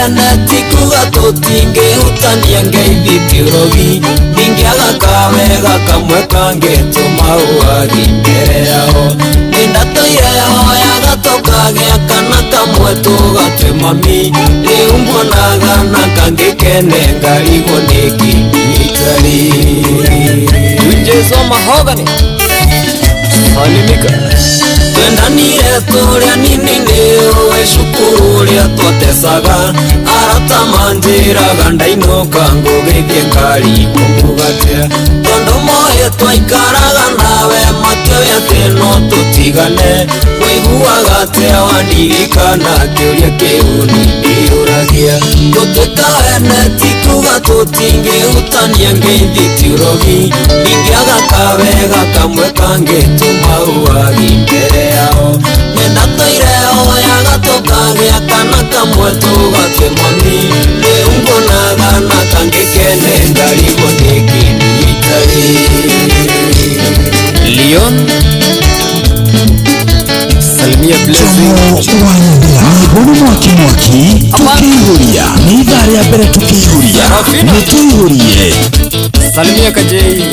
ene tikuga tutinge utania ngeithitiurogi ningiaga kawega kamwe kangetuma uagi mbere yao nindatoire hoyaga tukagĩa kana kamwe tugatwe mami rĩu mbonaga na kangĩkene ngarigwo nĩ kĩnyitari Jesu mahogany Salimika Twendanire turia nini nĩũĩ cukuru ũrĩa twatesaga arata manjĩraga ndainũka ngũgĩthiĩ ngari kũmũgatĩa tondũ moĩ twaikaraga nawe matioĩ atĩ no tũtigane wĩiguaga atĩa wandirikana kĩũria kĩu nĩndĩũragia gũtuĩka wene tikuga tũtingĩhutania ngĩithitiurogi ingĩaga kawega kamwe kangĩtuma uagi mbere yao nĩndatoire hoyaga tũkagĩa kana kamwe tũgatwe mami rĩu mbonaga na kangĩkene ngarigwo nĩ kĩnyitari Leon Salimia Blessing Nibono mwaki tukihuria ni idara ya mbere tukihuria nituhurie Salimia Kajei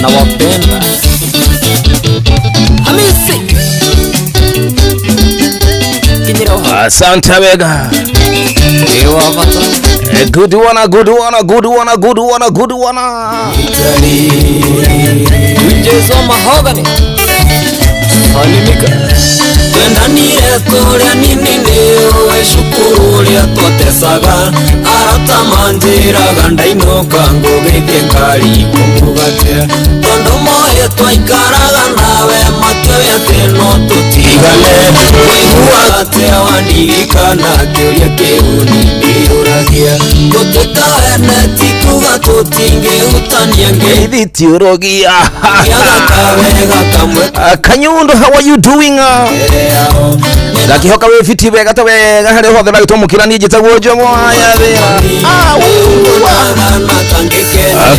na wapenda Hamisi asante wega ewa vata good one Jesu mahogany Salimika Twendanire turia nini nĩũĩ cukuru ũrĩa twatesaga arata manjĩraga ndainũka ngũgĩthiĩ ngari kũmũgatĩa tondũ moĩ twaikaraga nawe matioĩ atĩ no tũtigane wĩiguaga atĩa wandirikana kĩũria kĩu nĩndĩũragia gũtuĩka wene tikuga tũtingĩhutania ngĩithitiurogi kawega kamwe Kanyundo, how are you doing? Gakihoka we fiti wega ta wega hari hothe bagitwo mukira ni njitagwo njomo haya thira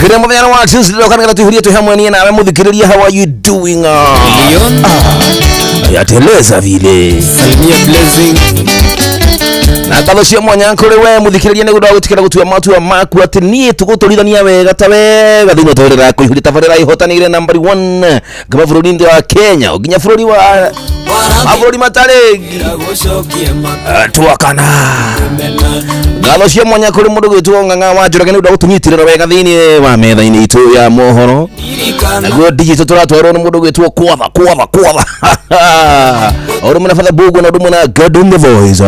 kire muthenya wa Tuesday kana tuhurie tu hamwe ni nawe muthikiriria how are you doing? Yateleza vile Salimia Blessing na taloshia mwanya kuri we muthikiriria niguo gutikira gutua matua maku ati ni tuguturithania wega ta wega thino torera kuihuri tabarira ihotanire number 1 gaba bururi wa Kenya uginya bururi wa aburi mataregi tuakana galoshia mwanya kuri mundu gwitwo nganga wa njoroge ni gutunyitirira wega thini wa metha-ini itu ya mohoro naguo digital turatwarwo ni mundu gwitwo kwatha orumuna father bugu na orumuna God in the voice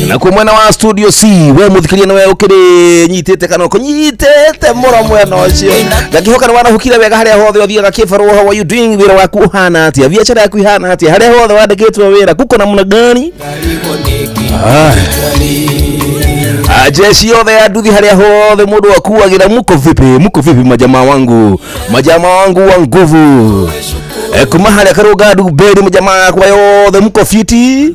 na kwa mwena wa studio C we muthikiria na we ukiri nyitete kana kunyitete mura mwena ucio gakihoka na wanahukira wega haria hothe othiaga kifaru how are you doing wira waku hana atia biashara yaku hana atia haria hothe wandikitwo wira kuko na muna gani jeshi yothe ya nduthi haria hothe mundu akuagira muko vipi majamaa wangu wa nguvu kuma haria karuga nduberi majamaa kwa yothe muko fiti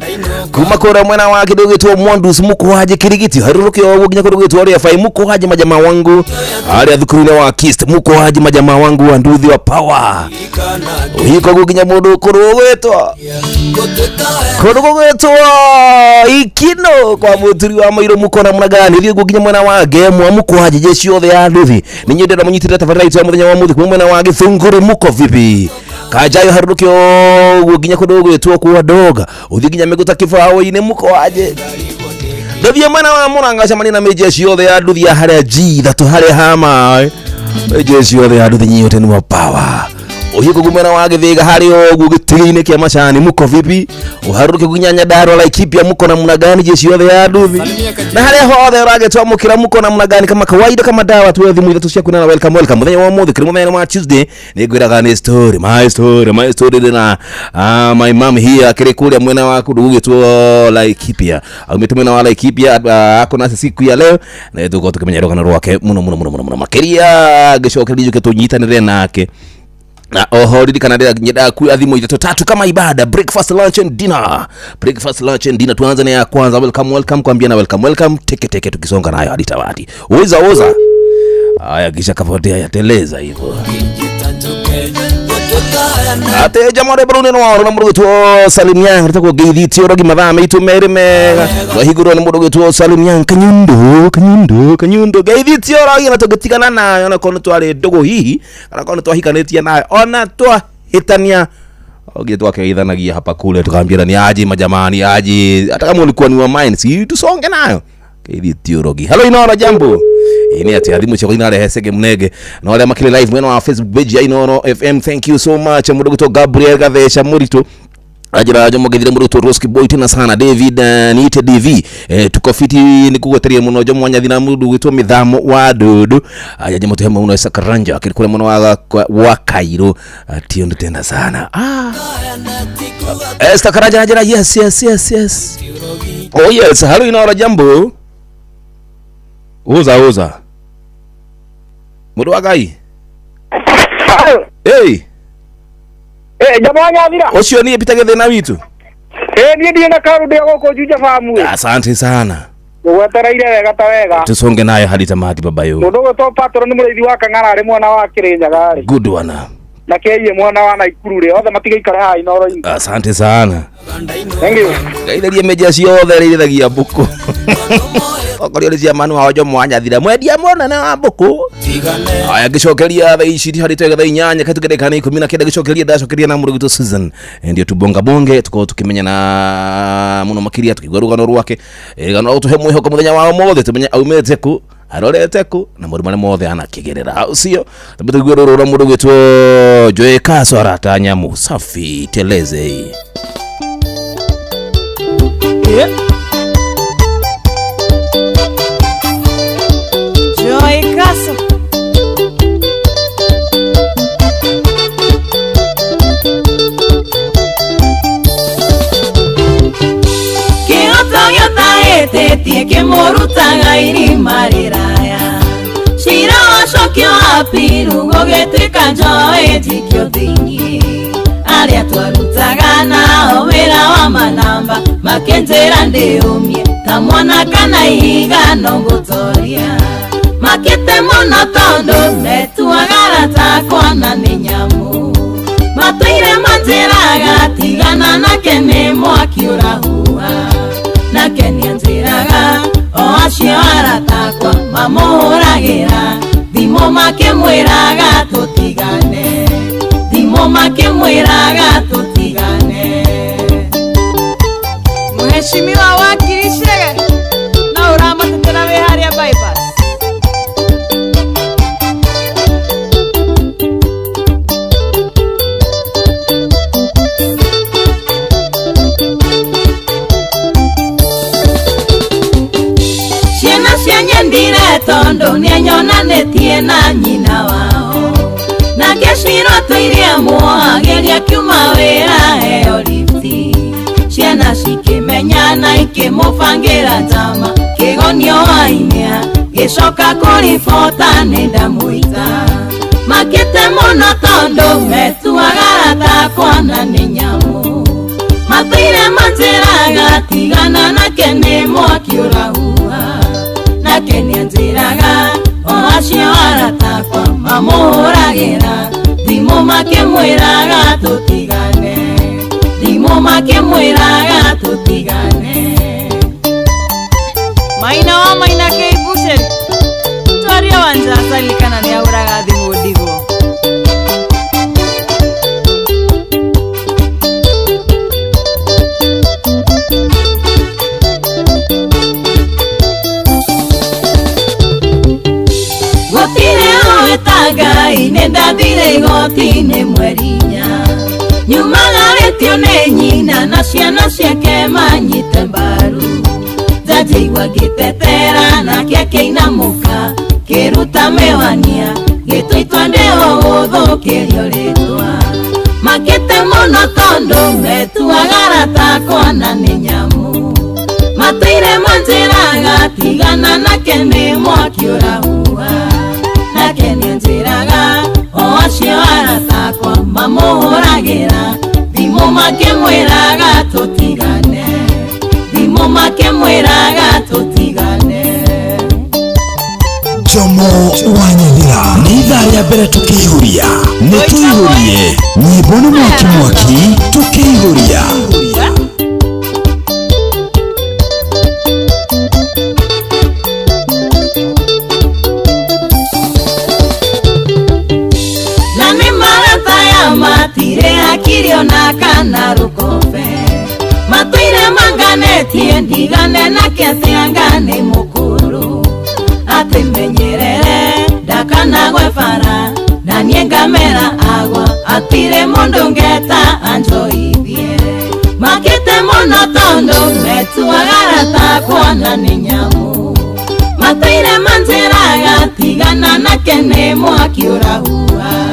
kuma kora mwena wa kidogo tu Mwandus muko haje kirigiti haruruke wa ginya kidogo tu area fai muko haje majamaa wangu haria dhukurina wa Kist muko haje majamaa wangu wa nduthi wa power hiko guginya mundu kurugwetwa ikino kwa muturi wa mairo muko na mnagani thio guginya mwena wa Gemwa muko haje jeshi yothe ya nduthi ninyende na munyitire tafadhali tu muthenya wa muthi kuma mwena wa Githunguri muko vipi kajayo harurukio guginya kidogo tu kwa doga uthiginya miguta kifao-ini muko aje ndobia mwana wa Muranga camani na mejeshi yothe ya nduthi ya haria G3 haria hama mejeshi yothe ya nduthi nyote ni wa power uhiko gumena wa Githiga hario gugitiri-ini kia macani muko vipi uharuruke gunyanya daro Laikipia muko na muna gani jeshi yothe ya nduthi na haria hothe uragetwa mukira muko na muna gani kama kawaida kama dawa tu thimu ithatu cia kunana welcome muthenya wa muthi kiri muthenya wa Tuesday ni gwiraga ni story my story na my mom here kiri kuria mwena wa kugitwo Laikipia aumite mwena wa Laikipia akona siku ya leo na tuko tukimenya rogana rwake muno makiria gicokerio ketunyitanire nake na ohoridi kanadera nyeda ku athimo ithatu tatu kama ibada breakfast lunch and dinner tuanze na ya kwanza welcome kwambia na welcome teke tukisonga nayo hadi tawati oza haya kisha kapotea yateleza hivyo ate jamore brune no ora murugo to Salimnyang ritako geithitio rogi mathame itu mere mega twahigurwo ni murugo to Salimnyang kanyundo geithitio rogi na tugitigana nayo na kono twari ndugu hihi kana kono twahikanitie nayo ona twahitania ogie twakaithanagia hapa kule tukaambiana ni aje majamani aje hata kama ulikuwa ni wa mine si tusonge nayo geithitio rogi. Hello Inoro, jambo ini ati adimu chako ina rehesege mnege na wale makile live mwena wa Facebook page ya Inoro FM. Thank you so much mudogo to Gabriel Gathesha Murito ajira ajo mogedire mudogo Roski Boy tena sana David niite DV tuko fiti nikugoterie muno jo mwanya thina mudogo to mithamo wa dudu ajaje mutema uno sakaranja akikule muno wa Kairo ati nditenda sana esta karanja ajira yes oh yes. Hello Inoro, jambo Oza Mudu wagai hey jamanya vira osio ni epita gethe na witu ni na karu de goko juja famu. Asante sana wetaraire wega ta wega tusonge nayo hadi tamati baba yo ndogo to patron ni mureithi wa Kang'ara ari mwana wa Kirinyaga ari good one na keye mwana wa Naikuru ri othe matigaikara ha Inoro. Asante sana thank you gaitherie meja ciothe rithagia buku okorio cia manu ajo mwanya thira mwendia mona na buku aya gicokeria tha ici hari twega tha inyanya katugereka ni 10 kenda gicokeria ndacokeria na murugo to season ndio tubonga bonge tuko tukimenya na muno makiria tukigwa rugano rwake gano utuhe mwihoko muthenya wa mothe tumenya aumete ku arorete ku na murumane mothe anakigerera ucio tabutugwa ruro murugo to Joe Kaso aratanya musafi teleze Joe Kaso tie que morutaga irima riraya shira wacokio apiru gogituika njoe tikio thingi aria twarutaga nao wira wa manamba makenjera ndiumie ta mwana kana ihiga no gutoria makite muno tondu metuagara takwa na ni nyamu matuire manjiraga tigana nake ni mwaki urahua na kenia njiraga o acio aratakwa mamuhuragira thimo makimwiraga tutigane thimo makimwiraga tutigane. Mheshimiwa wakili Shege na uramatetera we haria bypass tondo nĩanyonanĩtie na nyina wao na gĩciro tũirie mwageria kiuma wĩra heo lifti ciana cikĩmenyana ikĩmũbangĩra njama kĩgonio wainia gĩcoka kũribota nĩ ndamũita makĩte mũno tondũ metuaga takwa na nĩ nyamũ matũire manjĩraga tigana nake nĩ mwaki ũrahua kenia njiraga o acio aratakwa mamuhuragira thimo makimwiraga tutigane thimo makimwiraga tutigane. Maina wa maina keibushe twaria wanja salikana ni auraga thimo digo nenda thire igoti-inĩ mwerinya nyumagarĩtio nĩ nyina na ciana ciake manyite mbaru jaji igua ngĩtetera nake akĩinamũka kĩruta mewania gĩtũitwa ndĩho gũthũkĩrio rĩtwa makĩte mũno tondũ metuagara takwa na nĩ nyamũ matũire manjĩraga tigana nake nĩ mwaki ũrahua nake nĩ njĩraga o acio aratakwa mamuhuragira thimo makimwiraga tutigane thimo makimwiraga tutigane. Jomo Wanyanyira ni idhaa ya mbere tukihuria nituihurie nyibone mwaki tukihuria matire akirio na kana rukobe matire mangane tiendigane na kiasiangane mukuru atimenyerere dakana gwefara na niengamera agwa atire mondo ngeta anjoibie makete mono tondo metu agarata kwana ninyamu matire manzeraga tigana na kene mwakiurahua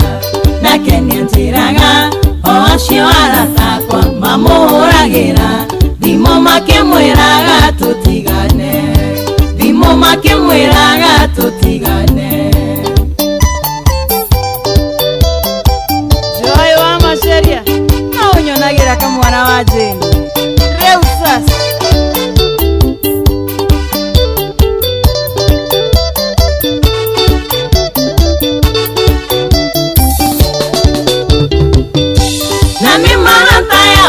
na kenya njiraga oacio aratakwa mamuragira thimo makimwiraga tutigane thimo makimwiraga tutigane Joy wa Masheria na unyonagira kamwana wa Jane Reusas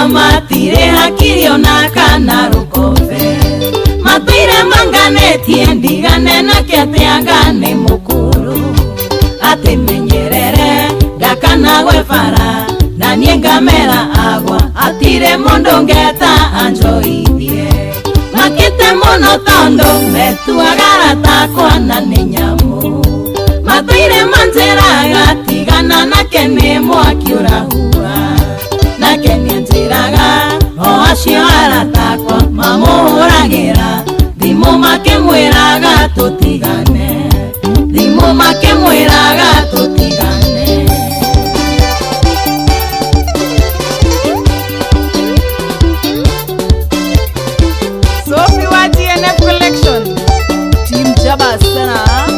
matire hakirio na kana rukobe matire mangane tiendigane na kiatiangane mukuru atimenyerere dakana gwefara na niengamera agwa atire mondo ngeta anjoibie makete mono tondo metu agarata kwana ninyamu matire manzeraga tigana na kene mwakiurahua na kenya njiraga oacio aratakwa mamuragira thimo makimwiraga tutigane thimo makimwiraga tutigane Sophie wa TNF collection team Jabba sana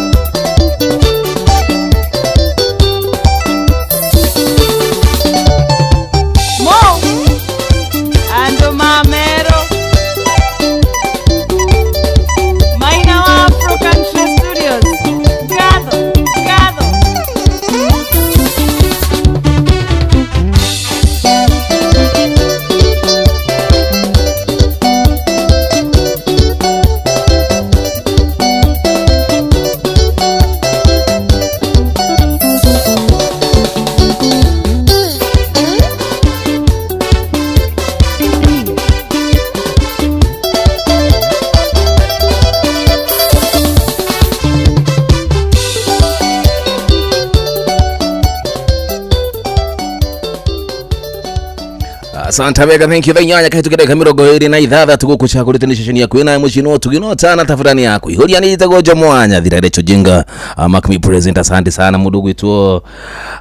Asante wega, thank you nyanya kahitu kideka mirongo iri na ithatha tugukuchakurite ni shesheni yaku ina mushino tuginotana tafurani yaku ihuria ni itagoja mwanya thirare chojinga makmi present. Asante sana mudugu itu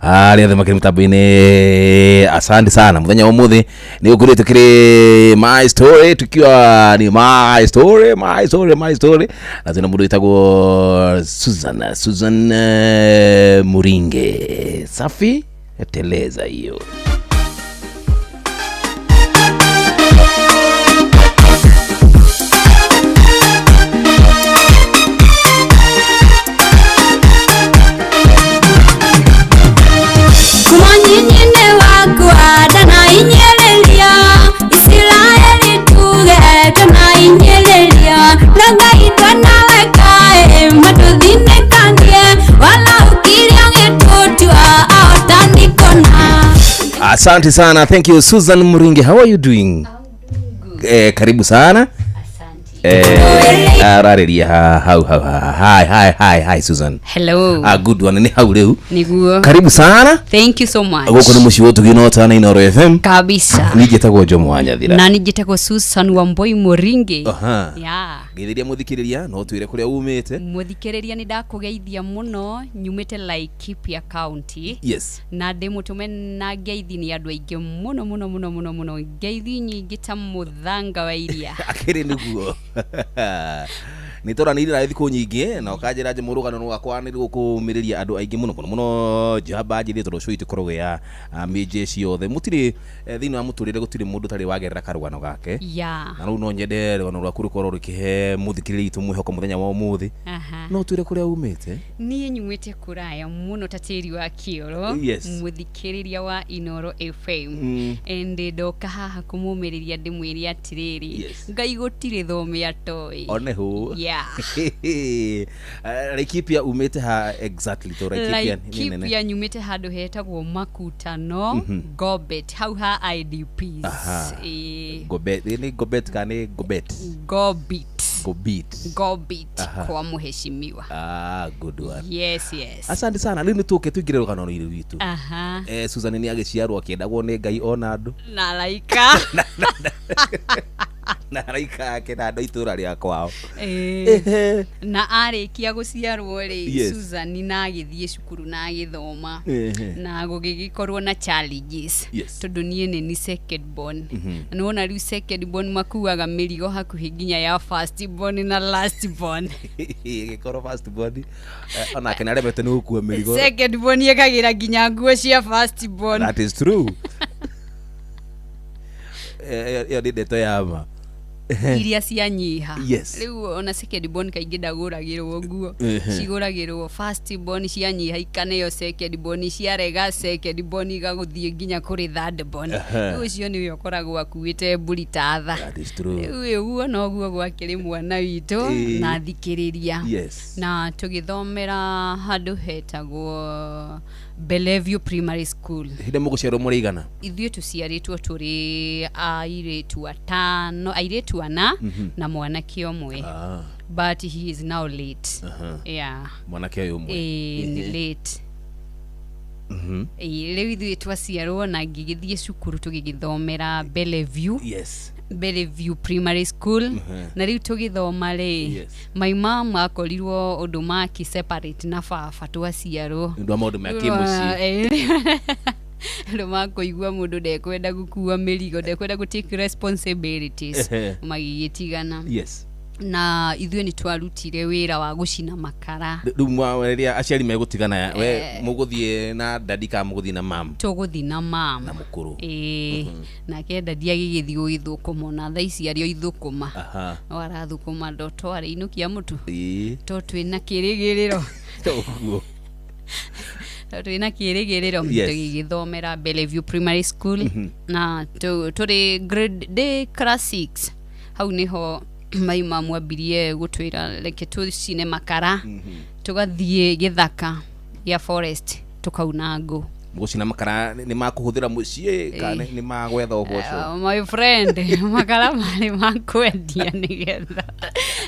ali makini mitabine. Asante sana muthenya wa muthi ni ukurite kire my story tukiwa ni my story na zina mudu itago Susan Muringe safi teleza hiyo. Kumanyine wako adana inyelelia Israeli tuge kana inyelelia Naga idwana wekae matudhine kandie Wala ukiria ngetutua aotandikona. Asante sana, thank you Susan Muringe. How are you doing? Karibu sana. Hi Susan. Hello. Good one. Ni how leo? Niguo. Karibu sana. Thank you so much. Goko ni mushi wotu ginota na Inoro FM. Kabisa. Nijetago Jomwanya thira. Na nijetago Susan Wamboi Muringe. Yeah. Githiria muthikiriria no twire kuria umite. Muthikiriria ni ndakugeithia muno nyumite Laikipia County. Yes. Na demutume na geithi ni andu aingi muno geithi nyingi ta muthanga wa iria. Akiri niguo. ni tora ni ira thikũ nyingĩ na ũkanjĩra nje mũrũgano wakwa nĩ gũkũmĩrĩria andũ aingĩ mũno jamba njĩrĩ tondũ show itikoragwo ya mĩnjĩ ciothe mũtirĩ thĩinĩ wa mũtũrĩre gũtirĩ mũndũ tarĩ wagerera karũgano gake na rĩu no nyende rũgano rwaku rũkorwo rũkĩhe mũthikĩrĩria witũ mwĩhoko mũthenya wa ũmũthĩ no twĩre kũrĩa umĩte niĩ nyumĩte kũraya mũno ta tĩri wa Kĩoro mũthikĩrĩria wa Inooro FM ende ndoka haha kũmũmĩrĩria ndĩmwĩre atĩrĩrĩ Ngai gũtirĩ thome atoĩ oneho Laikipia umĩte ha exactly to Laikipia nyumĩte handũ hetagwo Makutano Gobet hau ha IDPs Gobet ni Gobet kana Gobet Gobit kwa muheshimiwa. Good one. Yes. Asante sana. Rĩu nĩtũke tũingĩre rũgano rũrũ rwitũ. Susan nĩ agĩciarwo akĩendagwo nĩ Ngai ona andũ. Na laika. Na laika ake na andũ itũra rĩa kwao. Na arĩkia gũciarwo rĩ Susan na agĩthiĩ cukuru na agĩthoma. Na gũgĩkorwo na challenges. Tondũ niĩ nĩ second born. Na wona rĩu second born makuaga mĩrigo hakuhĩ nginya ya first born na last born. Gĩkorwo first born ona kana rebete nĩ gũkua mĩrigo. Second born yekagira nginya nguo cia first born. That is true. Yo nĩ ndeto ya ma. Iria cianyiha. Rĩu ona second born kaingĩ ndagũragĩrwo nguo. Cigũragĩrwo first born cianyiha ikaneo second born ciarega second born igagũthiĩ nginya kũrĩ third born. Rĩu ũcio nĩwe ũkoragwo akuĩte mbũri ta tha. Rĩu ũguo noguo gwakĩrĩ mwana witũ na thikĩrĩria. Na tũgĩthomera handũ hetagwo Bellevue Primary School. Hĩndĩ mũgũciarwo mũrĩ igana? Ithuĩ tũciarĩtwo tũrĩ airĩtu atano, airĩtu ana na mwanake ũmwe. But he is now late. Mwanake ũyũ ũmwe. Ni late. Rĩu ithuĩ twaciarwo na ngĩgĩthiĩ cukuru tũgĩgĩthomera Bellevue Primary School. Na rĩu tũgĩthoma rĩ maima makorirwo ũndũ maki separate na baba twaciarwo. Ndio maũndũ ma kĩmũciĩ. Roma kũigua mũndũ ndekwenda gũkua mĩrigo, ndekwenda gũtake responsibilities magĩgĩtigana. Na ithuĩ nĩ twarutire wĩra wa gũcina makara. Rĩu rĩrĩa aciari megũtigana we mũgũthiĩ na dadi ka mũgũthiĩ na mam? Tũgũthiĩ na mam. Na mũkũrũ. Nake dadi agĩgĩthiĩ gũgĩthũkũma na thaa ici arĩ o ithũkũma. No arathũkũma ndo twarĩ inũkia mũtu. To twĩna kĩrĩgĩrĩro. Twĩna kĩrĩgĩrĩro tũgĩgĩthomera Bellevue Primary School. Na tũrĩ grade class 6. Hau nĩho maima mwambirie gũtwĩra reke tũcine makara. Tũgathiĩ gĩthaka gĩa forest tũkauna ngũ. Gũcina makara nĩ makũhũthĩra mũciĩ kana nĩ magwetha ũboco? My friend, makara marĩ makwendia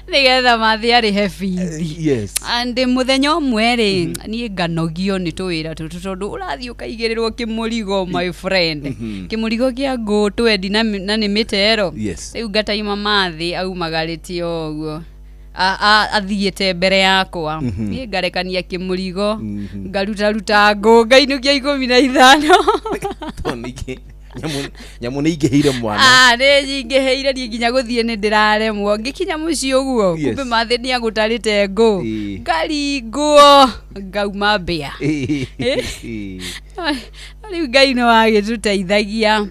nĩgetha mathiĩ arĩhe bithi. And mũthenya ũmwe rĩ niĩ nganogio nĩ tũwĩra tũtũ tondũ ũrathiĩ ũkaigĩrĩrwo kĩmũrigo my friend. Kĩmũrigo kĩa ngũ twendi na nĩ mĩtero. Rĩu ngataima mathĩ aumagarĩtie ũguo. Athiĩte mbere yakwa niĩ ngarekania kĩmũrigo ngaruta ngũ ngainukia 15. Nyamũ nĩ ingĩhĩire mwana. Nĩ ingĩhĩire niĩ nginya gũthiĩ nĩ ndĩraremwo ngĩkinya mũciĩ ũguo kumbe mathĩ nĩ agũtarĩte ngũ ngaringwo ngauma mbĩa. Rĩu Ngai no agĩtũteithagia.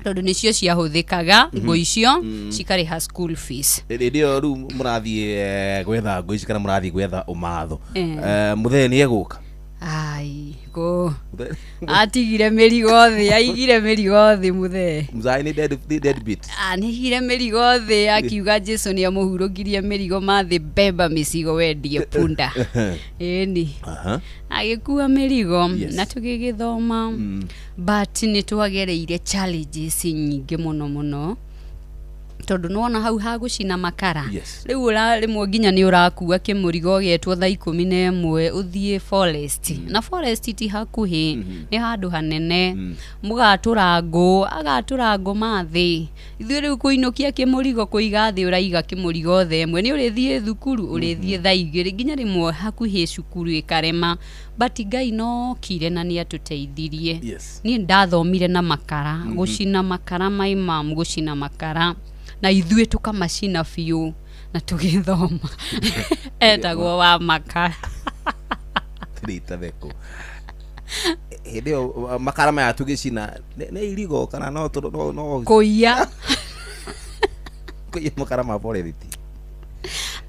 Tondũ nĩcio ciahũthĩkaga ngũ icio cikarĩha school fees. Rĩrĩa rĩu mũrathiĩ gwetha ngũ ici kana mũrathiĩ gwetha ũmatho mũthee nĩ egũka? Go atigire mĩrigo thĩ, aigire mĩrigo thĩ mũthee. Mzai nĩ deadbeat. Nĩigire mĩrigo thĩ akiuga Jesu nĩ amũhurũkirie mĩrigo mathĩ beba mĩcigo wendie punda. Ĩni agĩkua mĩrigo na tũgĩgĩthoma. But nĩ twagereire challenges nyingĩ mũno. Tondũ nona hau ha gũcina makara. Rĩu rĩmwe nginya nĩ ũrakua kĩmũrigo gĩetwo thaa 11 ũthiĩ forest. Na forest ti hakuhĩ nĩ handũ hanene. Mũgatũra ngũ agatũra ngũ mathĩ. Ithuĩ rĩu kũinũkia kĩmũrigo kũiga thĩ ũraiga kĩmũrigo thĩ ĩmwe nĩ ũrĩthiĩ thukuru ũrĩthiĩ thaa 2 nginya rĩmwe hakuhĩ cukuru ĩkarema. But Ngai no kire na nĩ atũteithirie. Niĩ ndathomire na makara gũcina makara my mom gũcina makara. Na ithuĩ tũkamacina biũ na tugithoma etagwo wa makara rita theko hĩndĩ makara maya tugĩcina nĩ irigo kana no kũiya makara ma borethiti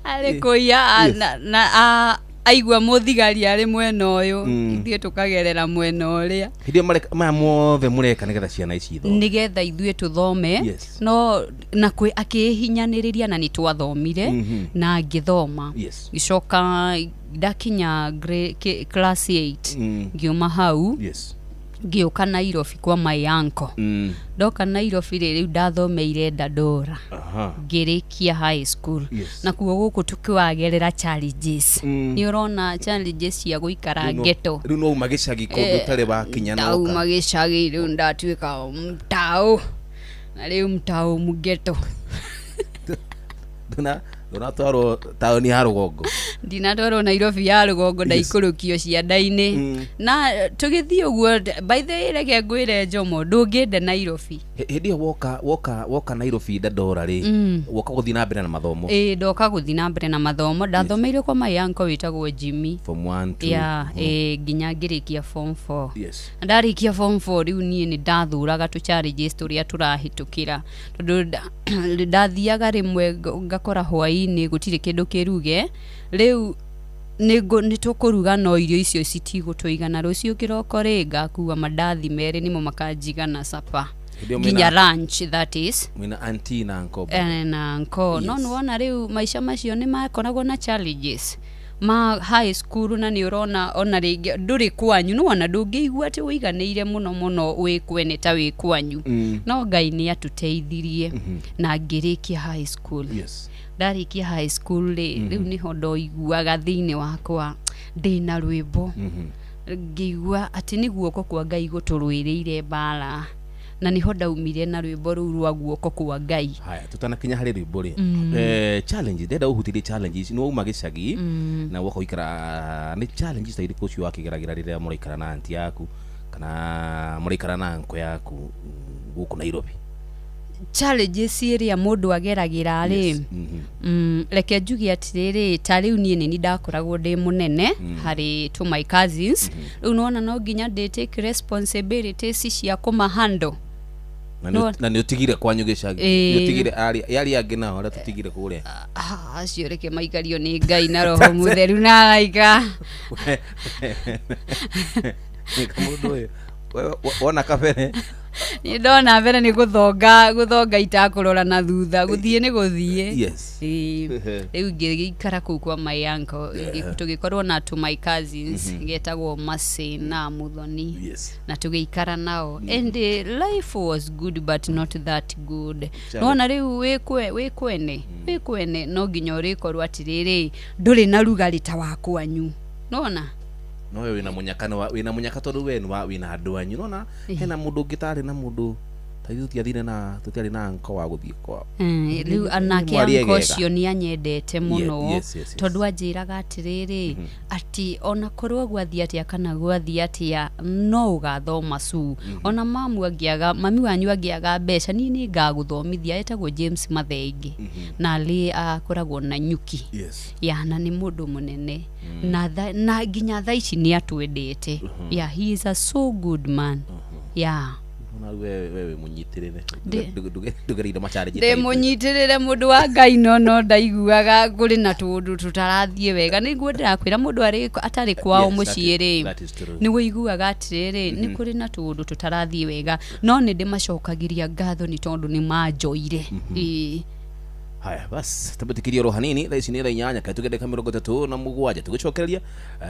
arĩ kũiya na aigua mũthigari arĩ mwena ũyũ ithuĩ tukagerera mwena ũrĩa hĩndĩ maya mothe mũreka nĩgetha ciana ici ithome nĩgetha ithuĩ tũthome no na akĩhinyanĩrĩria na nĩtwathomire na ngĩthoma gicoka ndakinya class 8 ngiuma hau ngĩũka Nairobi kwa my uncle ndoka Nairobi rĩu ndathomeire Dandora ngĩrĩkia high school na kuo gũkũ tukiwagerera challenges nĩ ũrona challenges cia gũikara ghetto rĩu no magĩcagi kũndũ tarĩ bakinya na ũka magĩcagi rĩu ndatuĩka mtao na rĩu mtao mghetto Donatoro taoni ya Rugongo ndinatwarwo Nairobi ya Rugongo ndaikũrũkio cianda-inĩ na tũgĩthiĩ ũguo by the way reke ngwĩre Njomo ndũngĩenda Nairobi hĩndĩ woka Nairobi Dandora rĩ woka gũthiĩ na mbere na mathomo ndoka gũthiĩ na mbere na mathomo ndathomeire kwa my uncle wĩtagwo Jimmy form 1 2 nginya ngĩrĩkia form 4 ndarĩkia form 4 rĩu niĩ nĩ ndathuraga tu challenges tũrĩa tũrahĩtũkĩra tondũ ndathiaga rĩmwe ngakora hwaĩ-inĩ gũtirĩ kĩndũ kĩruge rĩu nĩ tũkũruga no irio icio citigũtũigana rũciũ kĩroko rĩ ngakuua mandathi merĩ nimo makanjiga na supper nginya lunch that is mwina auntie na uncle na uncle no nuona rĩu maisha macio nĩ makoragwo na challenges ma high school na nĩ ũrona ona rĩngĩ ndũrĩ kwanyu no ona ndũngĩigua atĩ ũiganĩire mũno wĩ kwene ta wĩ kwanyu no Ngai nĩ atũteithirie na ngĩrĩkia high school ndarĩkia high school rĩu nĩho ndoiguaga thĩinĩ wakwa ndĩna rwĩmbo ngĩigua atĩ nĩ guoko kwa Ngai gũtũrũĩrĩire mbara na niho ndaumire na rwĩmbo rũu rwa guoko kwa Ngai. Haya tutanakinya harĩ rwĩmbo rĩ challenge ndenda ũhutirie challenges nĩ wauma gĩcagi na woka ikara nĩ challenges ta irĩkũ cio wakĩgeragĩra rĩrĩa mũraikara na aunti yaku kana mũraikara na uncle yaku gũkũ Nairobi? Challenges iria mũndũ ageragĩra rĩ reke njuge atĩrĩrĩ ta rĩu niĩ nĩ ndakoragwo ndĩ mũnene harĩ to my cousins rĩu nona no nginya ndĩ take responsibilities cia kũmahandle na nĩ ũtigire kwanyu gĩcagi nĩ ũtigire yari angĩ nao arĩa tũtigire kũrĩa acio reke maigario nĩ Ngai na roho mũtheru na aiga mũndũ ũyũ wona kabere ni ndona mbere ni guthonga itakũrora na thutha guthie ni guthie rĩu ngĩikara kũu kwa my uncle tũgĩkorwo na to my cousins getagwo Masi na Muthoni na tũgĩikara nao and life was good but not that good nona rĩu wĩ kwene no nginya ũrĩkorwo atĩrĩrĩ ndũrĩ na rugarĩ ta wa kwanyu nona no wĩna munyaka tondũ we wĩna andũ anyu nona hena mũndũ ũngĩtarĩ na mũndũ ta tũtiarĩ na uncle wa gũthiĩ kwao rĩu anake uncle ũcio nĩ anyendete mũno tondũ anjĩraga atĩrĩrĩ atĩ ona korwo gwathiĩ atĩa kana gwathiĩ atĩa no ũgathoma cu ona mami wanyu angĩaga mbeca niĩ nĩ ngagũthomithia etagwo James Mathengi na akoragwo na nyuki na nĩ mũndũ mũnene na nginya thaa ici nĩ atwendete he is a so good man na wewe munyitirire ndugereire macharge munyitirire mundu wa Ngai no ndaiguaga kuri na tundu tutarathie wega niguo ndirakwira mundu atari kwao muciĩ rĩ ni wiguaga atiriri ni kuri na tundu tutarathie wega no ni ndimacokagiria ngatho ni tondu ni manjoire haya bas tabatikiria roho hanini thaa ici nĩ thaa 8 kai tũgendeka 37 tũgĩcokereria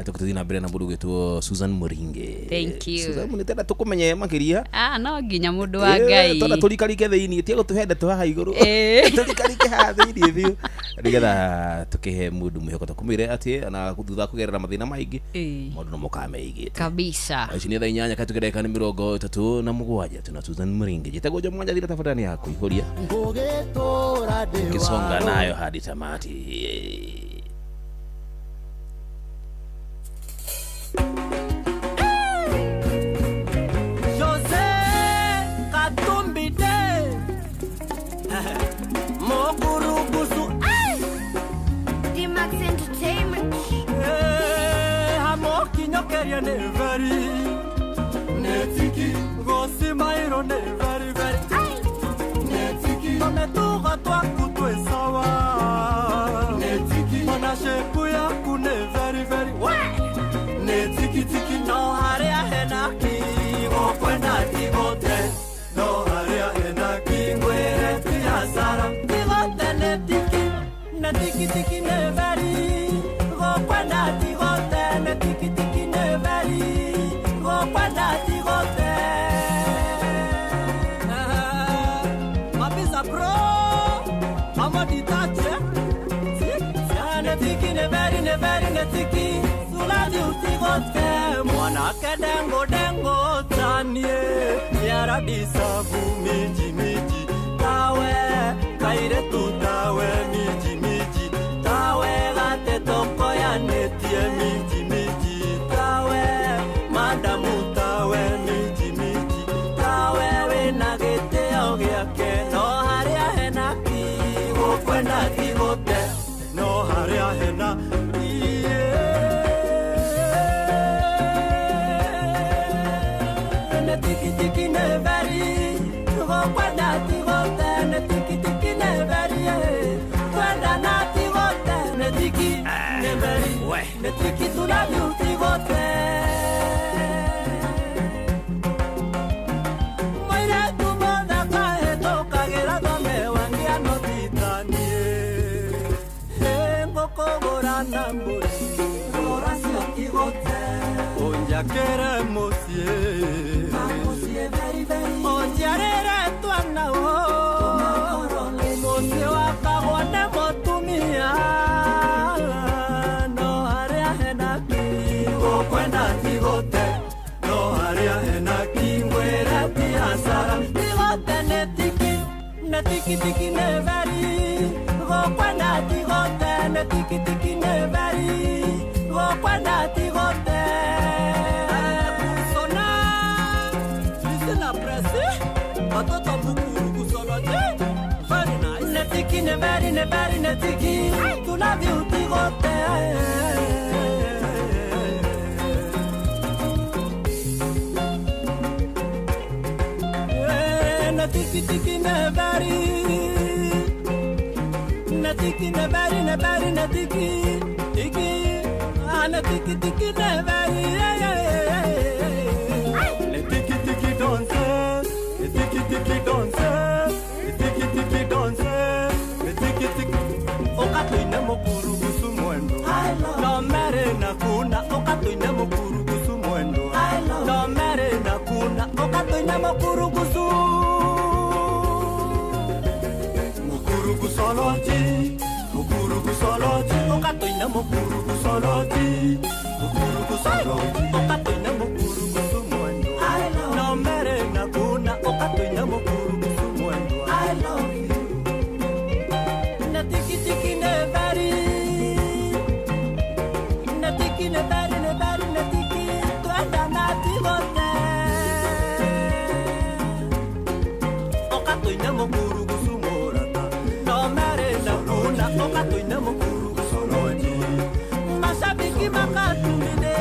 tũgĩthiĩ na mbere na mũndũ wĩtwo Susan Muringe. Thank you Susan mũnĩtenda tũkũmenye makĩria no nginya mũndũ wa Ngai tondũ tũrikarike thĩinĩ tiga tũhende twaha igũrũ tũrikarike haha thĩinĩ biũ nĩgetha tũkĩhe mũndũ mwĩhoko tũkũmwĩre atĩ na thutha kũgerera mathĩna maingĩ mũndũ no mũkameigĩte kabisa. Ici nĩ thaa 8 kai tũgendeka 37 tuna Susan Muringe njĩtagwo Njomwanja thira tafadhali yako ihoria songa nayo hadi tamati. Jose Katumbi de Mokurugusu Maria ne very netiki gosi mairo ne very netiki mame tuga twaku twe sawa netiki mana shepu yaku ne very netiki tiki no harea henaki go kwenda tigote no harea henaki ngwere tiasara tigote netiki tiki ne very go kwenda tigote netiki tiki ne very go kwenda tigote mapisa pro mama ditache netiki ne very netiki suladi utigote mwana kedengo tanie yaradisa miji tawe kaire tutawe miji tawe gate toko ya netie miji tawe madamu tawe miji tawe wena gete ogiake no haria henaki gokwenda tigote no haria hena tiki ne very go kwenda tigote ne tiki ne very kwenda na tigote ne tiki ne very ne tiki tula tigote moire tu mona kae to kagera dome wangia no titanie ngoko gorana mburi gorasi tigote onja kere mosie very onjarere twana o mosie wakagone motumia no haria henaki gokwenda tigote no haria henaki ngwere tiasara tigote netiki ne very gokwenda tigote netiki ne very gokwenda tigote Watoto mukuru kusoloje very nice netiki ne very netiki tula tigote netiki ne very netiki ne very netiki tiki netiki ne very netiki danse tiki danse tiki okatoine mokuru kusu mwendo no mere na kuna okatoine mokuru kusu mwendo no mere na kuna okatoine mokuru kusu kusoloji okatoine mokuru kusoloji okatoine mokuru kusu mwendo no mere na kuna okatoine mokuru kusu mwendo I love you netiki ne very netiki twenda na tigote okatoine mokuru kusu morata no mere na kuna okatoine mokuru kusoloji mashabiki makatumine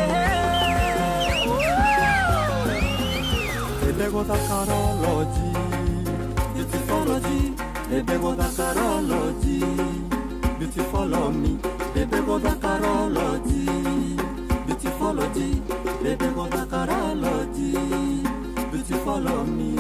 Bego da carology, beautifology, they bego da carology, beautiful on me, they bego da carology, beautifology, they bego da carology, beautiful on me.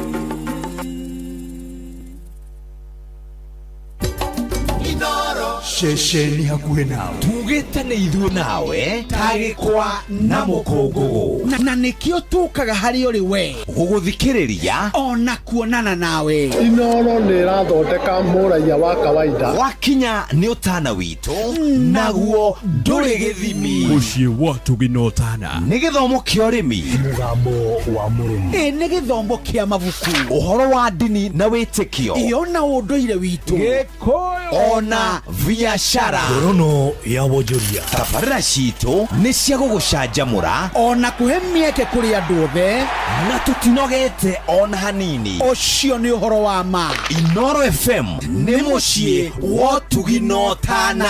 Shesheni hakuhe nawe tugitane ithuĩ nawe tagĩkwa na mũkũngũgũ na nĩkĩo tũkaga harĩ ũrĩ we gũgũthikĩrĩria ona kuonana nawe Inoro nĩrathondeka mũraia wa kawaida wakinya nĩ ũtana witũ naguo ndũrĩ gĩthimi mũciĩ wa tũginotana nĩ gĩthomo kĩa ũrĩmi mũgambo wa mũrĩmi nĩ gĩthomo kĩa mabuku ũhoro wa ndini na wĩtĩkio iona ũndũire witũ gĩkũyũ ona biashara ngorono ya wonjoria tabarĩra citũ nĩ cia gũgũcanjamũra ona kũhe mĩeke kũrĩ andũ othe na tũtinogete ona hanini ũcio nĩ ũhoro wa ma Inoro FM nĩ mũciĩ wa tũginotana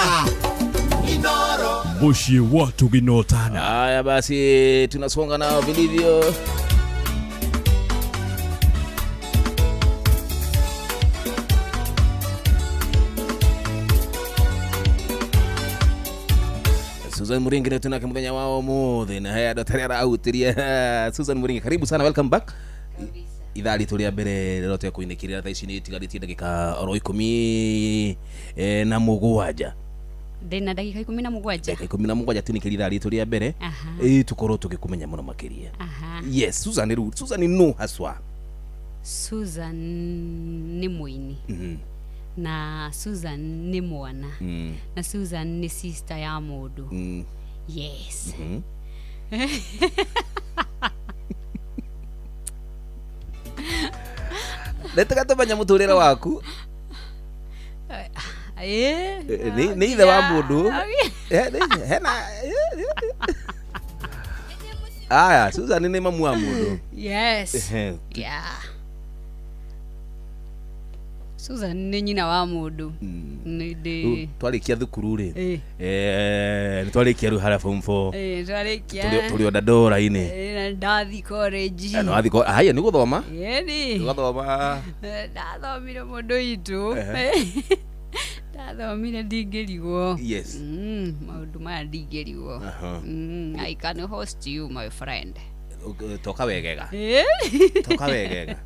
Muciĩ wa tũgĩnotana. Haya basi tunasonga nao vilivyo. Susan Muringi ndio tunake muthenya wao mothe na haya daktari arautiria. Susan Muringi, karibu sana, welcome back. Ithali tulia mbere rote kuinikirira thaa ici ni tigaritie ndagika oro 10 na mugwanja. Ndina ndagika 17. Ndagika 17 tunikirira ithali tulia mbere. Tukorwo tugikumenya muno makiria. Yes, Susan no haswa. Susan ni muini. Na Susan ni mwana. Na Susan ni sister ya mundu. Yes. Letaka tumenya muturira waku. Ni ithe wa mundu. Hena. Aya, Susan ni mamu wa mundu. Yes. Yeah. Susan ni nyina wa mundu. Ndi twarikia thukuru ri. Ni twarikia ru hara form 4. Twarikia. Tuli oda dora ine. Ndathi college. No athi ko haya ni guthoma. Yeni. Guthoma. Ndathomire mundu itu. Ndathomire ndingirigwo. Yes. Maundu ma ndingirigwo. I can host you my friend. Toka wegega. Toka wegega.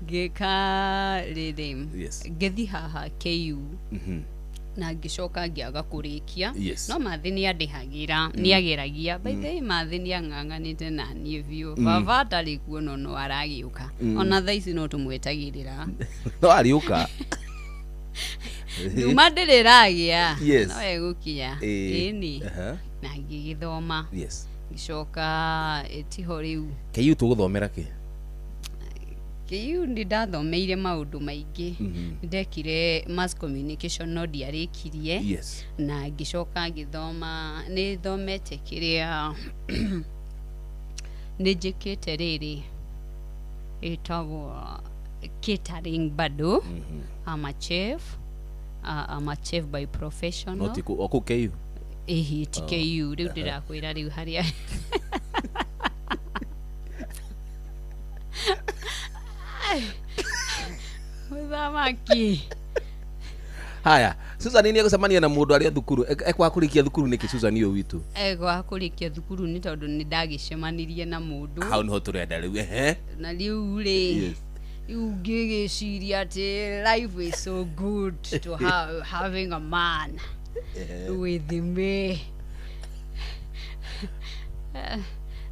Geka rhythm. Yes. Gethi haha KU. Na ngicoka ngiaga kurikia. No mathi ni andihagira, ni ageragia. By the way mathi ni ang'ang'anite na nie biu. Baba atari kuo no aragiuka. Ona thaa ici no tumwetagirira. No ariuka. Nyuma ndiriragia. Yes. No egukinya. Ini. Na ngigithoma. Yes. Ngicoka etiho riu. KU tuguthomera ki? KU ndi ndathomeire maundu maingi. Ndekire mass communication no ndiarikirie. Yes. Na ngicoka ngithoma ni thomete kiria nijikite riri etagwo catering bado. I'm a chef. I'm a chef by profession. No tiku oku KU. TKU riu ndirakwira riu haria. Muthamaki. Haya, Susan ni agucemania na mundu aria thukuru. Ekwa kurikia thukuru niki Susan iyo witu. Ekwa kurikia thukuru ni tondu ni ndagicemanirie na mundu. Hau no turenda riu Na riu ri. You gigiciria ati life is so good to having a man with me.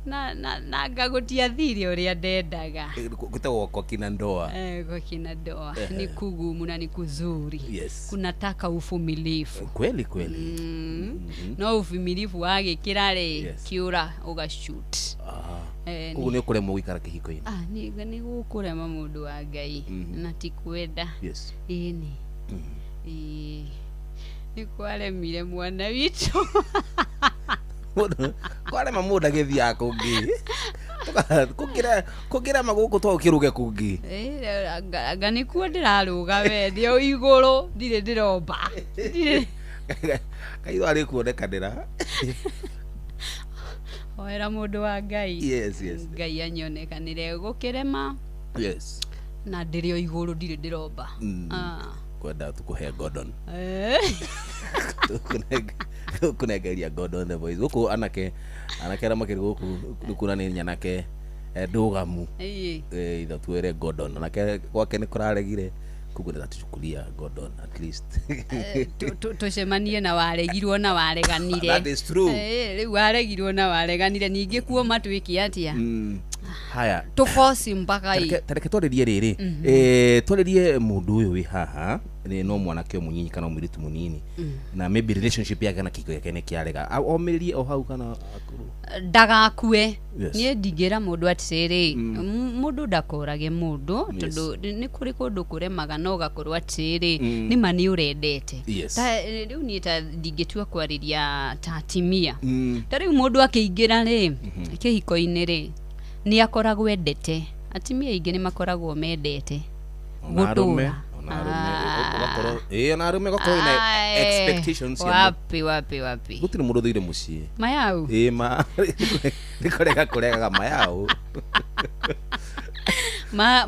Na ngagutia thiri uria ndendaga. Gutagwo kwa kina ndoa. Kwa kina ndoa ni kugumu na ni kuzuri. Yes. Kunataka uvumilivu. Kweli kweli. No uvumilivu wagikira ri kiura ugashoot. Kugu ni kuremwo gwikara kihiko-ini. Ni gukurema mundu wa Ngai na ti kwenda. Yes. Ini. Ni kwaremire mwana witu. Kwale mamuda gethia kungi. Kugira maguku to kiruge kungi. Anga ni ku ndiraruga we thio iguru ndire ndiromba. Kaitho ari kuonekanira. Oera mundu wa Ngai. Yes. Ngai anyonekanire gukirema. Yes. Na ndirio iguru ndire ndiromba. Kwenda tukuhe Gordon. Kunegeria Gordon the voice. Guku anake ra makiri guku dukuna ni nyanake ndugamu. Itho twere Gordon. Anake gwake ni kuraregire kuguda tuchukulia Gordon at least. Tucemanie na waregirwo na wareganire. That is true. Riu waregirwo na wareganire ningi kuo matwiki atia. Haya. Tufosi mpaka hii. Tareke twaririe riri. Twaririe mundu uyu wi haha ni no mwanake munyinyi kana umiritu munini. Na maybe relationship yake na kiko yake ni kiarega. Omiririe o hau kana akuru. Ndagakue. Nie ndingira mundu atiriri. Mundu ndakorage mundu tondu ni kuri kundu kuremaga no gakorwo atiriri. Ni mani urendete. Ta riu ni ta ndingitua kwariria ta timia. Ta riu mundu akiingira ri kihiko-ini ri ni akoragwo endete. Atimia ingi ni makoragwo mendete gutura na arume gakoro ina expectations wapi gutire mundu thire mucie mayau ma nikorega mayau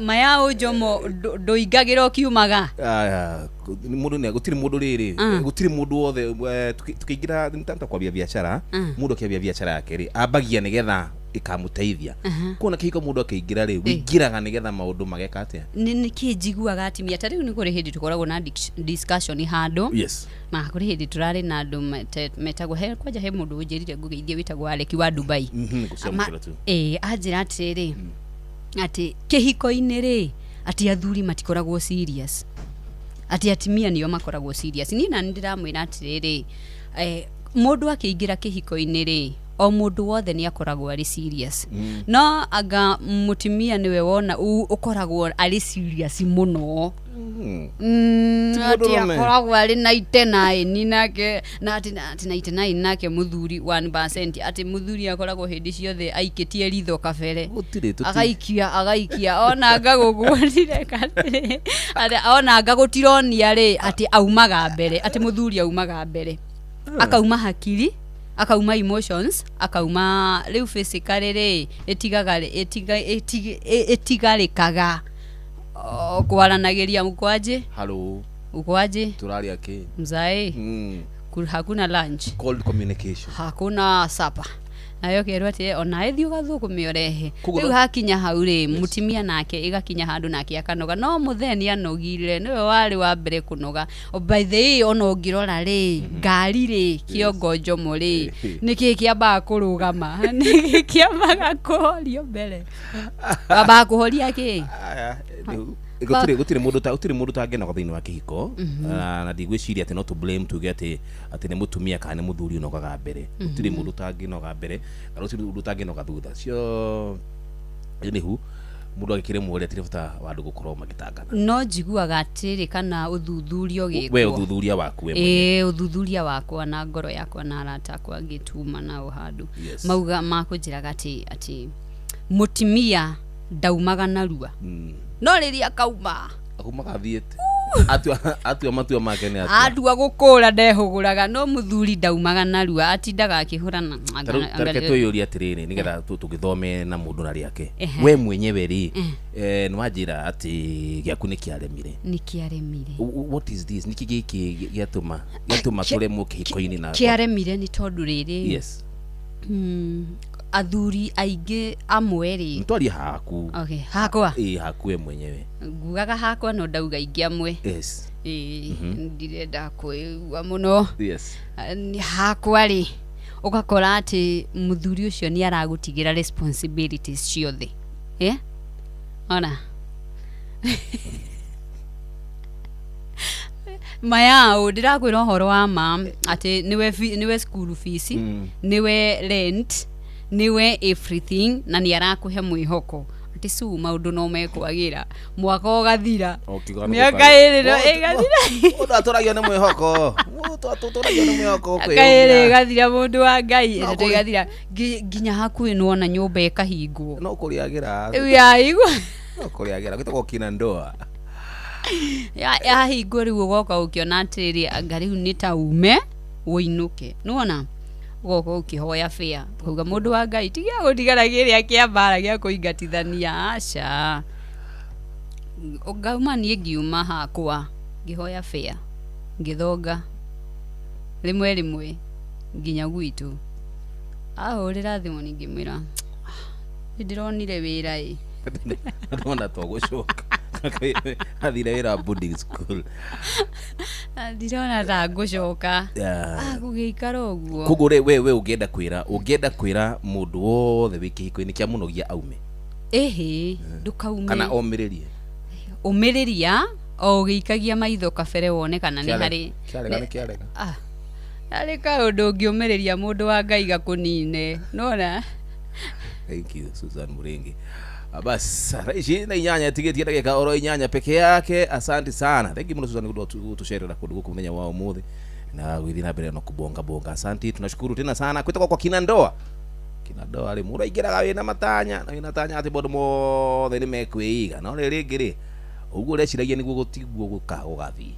mayau jomo doigagira kiumaga mundu ne gutire mundu riri gutire mundu wothe tukiingira ntanta kwa biashara mundu kia biashara yake ri ambagia nigetha ikamuteithia kuona kihiko mundu akaingira ri wingiraga nigetha maundu mageka atia ni kijiguaga atimia ta riu ni kuri hindi tukoragwo na discussion hando yes na kuri hindi turari na andu metagwo he kwaja he mundu unjirire ngugeithie witagwo Aleki wa Dubai anjira atiri ati kihiko-ini ri ati athuri matikoragwo serious ati atimia nio makoragwo serious ni na ndiramwira atiri mundu akiingira kihiko-ini ri o mundu wothe ni akoragwo ari serious no anga mutimia niwe wona ukoragwo ari serious muno ati akoragwo ari 99 nake na ati 99 nake muthuri 1% ati muthuri akoragwo hindi ciothe aikitie ritho kabere agaikia ona ngagugurire kati ati ona ngagutironia ri ati aumaga mbere ati muthuri aumaga mbere akauma hakiri akauma emotions akauma riu physically ri etigarikaga kwaranagiria mukwaje hello ukwaje turaria ki mzai hakuna lunch cold communication hakuna supper nayo kerwa ati ona ethi ugathuku miorehe riu hakinya hau ri mutimia nake igakinya handu nake akanoga no mutheni anogire niwe wari wa mbere kunoga by the way ona ungirora ri ngari ri kiongo njomo ri niki kiamba kurugama niki kiamba kuhorio mbere aba kuhoria ki gutire mundu tangenoga thiini wa kihiko na ndigwiciria ati no to blame tuge ati ni mutumia kana ni muthuri unogaga mbere gutire mundu tangenoga mbere kana gutire mundu tangenoga thutha cio nihu mundu agikire mwore ati bata wandu gukorwo magitangana no njiguaga atiri kana uthuthurio gikwo we uthuthuria waku we uthuthuria wakwa na ngoro yakwa na arata akwa ngituma na uhandu mauga makunjiraga ati mutimia ndaumaga narua no riria akauma thiete atua matua make ni atua gukura ndehuguraga no muthuri ndaumaga narua atindaga akihurana tareke tuyuria atiriri nigetha tugithome na mundu na riake we mwenyewe ri ni wajira ati giaku ni kiaremire what is this niki giki giatuma tule mukihiko-ini na kiaremire ni tondu riri yes athuri aingi amwe ri ntwari haku hakwa haku mwenyewe ngugaga hakwa no ndauga ingi amwe yes ndirenda kuigua muno yes ni hakwa ri ugakora ati muthuri ucio ni aragutigira responsibilities ciothe ona maya ndirakwira horo wa ma ati niwe school fees niwe rent niwe everything na ni arakuhe mwihoko ati su maundu no mekwagira mwaka ugathira miaka iriro igathira udatoragio ni mwihoko udatoragio ni mwihoko kaire igathira mundu wa ngai ati igathira ginya hakuhi nuona nyumba ikahingwo no kuriagira ya igwa no kuriagira gitoko kina ndoa ya hingwo riu ugoka ukiona atiri angari ni ta ume uinuke nuona goko ukihoya fea kuga mundu wa ngai tigia gutigara giria kia bara gia kuingatithania aca ugauma nie ngiuma hakwa ngihoya fea ngithonga rimwe nginya gwitu ahurira thimu ningimira ndironire wira ndona twagucoka athire wira boarding school ndirona ta ngucoka gugikara uguo kugure we ungenda kwira mundu wothe wikihiko-ini kia munogia aume ndukaume kana umiriria o gikagia maitho kabere wone kana ni hari kiarega ari kaundu ungiumiriria mundu wa ngai gakunine nona thank you Susan Muringi bas raishi na inyanya tigeti ndagika oro inyanya peke yake asante sana thank you Susan kutusherera kundu kumenya wao muthi na withi na mbere no kubonga asante tunashukuru tena sana kwita kwa kina ndoa ari mura igeraga wina matanya na wina tanya ati bodo mothe ni mekwiiga no ri ringi ri uguo reciragia niguo gutiguo gukathi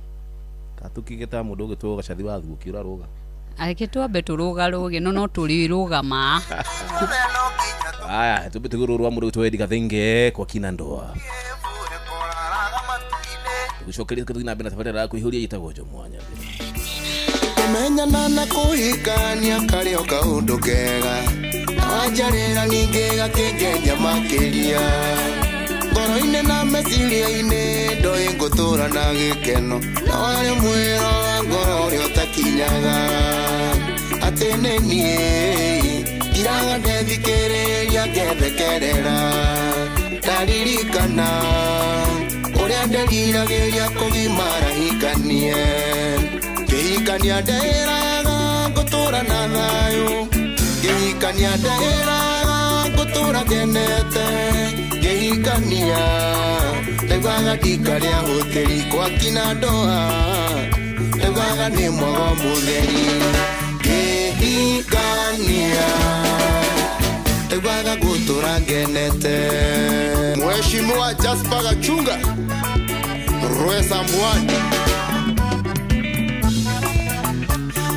katukigeta mundu gitwo gacathi wathu kiura ruga ake twambe turugaruge no turirugama aya tubitugururwa mundu gitwo Edgar Thenge kwa kina ndoa gucokeria kathina bena tabarira kuihuria yitagwo jo mwanya kumenyana na kuhikania kario kaundu kega ajarira ninge gakengenya makiria ngoro-ine na meciria-ine ndoi ngutura na gikeno na wari mwiro wa ngoro uria utakinyaga ati ni nie iraga ndethikiriria ngethekerera ndaririkana uria nderiragĩria kũgimara hikanie ngĩhikania ndĩraga ngũtũra na thayũ ngĩhikania ndĩraga ngũtũra ngenete ngĩhikania ndaugaga ndika rĩa hũthĩri kwa kina ndoa ndaugaga nĩ mwago mũtheri ngĩhikania ndaugaga ngũtũra ngenete Mheshimiwa Jasper Gachunga Rwesa Mwani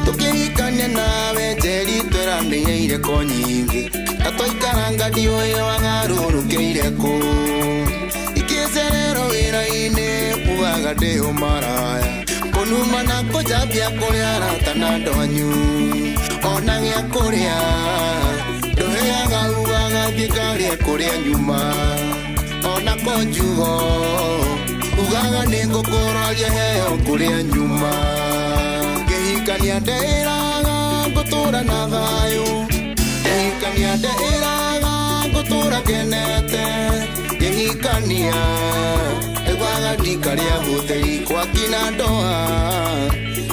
tukihikania nawe njeri tweranĩire ko nyingĩ na twaikaranga ndiũĩ wagarũrũkĩire kũ ikĩcererwo wĩra-inĩ ugaga ndĩ ũmaraya kũnuma na kũjambia kũrĩa arata na andũ anyu ona gĩa kũrĩa ndũheaga ugaga thiĩ ngarĩe kũrĩa nyuma ona konjugo ugaga nĩ ngũkũroria heo kũrĩa nyuma ngĩhikania ndĩraga ngũtũra na thayũ ngĩhikania ndĩraga ngũtũra ngenete ngĩhikania ndaugaga ndika rĩa hũthĩri kwa kina ndoa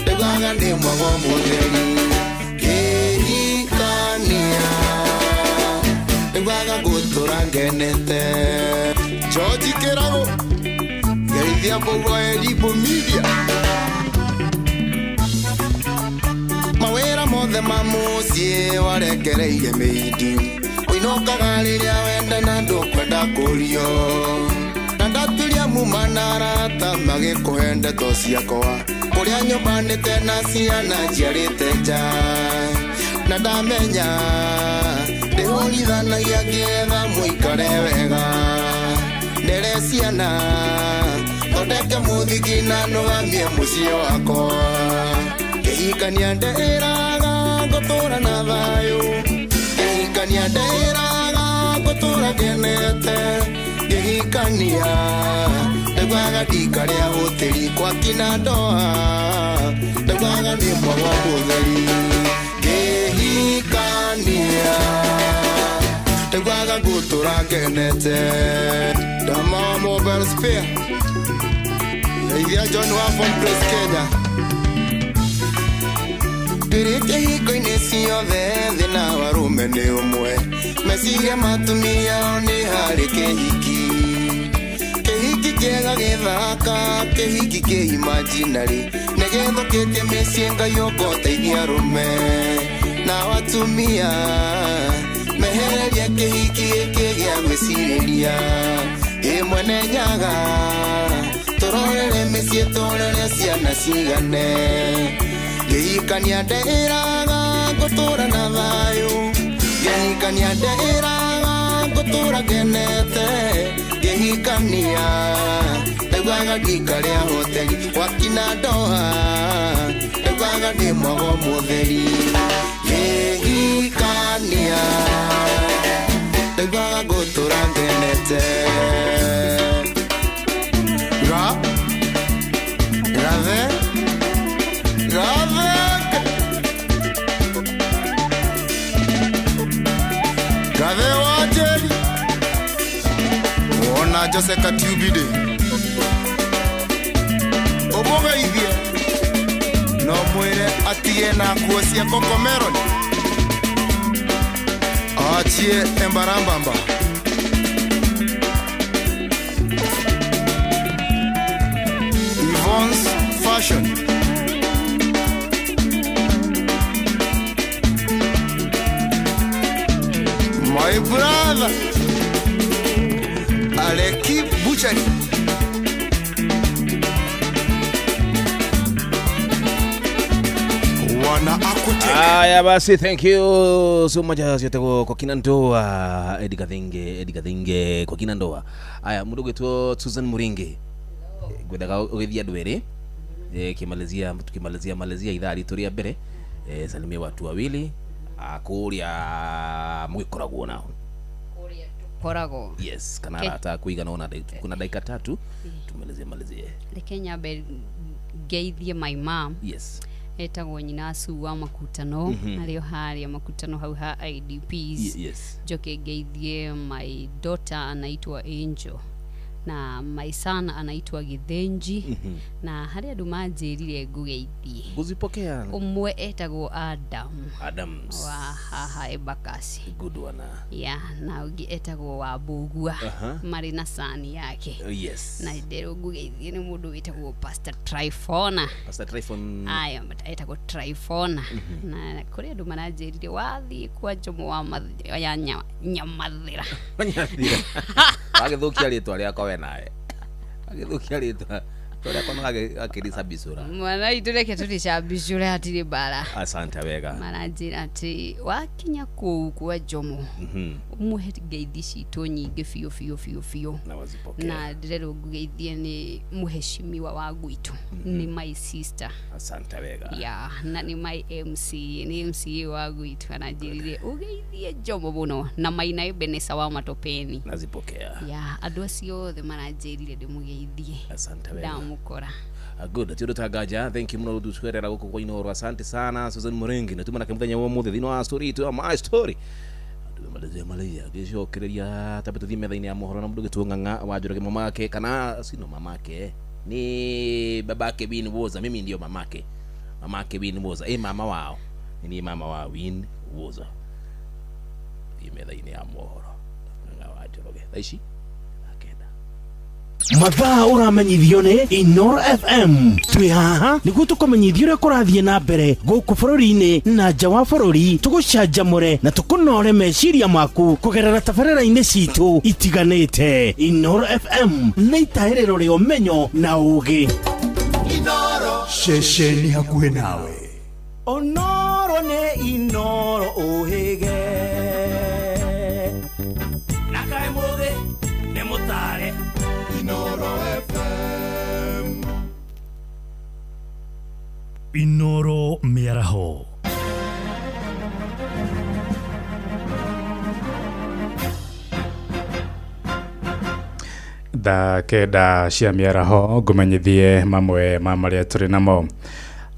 ndaugaga nĩ mwago mũtheri ngĩhikania ndaugaga ngũtũra ngenete George Kerago Gerithia Bogo Elipo Media mawĩra mothe ma mũciĩ warekereire mĩindi ũinokaga rĩrĩa wenda na ndũkwenda kũrio na ndaturia muma na arata magĩkũhe ndeto ciakwa kũrĩa nyũmbanĩte na ciana njiarĩte nja na ndamenya ndĩhũrithanagia ngĩetha mũikare wega ndere ciana thondeke mũthigi na nũgamie mũciĩ wakwa ngĩhikania ndĩraga ngũtũra na thayũ ngĩhikania ndĩraga ngũtũra ngenete ngĩhikania ndaugaga ndika rĩa hũthĩri kwa kina ndoa ndaugaga nĩ mwago mũtheri ngĩhikania ndaugaga ngũtũra ngenete Dama Mobile Spare Yaithia John wa from Grace Kenya ndĩrĩte hiko-inĩ ciothe thĩna wa rũme nĩ ũmwe meciria matumia nĩ harĩ kĩhiki kĩega gĩthaka kĩhiki kĩ imaginary nĩgĩthũkĩtie mĩciĩ Ngai ũngũteithia rũme na watumia mehereria kĩhiki gĩkĩ gĩa gwĩcirĩria ĩmwene nyaga tũrorere mĩciĩ tũrere ciana cigane ngĩhikania ndĩraga ngũtũra na thayũ ngĩhikania ndĩraga ngũtũra ngenete ngĩhikania ndaugaga ndika rĩa hũthĩri kwa kina ndoa ndaugaga nĩ mwago mũtheri ngĩhikania ndaugaga ngũtũra ngenete Gave wajeri Ona Jose Katiubide Obogeithie No mwire atige na nguo cia Cocomelon Achie embarambamba Yvonne's Fashion My brother Aleki Butchery na akuteke. Aya basi, thank you so much yote kwa kina ndoa Edgar Thinge kwa kina ndoa. Aya mudogo wetu Susan Muringi gwethaga ugithia ndwere tukimalizia idhaa ritoria mbere salimia watu wawili akuria mwikoragwo nao korago. Yes, kana hata kuiga naona kuna dakika 3 tumalizie. The Kenya be geithie my mom. Yes. Etagwo nyina Su wa makutano ario haria makutano hau ha IDPs. Yes. Joke geithie my daughter anaitwa Angel na my son anaitwa Githenji na hari andu manjirire ngugeithie guzipokea. Umwe etagwo Adams wa haha Embakasi. Good one. Yeah, na ungi etagwo wa Bugua mari na sani yake. Yes. Na ndero ngugeithie ni mundu witagwo Pastor Trifona. Aya etagwo Trifona na kuri andu maranjirire wathi kwa Jomo wa Nyamathira. Agithukia ritwa ria kwa we nae. Agithukia ritwa tore kono akirisa bisura. Mwana itureke tutisha bisura hatire bara. Asante wega. Maranjira ati wakinya ku kwa Jomo. Umuhe geithi citu nyingi fio. Na wazipokea. Na ndirero ngugeithie ni muheshimiwa wa gwitu. Ni my sister. Asante wega. Yeah, na ni my MC wa gwitu anajirire ugeithie Jomo muno na maina Ebenesa wa Matopeni. Nazipokea. Yeah, andu acio the maranjirire ndimugeithie. Asante wega. Mukora. Good. Tiro tagaja. Thank you muno dutwerera guko kwa Inoro. Asante sana Susan Muringi. Natuma na kemthenya wa muthe thino wa story to my story. Malaysia gisho kireria tabeto thime thaini ya mohoro na mundu gitunganga wajurage mamake kana sino mamake ni babake Bin Woza. Mimi ndio mamake Bin Woza. Mama wao ni mama wa Win Woza. Thime thaini ya mohoro nga wajurage thaici mathaa uramenyithio ni Inoro FM. Twi haha niguo tukumenyithio uria kurathie na mbere guku bururi-ini na nja wa bururi, tugucanjamure na tukunore meciria maku kugerera tabarĩra-inĩ citu itiganĩte. Inoro FM nĩ itaĩrĩro rĩa ũmenyo na ũũgĩ. Inoro ceceni hakuhĩ nawe. Onoro nĩ Inoro ũhĩge na kaĩ mũthĩ nĩ mũtare Inoro FM. Inoro mĩaraho. Da kenda cia mĩaraho ngumenyithie mamwe ma marĩa tũrĩ namo.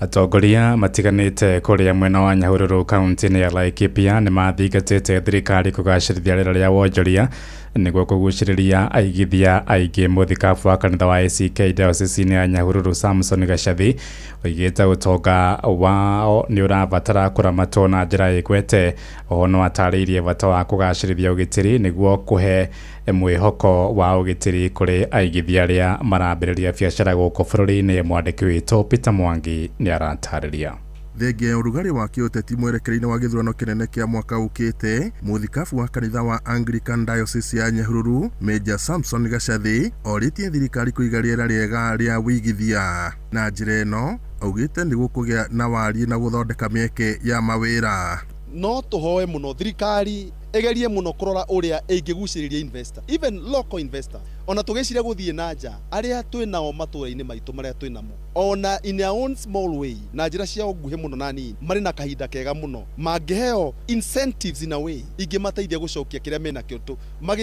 Atongoria matiganĩte kũrĩa mwena wa Nyahururu kaunti-inĩ ya Laikipia nĩ mathingatĩte thirikari kũgacĩrithia rĩera rĩa wonjoria nĩguo kũgucĩrĩria aigithia aingĩ. Mũthikabu wa kanitha wa ACK diocese-inĩ ya Nyahururu Samson Gacathi oigĩte ũtonga wao nĩ ũrabatara kũramatwo na njĩra ĩgwete. Oho no atarĩirie bata wa kũgacĩrithia ũgitĩri nĩguo kũhe mwĩhoko wa ũgitĩri kũrĩ aigithia arĩa marambĩrĩria biacara gũkũ bũrũri-inĩ. Mwandĩki witũ Peter Mwangi nĩ aratarĩria. Thengia ya urugari wa kiũteti mwerekereinie wa gĩthurano kĩnene kĩa mwaka ũkĩte, mũthikabu wa kanitha wa Anglican Diocese ya Nyahururu Major Samson Gacathi orĩtie thirikari kũiga rĩera rĩega rĩa wĩigithia. Na njĩra ĩno augĩte nĩguo kũgĩa na wariĩ na gũthondeka mĩeke ya mawĩra. No tũhoe mũno thirikari egerie mũno kũrora ũrĩa ĩngĩgucĩrĩria investor, even local investor. Ona tũgĩciria gũthiĩ na nja arĩa twĩ nao matũũra-inĩ maitũ marĩa twĩ namo, ona in their own small way, na njĩra cia ũnguhĩ mũno na nini, marĩ na kahinda kega mũno mangĩheo incentives in a way ingĩmateithia gũcokia kĩrĩa menakĩo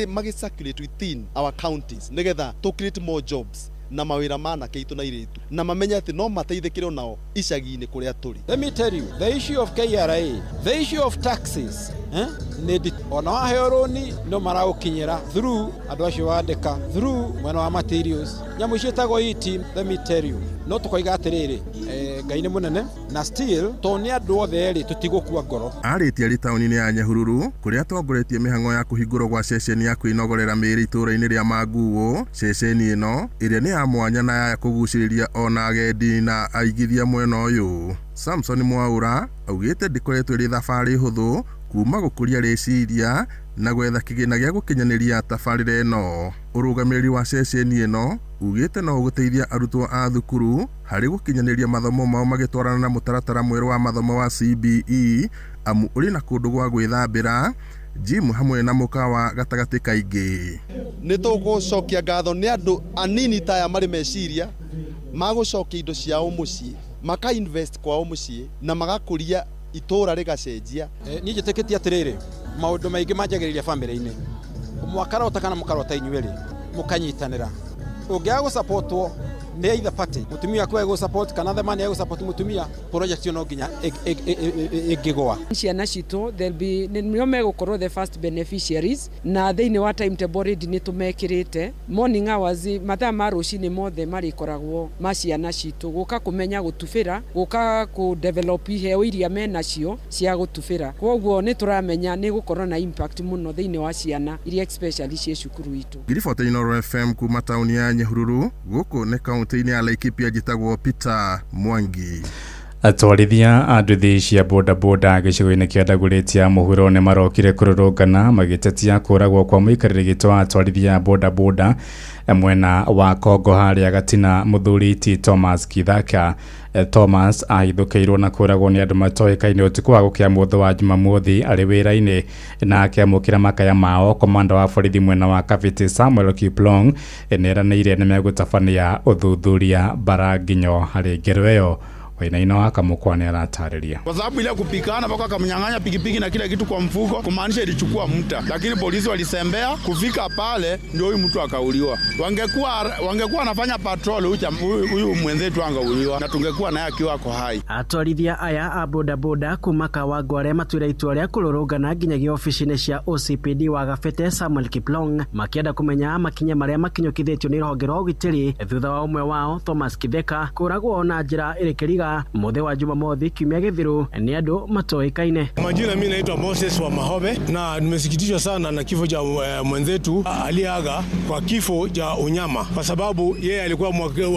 magĩ-circulate within our counties nĩgetha to create more jobs na mawĩra manake itũ na irĩtu na mamenye atĩ no mateithĩkĩrwo nao icagi-inĩ kũrĩa tũrĩ. Let me tell you, the issue of KRA, the issue of taxes, ona waheo rũni no maraũkinyĩra through andũ acio wandĩka, through mwena wa materials, nyamũ ciĩtagwo e-team. Let me tell you, no tũkoiga atĩrĩrĩ, Ngai nĩ mũnene na still to nĩ andũ othe erĩ tũtigũkua ngoro. Arĩtie arĩ taũni-inĩ ya Nyahururu kũrĩa atongoretie mĩhang'o ya kũhingũrwo gwa ceceni ya kwĩnogorera mĩĩrĩ itũũra-inĩ rĩa Manguũ. Ceceni ĩno ĩrĩa nĩ ya mwanya na ya kũgucĩrĩria ona agendi na aigithia mwena ũyũ. Samson Mwaura augĩte ndĩkoretwo ĩrĩ thabarĩ hũthũ kuma gũkũria rĩciria na gwetha kĩgĩna gĩa gũkinyanĩria tabarĩra ĩno. Ũrũgamĩrĩri wa ceceni ĩno ugite no guteithia arutwo a thukuru hari gukinyaniria mathomo mao magitwarana na mutaratara mweru wa mathomo wa CBE amu uri na kundu gwa gwithambira gym hamwe na mukawa gatagati kaingi. Nitugucokia ngatho ni andu anini taya mari meciria magucokia indo ciao mucii maka invest kwao mucii na magakuria itura rigacenjia. Ni njitikitie atiriri maundu maingi manjagiriria family-ini mwakarota kana mukarota inyueri mukanyitanira ungiaga gucapotwo ni either party mutumia kwa go support kana the man ya go support mutumia project no nginya igigwa ciana cito there be nio megukorwo the first beneficiaries na theini wa timetable ready ni tumekirite morning hours mathaa ma rucini mothe marikoragwo maciana cito guka kumenya gutubira guka ku develop heo iria menacio cia gutubira koguo ni turamenya ni gukorwo na impact muno theini wa ciana iria especially cie cukuru itu. Giribota Inooro FM kuma tauni ya Nyahururu guku ne kaunti-ini ya Laikipia jitagwo Peter Mwangi. Atwarithia a nduthi cia bodaboda gĩcigo-inĩ kĩa Dagoretti mũhuro nĩ marokire kũrũrũngana magĩtetia kũragwo kwa mũikarĩri gĩtĩ wa atwarithia bodaboda mwena wa Kongo harĩa Gatina mũthuri ti Thomas Kithaka. Thomas ahithũkĩirwo na kũragwo nĩ andũ matoĩkaine ũtukũ wa gũkĩamũthĩ wa Jumamothi arĩ wĩra-inĩ na akĩamũkĩra makaya mao. Komanda wa borithi mwena wa Kabete Samuel Kiplong nĩeranĩire nĩ megũtabania ũthuthuria bara nginyo harĩ ngero ĩyo. Wainaina waka mkoani anatariria. Kwa sababu ile kupikana mpaka akamnyang'anya pikipiki na kila kitu kwa mfuko kumaanisha ilichukua muda. Lakini polisi walisembea kufika pale ndio huyu mtu akauliwa. Wangekuwa anafanya patrol huyu mwenzetu angauliwa na tungekuwa naye akiwa kwa hai. Atwarithia aya a bodaboda kuma Kawangware matwira itua rĩa kũrũrũngana nginyagia ofici-inĩ cia OCPD wa Gabete Samuel Kiplong makĩenda kũmenya makinya marĩa makinyũkithĩtio nĩ rũhonge rwa ũgitĩri thutha wa ũmwe wao Thomas Kitheka kũragwo na njĩra ĩrĩkĩriga mothe wa Jumamothi kiumia githiru ni andu matoikaine. Majina mimi naitwa Moses wa Mahobe na nimesikitishwa sana na kifo cha mwenzetu aliaga kwa kifo cha unyama kwa sababu yeye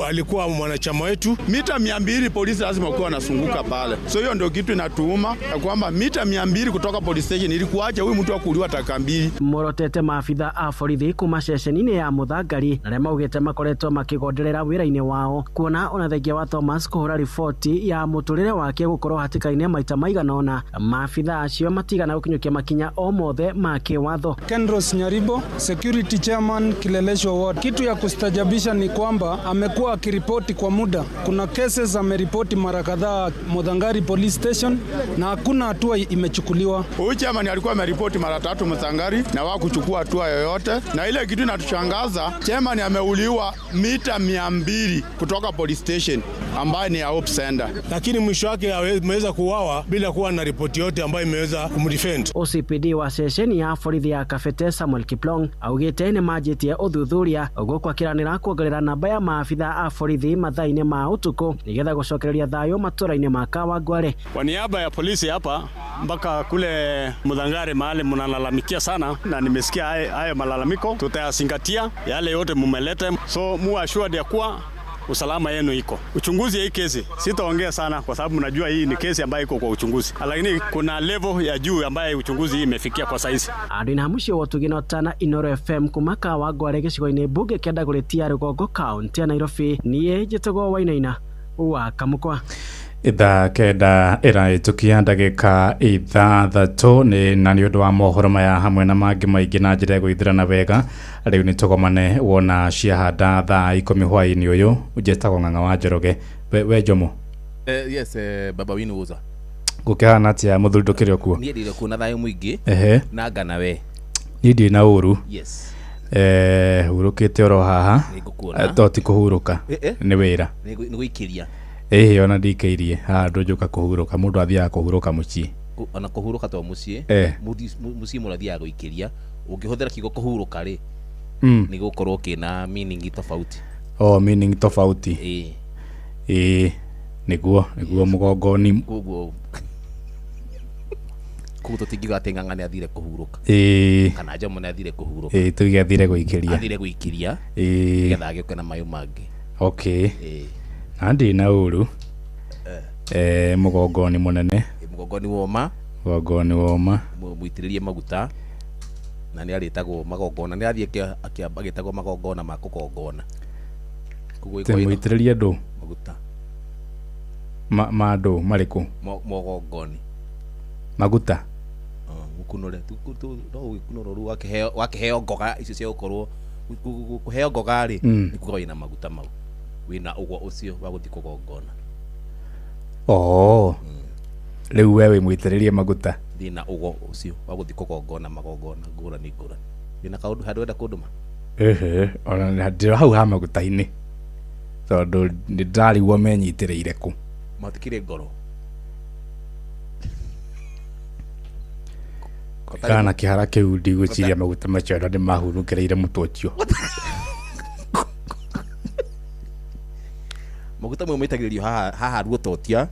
alikuwa mwanachama wetu. Mita 200 polisi lazima kuwa nasunguka pale. So hiyo ndio kitu inatuuma ya kwamba mita 200 kutoka police station ilikuacha huyu mtu akuliwa taka mbili. Morotete maafitha a borithi kuma ceceni-inĩ ya Muthangari na maugĩte makoretwo makigonderera wĩra-inĩ wao kuona ona thengia wa Thomas kũhũra riboti ya muturire wake gukorwo hatikaine maita maiganona. Maafitha acio matigana gukinyukia makinya o mothe ma kiwatho. Kenros Nyaribo, security chairman Kileleshwa ward. Kitu ya kustajabisha ni kwamba amekuwa akiripoti kwa muda. Kuna cases ameripoti mara kadhaa Muthangari police station na hakuna hatua imechukuliwa. Huyu chairman alikuwa ameripoti mara 3 Muthangari na hawakuchukua hatua yoyote, na ile kitu inatushangaza chairman ameuliwa mita 200 kutoka police station ambayo ni ya Hope Center. Lakini mwisho wake ameweza kuuawa bila kuwa na ripoti yote ambayo imeweza kumdefend. OCPD wa ceceni ya borithi ya Kabete Samuel Kiplong augite ni majitie uthuthuria gukwa kiranira kuongerera namba ya maafitha a borithi mathaa-inĩ ma utuku nigetha gucokereria thayo matũra-inĩ ma Kawangware. Kwa niaba ya polisi hapa mpaka kule Muthangari mahali mnalalamikia sana na nimesikia hayo malalamiko, tutayazingatia yale yote mumeleta, so mu assured ya kuwa usalama yenu iko. Uchunguzi ya hii kesi sitaongea sana kwa sababu mnajua hii ni kesi ambayo iko kwa uchunguzi. Lakini kuna level ya juu ambayo uchunguzi hii imefikia kwa saizi. Adina mucio wotugino tana Inooro FM kuma Kawangware gĩcigo-inĩ bunge kĩa Dagoretti ya Rũgongo County ya Nairobi. Niĩ njĩtagwo Wainaina wa Kamukwa. Itha kenda ĩraĩtũkia ndagĩka ithathatũ na nĩ ũndũ wa mohoro maya hamwe na mangĩ maingĩ na njĩra ya gũithĩrana wega. Rĩu nĩ tũgomane wona ciahanda thaa 10 hwaĩ-inĩ ũyũ njĩtagwo Ng'ang'a wa Njoroge. We Jomo? Yes, Baba Winu Uza. Gũkĩhana atĩa mũthuri ndũkĩrĩ kuo? Niĩ ndĩrĩ kuo na thayũ mũingĩ na ngana we. Niĩ ndirĩ na ũru. Yes. Hurũkĩte oro haha to ti kũhurũka nĩ wĩra nĩ gũikĩria. Ona ndikĩirie haha ndũnjũka kũhurũka, mũndũ athiaga kũhurũka mũciĩ. Ona kũhurũka to mũciĩ mũciĩ mũndũ athiaga gũikĩria. Ũngĩhũthĩra kiugo kũhurũka rĩ nĩ gũkorwo kĩna meaning tofauti. Meaning tofauti. Nĩguo mũgongoni. Kuto tigiga atĩ Ng'ang'a nĩ athire kũhurũka kana Jomo nĩ athire kũhurũka. Tuge athire gũikĩria. Athire gũikĩria nĩgetha agĩũke na mayũ mangĩ. Okay. Andi na ũru. Mũgongoni mũnene. Mũgongoni woma. Mũgongoni woma. Mũitĩrĩrie maguta na nĩ arĩtagwo magongona. Nĩ athiĩ akĩamba gĩtagwo magongona ma kũgongona. Temuitĩrĩria andũ maguta ma andũ marĩkũ mogongoni maguta mukunore no gĩkunũro rĩu wakĩheo ngoga icio cia gũkorwo kũheo ngoga rĩ nĩ kuga wĩna maguta mau wĩna ũgwo ũcio wa gũthiĩ kũgongona. Rĩu we wĩ mũitĩrĩrie maguta thĩna ũgwo ũcio wa gũthiĩ kũgongona magongona ngũrani wĩna kaũndũ handũ wenda kũndũma ona ndĩro hau ha maguta-inĩ tondũ nĩndarigwo menyitĩrĩire kũ matikĩrĩ ngoro kana kĩhara kĩu ndigwĩciria maguta macio nĩ mahurũkĩrĩire mũtwe ũcio. Maguta mau maitagĩrĩrio haha ruototia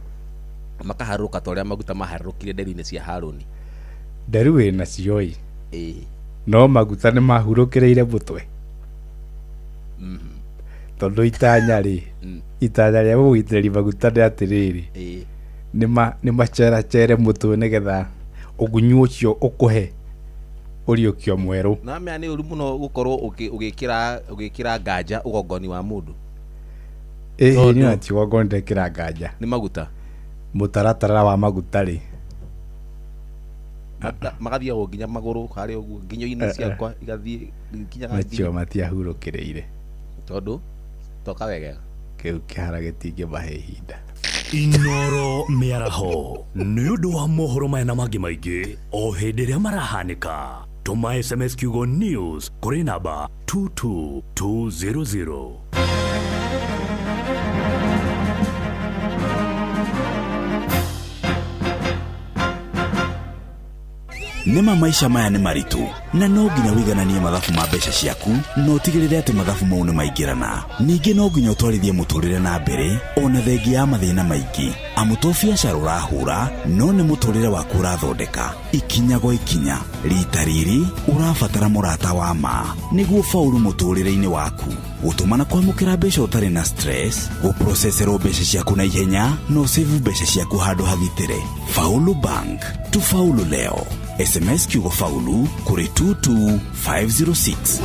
makaharũka ta ũrĩa maguta maharũkire nderu-inĩ cia Harũni. Nderu wĩna cio no maguta nĩ mahurũkĩrĩire mũtwe tondũ itanya rĩa gũgũitĩrĩria maguta nĩ atĩrĩrĩ nĩ maceracere mũtwe nĩgetha ũgunyu ũcio ũkũhe ũriũkio mwerũ. Na mea nĩ ũru mũno gũkorwo ũgĩkĩra nganja ũgongoni wa mũndũ. Nĩ ati ũgongoni ndekĩra nganja nĩ maguta mũtaratara wa maguta rĩ magathiĩ nginya magũrũ harĩa ũguo nginyo-inĩ ciakwa igathiĩ kinyaga macio matiahurũkĩrĩire tondũ toka wegega kĩu kĩhara gĩtingĩmahe ihinda. Inoro mĩaraho nĩ ũndũ wa mohoro maya na mangĩ maingĩ o hĩndĩ ĩrĩa marahanĩka. Tũma SMS kiugo news kũrĩ namba 22200. Nĩma maisha maya nĩ maritũ na no nginya wĩigananie mathabu ma mbeca ciaku no tigĩrĩre atĩ mathabu mau nĩ maingĩrana. Ningĩ no nginya ũtwarithie mũtũrĩre na mbere ona thengia ya mathĩna maingĩ amu to biacara ũrahũra no nĩ mũtũrĩre waku ũrathondeka. Ikinya gwa ikinya rita rĩrĩ ũrabatara mũrata wa ma nĩguo faulu mũtũrĩre-inĩ waku. Gũtũmana kwamũkĩra mbeca ũtarĩ na stress, gũproceserwo mbeca ciaku na ihenya no save mbeca ciaku handũ hagitĩre. Faulu Bank, tufaulu leo. SMS kiugo faulu kuri 22506.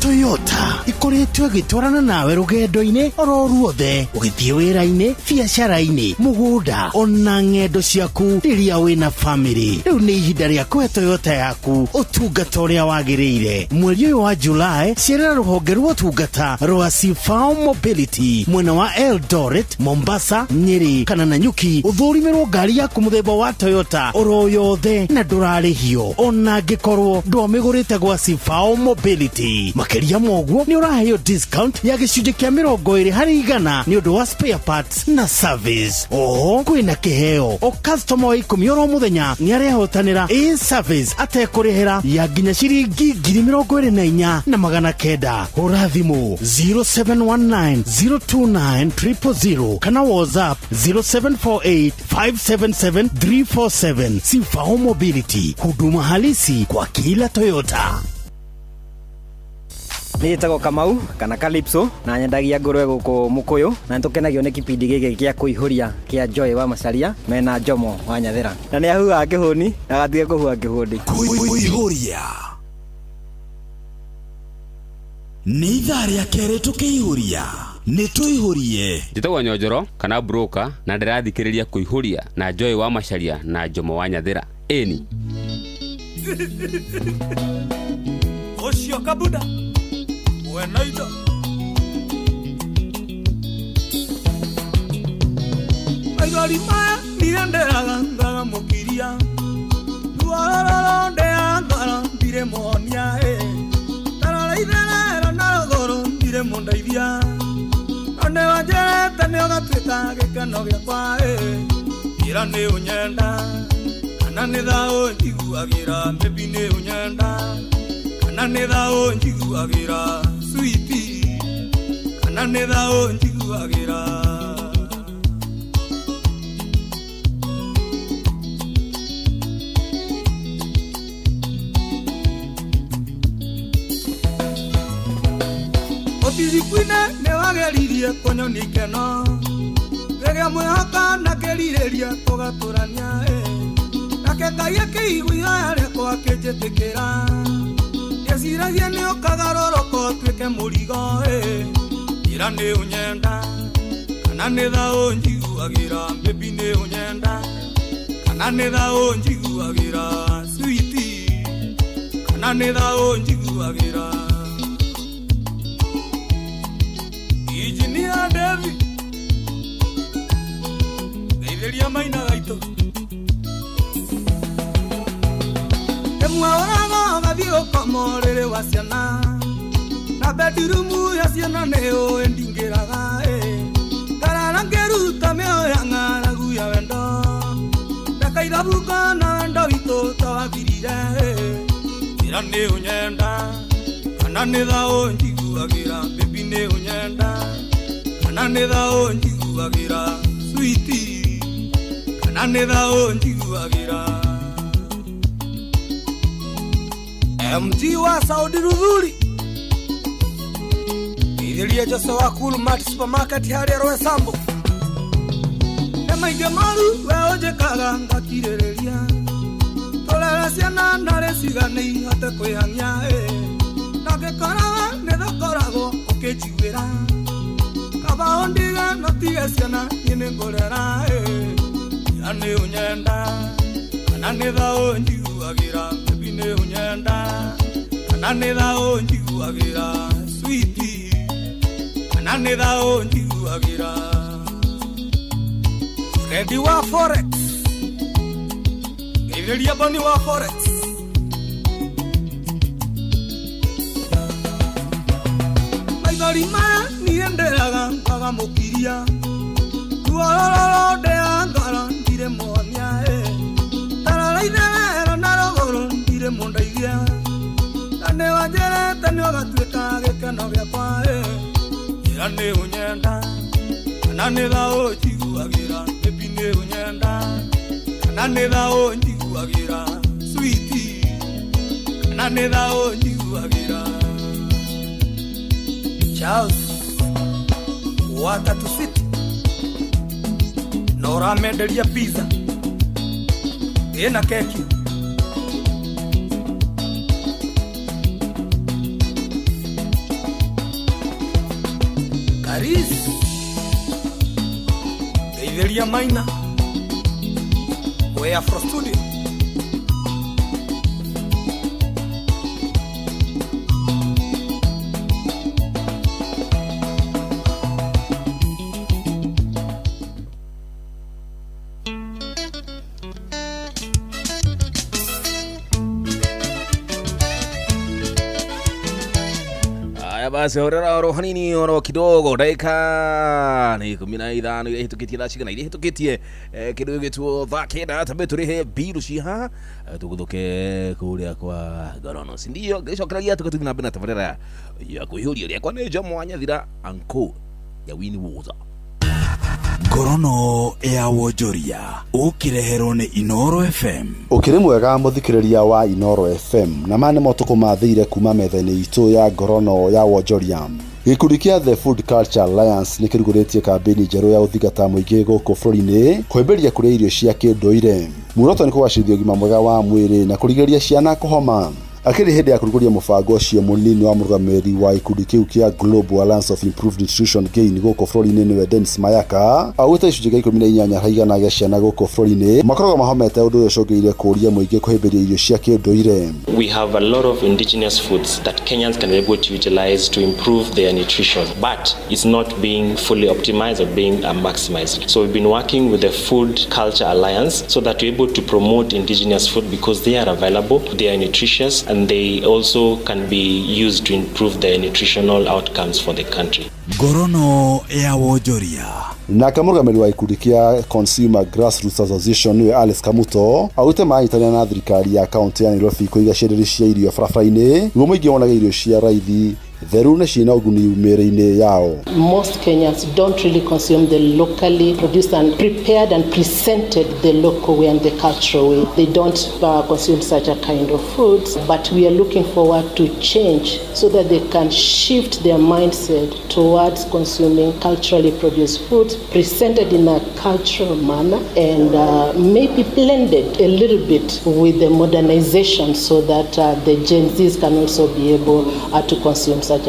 Toyota ikoretwo gĩtwarana nawe rũgendo-inĩ oro ruothe ũgĩthiĩ wĩra-inĩ, biacara-inĩ, mũgũnda ona ng'endo ciaku rĩrĩa wĩna family. Rĩu nĩ ihinda rĩa kũhe Toyota yaku ũtungata ũrĩa wagĩrĩire. Mweri ũyũ wa July cerera rũhonge rwa ũtungata rwa Sifao Mobility mwena wa Eldoret, Mombasa, Nyeri kana Nanyuki ũthũrimĩrwo ngari yaku mũthemba wa Toyota oro yothe na ndũrarĩhio ona angĩkorwo ndwamĩgũrĩte gwa Sifao Mobility. Makĩria moguo nĩ ũraheo discount ya gĩcunjĩ kĩa 20% nĩ ũndũ wa spare parts na service. Oho kwĩna kĩheo o customer wa 10 oro mũthenya nĩ arehotanĩra in-service atekũrĩhĩra ya nginya ciringi 24,900. Hũra thimũ 0719029000 kana WhatsApp 0748577347. Sifao Mobility, huduma halisi kwa kila Toyota. Nĩtagwo Kamau kana Calypso na nyendagia ngũrwe gũkũ Mũkũyũ na nĩtũkenagio nĩ kĩpindi gĩkĩ gĩa kũihũria kĩa Joy wa Macharia mena Jomo wa Nyathĩra na nĩ ahuaga kĩhũni na agatige kũhua kĩhũndi. Kũihũria nĩ ithaa rĩa kerĩ tũkĩihũria nĩ tũihũrie. Njĩtagwo Nyonjoro kana Broker na ndĩrathikĩrĩria kũihũria na Joy wa Macharia na Jomo wa Nyathĩra. Eni Oshio Kabuda Wenaida Aigari maya nirenderaga ndaga mukiria Duarara ndea ngara ndire monia Tarara idera na goro ndire mondaithia Ande wanjerete nĩ ũgatuĩka gĩkeno gĩakwa Ira nĩ ũnyenda kana nĩ thaũ njiguagĩra maybe nĩ ũnyenda kana nĩ thaũ njiguagĩra sweetie kana nĩ thaũ njiguagĩra Otizikuine nĩ wageririe kũnyonia ikeno rĩrĩa mwĩhoka na kĩrirĩria tũgatũrania nake Ngai akĩiguithia yakwa akinjitikira ndeciragia ni ukagarũrũka ũtuĩke mũrigo ira nĩ ũnyenda kana nĩ thaũ njiguagĩra baby nĩ ũnyenda kana nĩ thaũ njiguagĩra switi kana nĩ thaũ njiguagĩra Engineer David Ngeithĩria Maina gaitũ Emwe ũrago gathiĩ ũkomorĩrĩ wa ciana na bedroom ya ciana nĩyo ndingĩraga ngarara ngĩruta mĩoya ng'aragu ya wendo ndakaithabuka na wendo witũ tawathirire ira nĩ ũnyenda kana nĩ thaũ njiguagĩra baby nĩ ũnyenda kana nĩ thaũ njiguagĩra switi kana nĩ thaũ njiguagĩra MG wa Saudi Rudhuri Idhiria Jose wa Cool Mart Supermarket harĩa Rwesambu Emaige maru we ojekaga ngakirĩrĩria tũrere ciana narĩ cigane ihote kwĩhang'ia ndangĩkoraga nĩ thũkoragwo ũkĩnjiguĩra kaba ũndige no tige ciana niĩ nĩ ngũrera ira nĩ ũnyenda kana nĩ thaũ njiguagĩra baby nĩ ũnyenda kana nĩ thaũ njiguagĩra switi kana nĩ thaũ njiguagĩra Ready wa Forex Ngeithĩria Boni wa Forex Maithori maya niĩ ndĩraga ngagamũkiria tuororo ndĩa ngoro ndirĩ mwonia tararaithe wero na rũgũrũ ndirĩ mũndeithia na nĩ wanjerete nĩ ũgatuĩka gĩkeno gĩakwa ira nĩ ũnyenda kana nĩ thaũ njiguagĩra baby nĩ ũnyenda kana nĩ thaũ njiguagĩra switi kana nĩ thaũ njiguagĩra Charles Watatu City Nora menderia pizza ĩna keki Karis Ngeithĩria Maina we Afro Studio Basi horera rohanini oro kidogo dakika ni 15 ile hitukitie thaa cigana ile hitukitie kidogo gituo thaa kenda tambe turihe biru ciha tuguthuke kuria kwa Gorono sindio gicokeragia tukatuthi na bena tabarera ya kuhiuria ria kwa neja Mwanyathira anko ya Winnie Woza Gorono ya Wonjoria ukireherwo ni Inoro FM ukiri mwega muthikiriria wa Inoro FM na mane motuko mathire kuma metha-ini itu ya Gorono ya Wonjoria gikundi kia The Food Culture Alliance nikiruguritie kambeni njeru ya uthigata muingi guku bururi-ini kwemberia kuria irio cia kinduire muoroto ni kuwacithia ũgima mwega wa mwĩrĩ na kurigeria ciana kuhoma akiri hindi ya kuruguria mubango ucio munini wa murugamiri wa ikundi kiu kia Global Alliance of Improved Nutrition Gain guku bururi-ini niwe Dennis Mayaka augite icunjĩ gĩa 18 haigana gĩa ciana guku bururi-ini makoragwo mahomete ũndũ ũyũ ũcũngĩrĩirie kũũria mũingĩ kũhĩmbĩria irio cia kĩndũire. We have a lot of indigenous foods that Kenyans can be able to utilize to improve their nutrition, but it's not being fully optimized or being maximized. So we've been working with the Food Culture Alliance so that we're able to promote indigenous food because they are available, they are nutritious, and they also can be used to improve the nutritional outcomes for the country. Gorono ya Wonjoria na kamũrũgamĩrĩri wa ikundi kia Consumer Grassroots Association niwe Alice Kamuto augite maanyitania na thirikari ya kaunti ya Nairobi kũiga ciĩrĩgĩrĩro cia irio barabara-inĩ nĩguo mũingĩ wonaga irio cia raithi theru na ciina uguni mĩĩrĩ-inĩ yao. Most Kenyans don't really consume the locally produced and prepared and presented the local way and the cultural way. They don't consume such a kind of foods, but we are looking forward to change so that they can shift their mindset towards consuming culturally produced foods presented in a cultural manner and maybe blended a little bit with the modernization so that the Gen Zs can also be able to consume such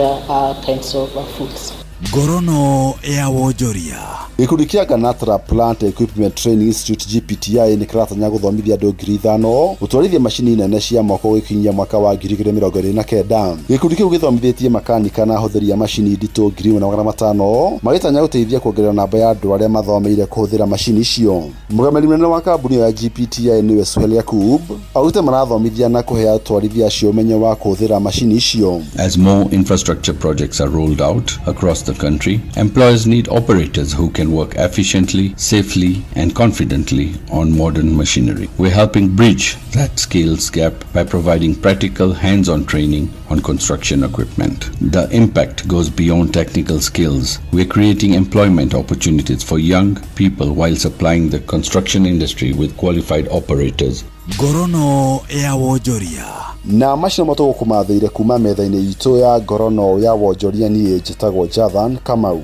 kinds of foods. Ngorono ya wonjoria. Gikundi kia Ganatra Plant Equipment Training Institute GPTI ni kiratanya guthomithia andu 5,000 gutwarithia macini nene cia moko gwikinyia mwaka wa 2029. Gikundi kiu githomithitie makanika na huthiria macini ndito 1,500 magitanya guteithia kuongerera namba ya andu aria mathomeire kuhuthira macini icio. Mugameri munene wa kambuni ya GPTI niwe Swell Yakub augite marathomithia na kuhe atwarithia acio umenyo wa kuhuthira macini icio. As more infrastructure projects are rolled out across the country, employers need operators who can work efficiently, safely, and confidently on modern machinery. We're helping bridge that skills gap by providing practical, hands-on training on construction equipment. The impact goes beyond technical skills. We're creating employment opportunities for young people while supplying the construction industry with qualified operators. Ngorono ya wonjoria. Na mashina moto gukumathire kuma metha-ini itu ya ngorono ya wonjoria ni njitagwo Jathan Kamau.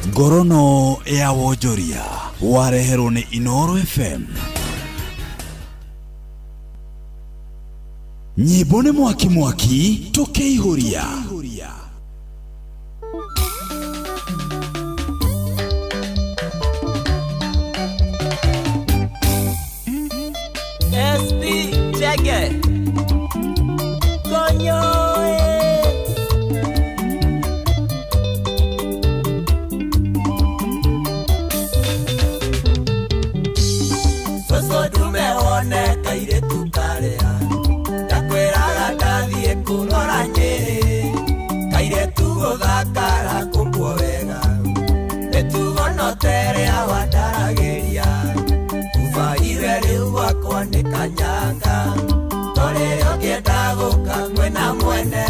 Ngorono ya wonjoria wareherwo ni Inoro FM. Nyimbo ni mwaki tukiihuria. SP Jagger Konyo Soso dumeone kaire tukarea Takweraga ndathie kurora Nyeri Kaire tuguthakara kumbwo wega Netugonotere awandaragiria Kufaire riu wakwa ni kanyanga Torero kienda guka mwena mwene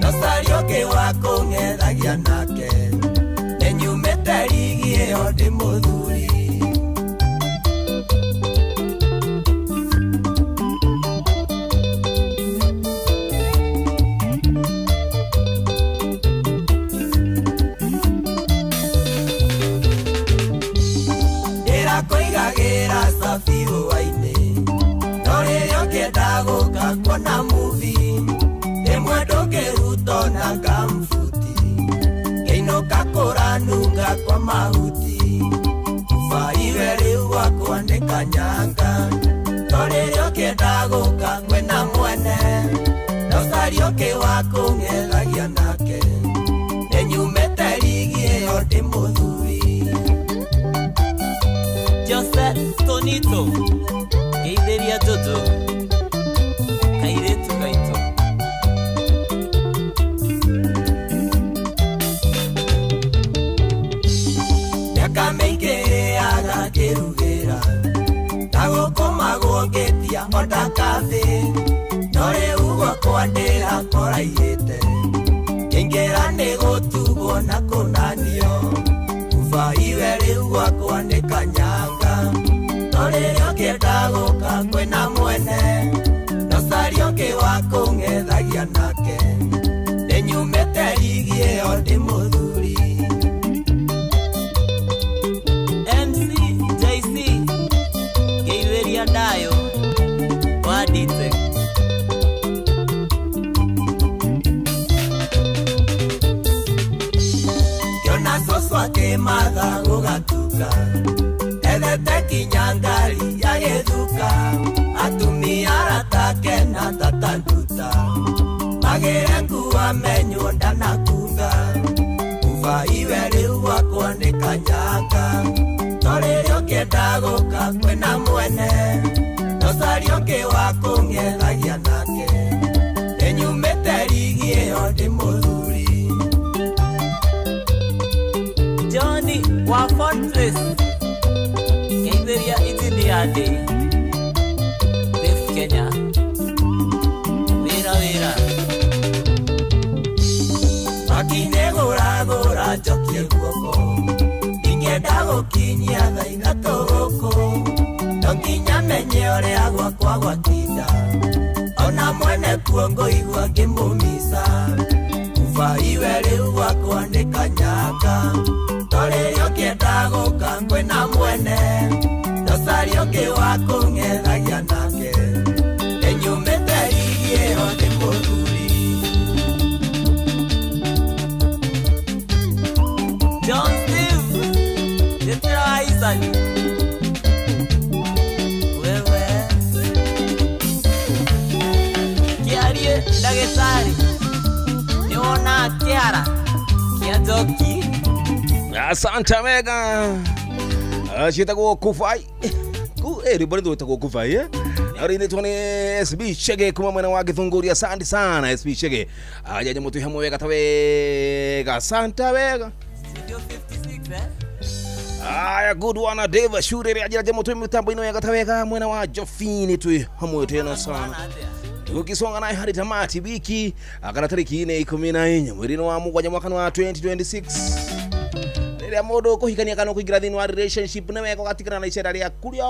Nosario ki wako ngethagia nake Nenyumete ligi iyo ndi muthuri Koigagira safiu waine Noreyo kienda guka kuona movie Emwe ndokeruto na kamfuti Keinoka kuranunga kwa mahuti Kufaiwe riu wakwa ni kanyanga Noreyo kienda guka kwena mwene Nosario ki wako ngethagia nake Nenyumete ligi iyo ndi muthuri Joseph Tonito Keideria Jojo Kairetu Gaito Miaka meingi agakirugera Tagukoma ngetia onda kathi Nore ugwa kwandira koraihite Ingera ni gutugwo na kunanio Kufaiwe riu gwakwa ni kanyanga Norerio kienda guka kwena mwene Nosario ki wako ngethagia nake Nenyumete ligi iyo ndi muthuri MC JC Keitheria Dayo Wadite Kiona soso ake matha gugatuka Ethete kinyangari ya githuka Atumia aratake na tatanduta Magere nguwa menyo ndanakunga Kufaiwe riu wakwa ni kanyanga Norerio kienda guka kwena mwene Nosario ki wako ngethagia nake Nenyumete ligi iyo ndi muthuri Johnny wa Fortress Keitheria Itiniade Def Kenya Wira njokie guoko ingĩenda gũkinyia thaa ithatũ gũkũ no nginya menye ũrĩa gwakwa gwatinda ona mwene kuo ngũigua ngĩmũmica ubaiwe rĩu gwakwa nĩ kanyanga torĩrĩa ũkĩenda gũka kwĩna mwene ndocari ũngĩ wa kũng'ethagia nake enyumĩte igĩo nĩ mũthuri John Steve Jetera Isaac wewe kiarie ndagĩtarĩ niwona kĩara kĩa njoki asante mega chitagwo kufai riboni ndwĩtagwo kufai arĩnĩtwo nĩ SB Chege kuma mwena wa Gĩthũngũri. Asante sana SB Chege ajaja mũtũ hamwe wega ta wega asante wega aya good one Dave Shure ajaja mũtũ mitambo-inĩ wega ta wega mwena wa Jofini twĩ hamwe tena sana tukisonga naye hadi tamati wiki akana tariki 14 mweri wa mugwanja mwaka wa 2026 rĩrĩa mũndũ kũhikania kana kũingĩra thĩinĩ wa relationship nĩ wega gatikana na icera rĩa kũrĩa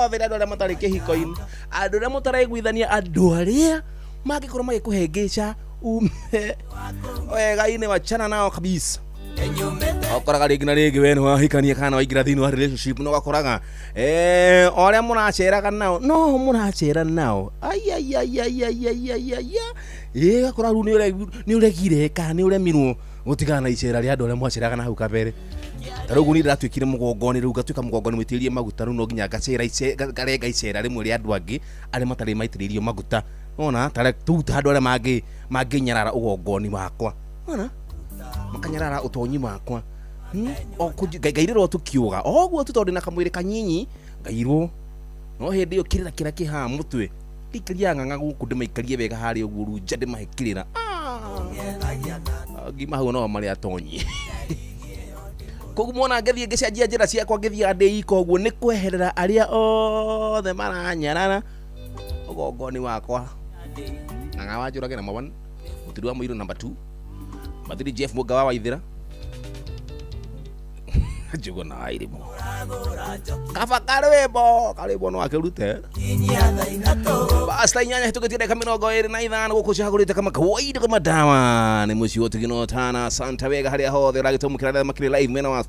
thĩinĩ andũ arĩa matarĩ kĩhiko-inĩ andũ arĩa mũtaraiguithania andũ arĩa mangĩkorwo magĩkũhĩngĩca ume wega-inĩ wachana nao kabisa okoraga rĩngĩ na rĩngĩ we nĩ wahikania kana waingĩra thĩinĩ wa relationship no gakoraga orĩa mũraceraga nao no mũracera nao gakora rĩu nĩ ũregire kana nĩ ũremirwo gũtigana na icera rĩa andũ arĩa mwaceraga na hau kabere tarĩu niĩ ndĩratuĩkire mũgongoni rĩu ngatuĩka mũgongoni mwĩtĩrĩrie maguta rĩu no nginya ngarenga icera rĩmwe rĩa andũ angĩ arĩa matarĩ maitĩrĩirio maguta ona tuta andũ arĩa mangĩnyarara ũgongoni wakwa ona makanyarara ũtonyi wakwa ngairĩrwo tũkiuga oguo tu tondũ na kamwĩrĩ kanyinyi ngairwo no hĩndĩ ĩyo kĩrĩra kĩrĩa kĩhaha mũtwe ikĩria ng'ang'a gũkũ ndĩmaikarie wega harĩa ũguo runja ndĩmahĩkĩrĩra ngima hau no marĩ atonyi koguo mwana ngĩthiĩ ngĩcenjia njĩra ciakwa ngĩthiĩ andĩ iko ũguo nĩ kweherera arĩa othe maranyarara ũgongoni wakwa ng'ang'a wanjũrage na mawani mũtiri wa mũirũ number 2 Mathiri Jeff Mugawa Waithira Jugo na irimo Kafa karebo no akirute Basta inyanya tukitire 25 gukucagurite kama kawaida kama dawa ni muci wote ginotana Santa Vega haria hothe ragitumukira makire live mena wa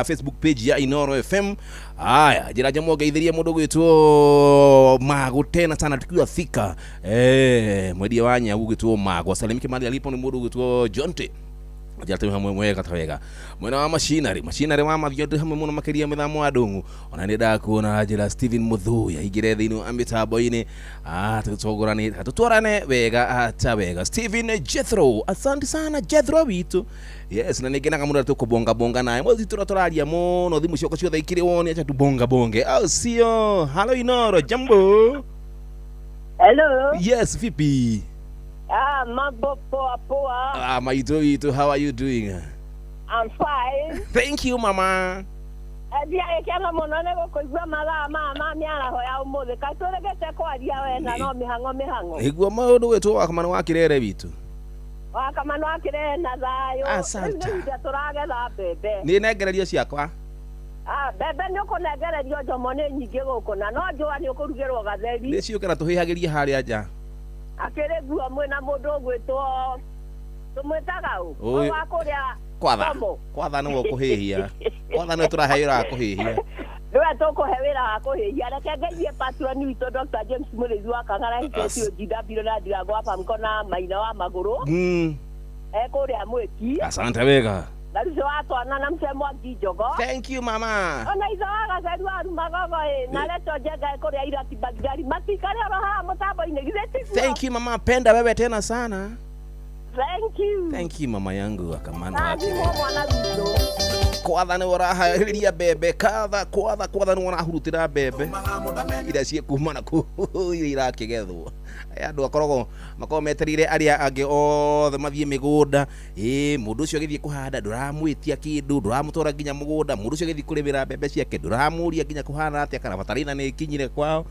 Facebook page ya Inoro FM aya jiraja mwogeithirie mundu gwitwo Mago tena sana tukiwa fika mwedi wa Nyagu gwitwo Mago salimike mali alipo ni mundu gwitwo Jonte Ajata hamwe mwega tawega mwena wa machinery wa mathiondo hamwe muno makiria mithamo adungu ona nenda kuona ajira Steven Muthuya igire thini ambitambo-ini tutogorani tutwarane wega ata wega Steven Jethro asante sana Jethro witu yes na ningena kamura tukubonga bonga naye mwazi turaria muno thimu cioko ciothe ikire woni acha tubonga bonge au sio hello Inoro jambo hello yes vipi mambo poa. Maito, how are you doing? I'm fine. Thank you, mama. Dia ekana monone go koigwa mama miara hoya umuthi katuregete kwaria wena no mihango igwa maundu wetu wakamano wakirere bitu wakamano wakirere na thayo asante ndio turagetha bebe ni nengererio ciakwa bebe nĩ ũkũnengererio njomo nĩ nyingĩ gũkũ na no njũa nĩ ũkũrugĩrwo gatheri nĩ ciũkĩra tũhĩhagĩrie harĩa nja akĩrĩ guo mwĩna mũndũ ũgwĩtwo tũmwĩtaga ũ wa kũrĩa kwatha nĩwe ũkũhĩhia kwatha nĩwe tũrahe wĩra wa kũhĩhia nĩwe tũkũhe wĩra wa kũhĩhia reke ngeithie patroni witũ Dr. James Mũrĩithi wa Kang'ara hikĩtio JW na Ndirango wa Pamko na Maina wa Magũrũ kũrĩa Mwĩki asante wega na rĩu watwana na msemo Njogo thank you mama ona ithe wa Gaceru wa Rumagogo na Leto Njenga kũrĩa Irati Bagdari matikare roha mũtambo-inĩ githĩ thank you mama penda wewe tena sana thank you mama yangu akamana wake kwatha nĩ ũrahĩrĩria bebe kwatha nĩ ũrahurutĩra bebe iria ciĩkumana iria irakĩgethwo andũ akoragwo makometereire arĩa angĩ othe mathiĩ mĩgũnda mũndũ ũcio agĩthiĩ kũhanda ndũramwĩtia kĩndũ ndũramũtwara nginya mũgũnda mũndũ ũcio agĩthiĩ kũrĩmĩra mbembe ciake ndũramũria nginya kũhana atĩa kana bataraitha nĩ ikinyire kwao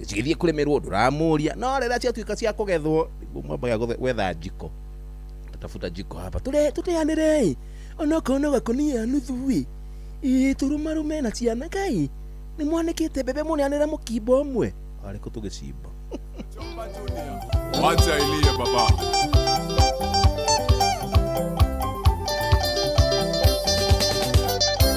cigĩthiĩ kũrĩmĩrwo ndũramũria no rĩrĩa ciatuĩka cia kũgethwo nĩguo mwambaga gwetha njiko tafuta jiko hapa tuteanire ona kono gakonia nuthu wi turumarume na ciana kai ni mwanekete bebe munianira mukimbo mwe ariko tugicimba wacha ilie baba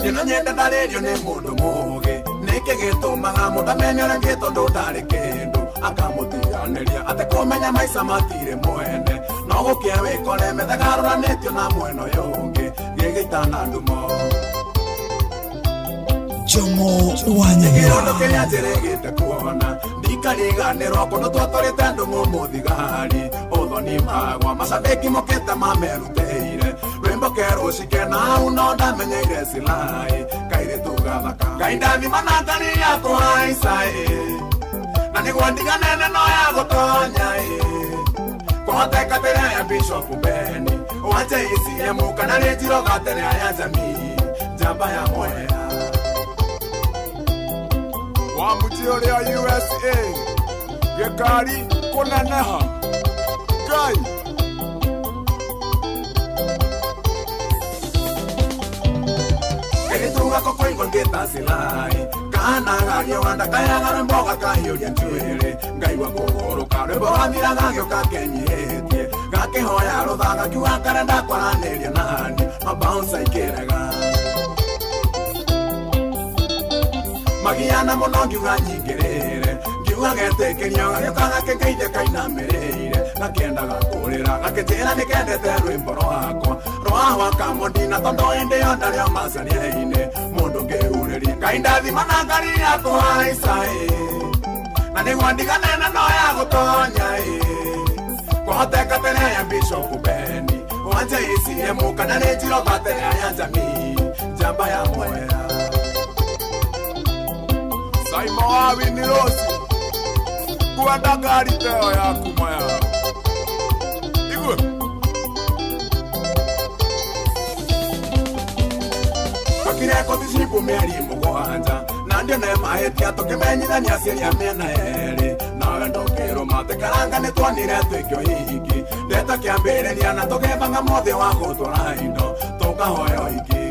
ino nyenda ndarerio ni mundu muge niki gitumaga mundu amenye uria ngitondu ndari kindu akamutiganiria ati kumenya maica matire mwene no gukia wikore methagarũranĩtio na mwena ũyũ ũngĩ gĩgĩitana ndumo Jomo wa Nyahura kĩrĩa njĩrĩgĩte kuona ndikariganĩrwo kũndũ twatũrĩte ndũmũ mũthigari ũthoni magwa macabĩki mokĩte mamerutĩire rwĩmbo kerũ cikena hau no ndamenyeire silai kairĩtu gathaka Ngai ndathima na ngari yakwa haica na nĩguo ndiganene no ya gũtonya kwahoteka tĩrĩa ya Bishop Beni wa JCM kana nĩ njiroga tĩrĩa ya jamii njamba ya mwea wamuti uria USA gikari kuneneha Ngai Erituga kokoingo ngeta silai kana gario ganda kaya garo mboga kahiuria njuere Ngai wa kugoroka rwimbo wathira gagio kakenyihetie gakihoya ruthaga kiuga karenda kwaranĩria nani mabounce ikĩrega magiana muno ngiuga nyingĩrĩre ngiuga getĩkĩria gagĩũka gakĩngeithia kainamĩrĩire gakĩendaga kũrĩra gakĩnjĩra nĩkendete rwĩmbo rwakwa rwahwa kamondina tondũ hĩndĩ yo ndarĩo macaria-inĩ mũndũ ngĩhurĩria Ngai ndathima na ngari yakwa haica na nĩguo ndiganene no ya gũtonya kwahoteka tene ya Bishop Beni wa JCM kana nĩ njiroga tene ya jamii njamba ya mwea Saimo wa Winirosi kuanda gari teo ya kumaya Igwe Tokireko tishipu meri mugwanja na ndio ne mahetia tukimenyithania ciria mĩena yerĩ nawe ndũkĩrũma tĩkaranga nĩ tuonire twĩkio hiki ndeto kĩambĩrĩria na tũgĩbanga mothe wa gũtwara indo tũkahoya ũhiki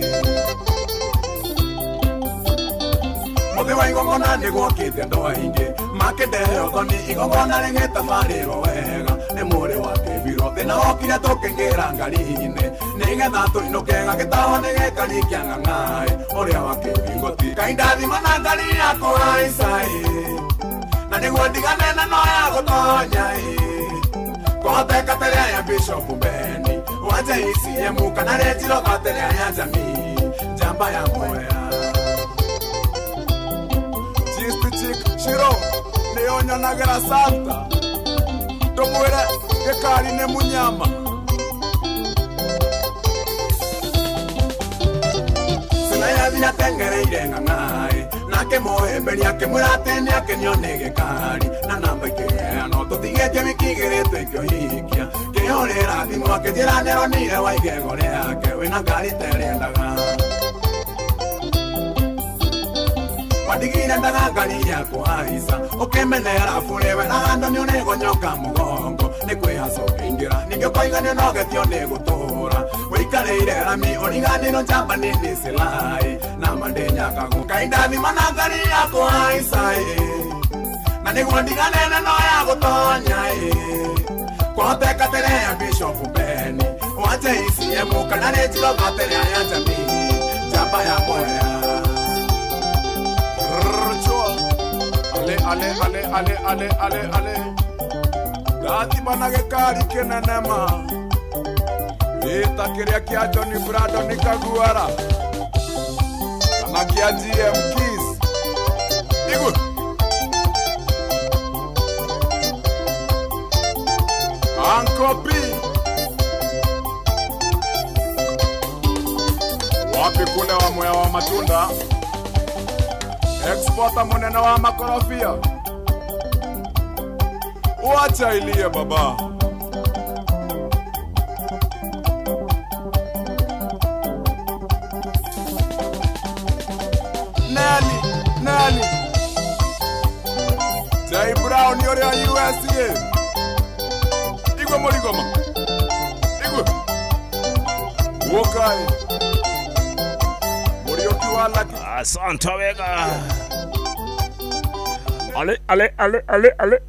mothe wa igongona nĩgwokĩte andũ aingĩ makĩndehe ũthoni igongona rĩgĩtabarĩrwo wega nĩ mũrĩ wa kĩbiro thĩna wokire tũkĩingĩra ngari-inĩ nĩgetha tũinũke gagĩtahwo nĩ gĩkari kĩa ng'ang'aĩ ũrĩa wa kĩbingoti Ngai ndathima na ngari yakwa haica na nĩguo ndiganene no ya gũtonya kwahoteka tĩrĩa ya Bishop Beni wa JCM kana nĩ njiroga tĩrĩa ya jamii njamba ya mwea Shiro nĩonyonagĩra Santa ndũmwĩre gĩkari nĩ mũnyama Sinayathia tengereire ng'ang'aĩ nake mũhĩmbĩria akĩmwĩra atĩ nĩakenio nĩ gĩkari na namba ikĩheanwo tũtigĩtie wiki igĩrĩ twĩkĩũhikia kĩhũrĩra thimũ akĩnjĩra nĩronire wa igego rĩake wĩna ngari terĩendaga wadigire ndaga ngari yakwa haica ũkĩmenera bũrĩwe na handũ nĩũnĩgonyoka mũgongo nĩ kwĩhaca ũkĩingĩra ningĩ ũkoiganio nogethio nĩ gũtũũra wĩikarĩire rami ũriganĩrwo njamba nĩ silai na mandĩnyakagwo Ngai ndathima na ngari yakwa haica na nĩguo ndiganene no ya gũtonya kwahoteka tĩrĩa ya Bishop Beni wa JCM kana nĩ njiroga tĩrĩa ya jamii njamba ya mwea ale ndathima na gĩkari kĩnenema gĩta kĩrĩa kĩa Johnny Brandon Kaguara kana kĩa GM Kiss Igwe Uncle B wapi kule wa mwea wa matunda exporter munene wa makorofia wacha ilie baba Nani Jay Brown yore ya USA Igwe Morigoma Igwe Wokai walaki. Asante wega. Ale.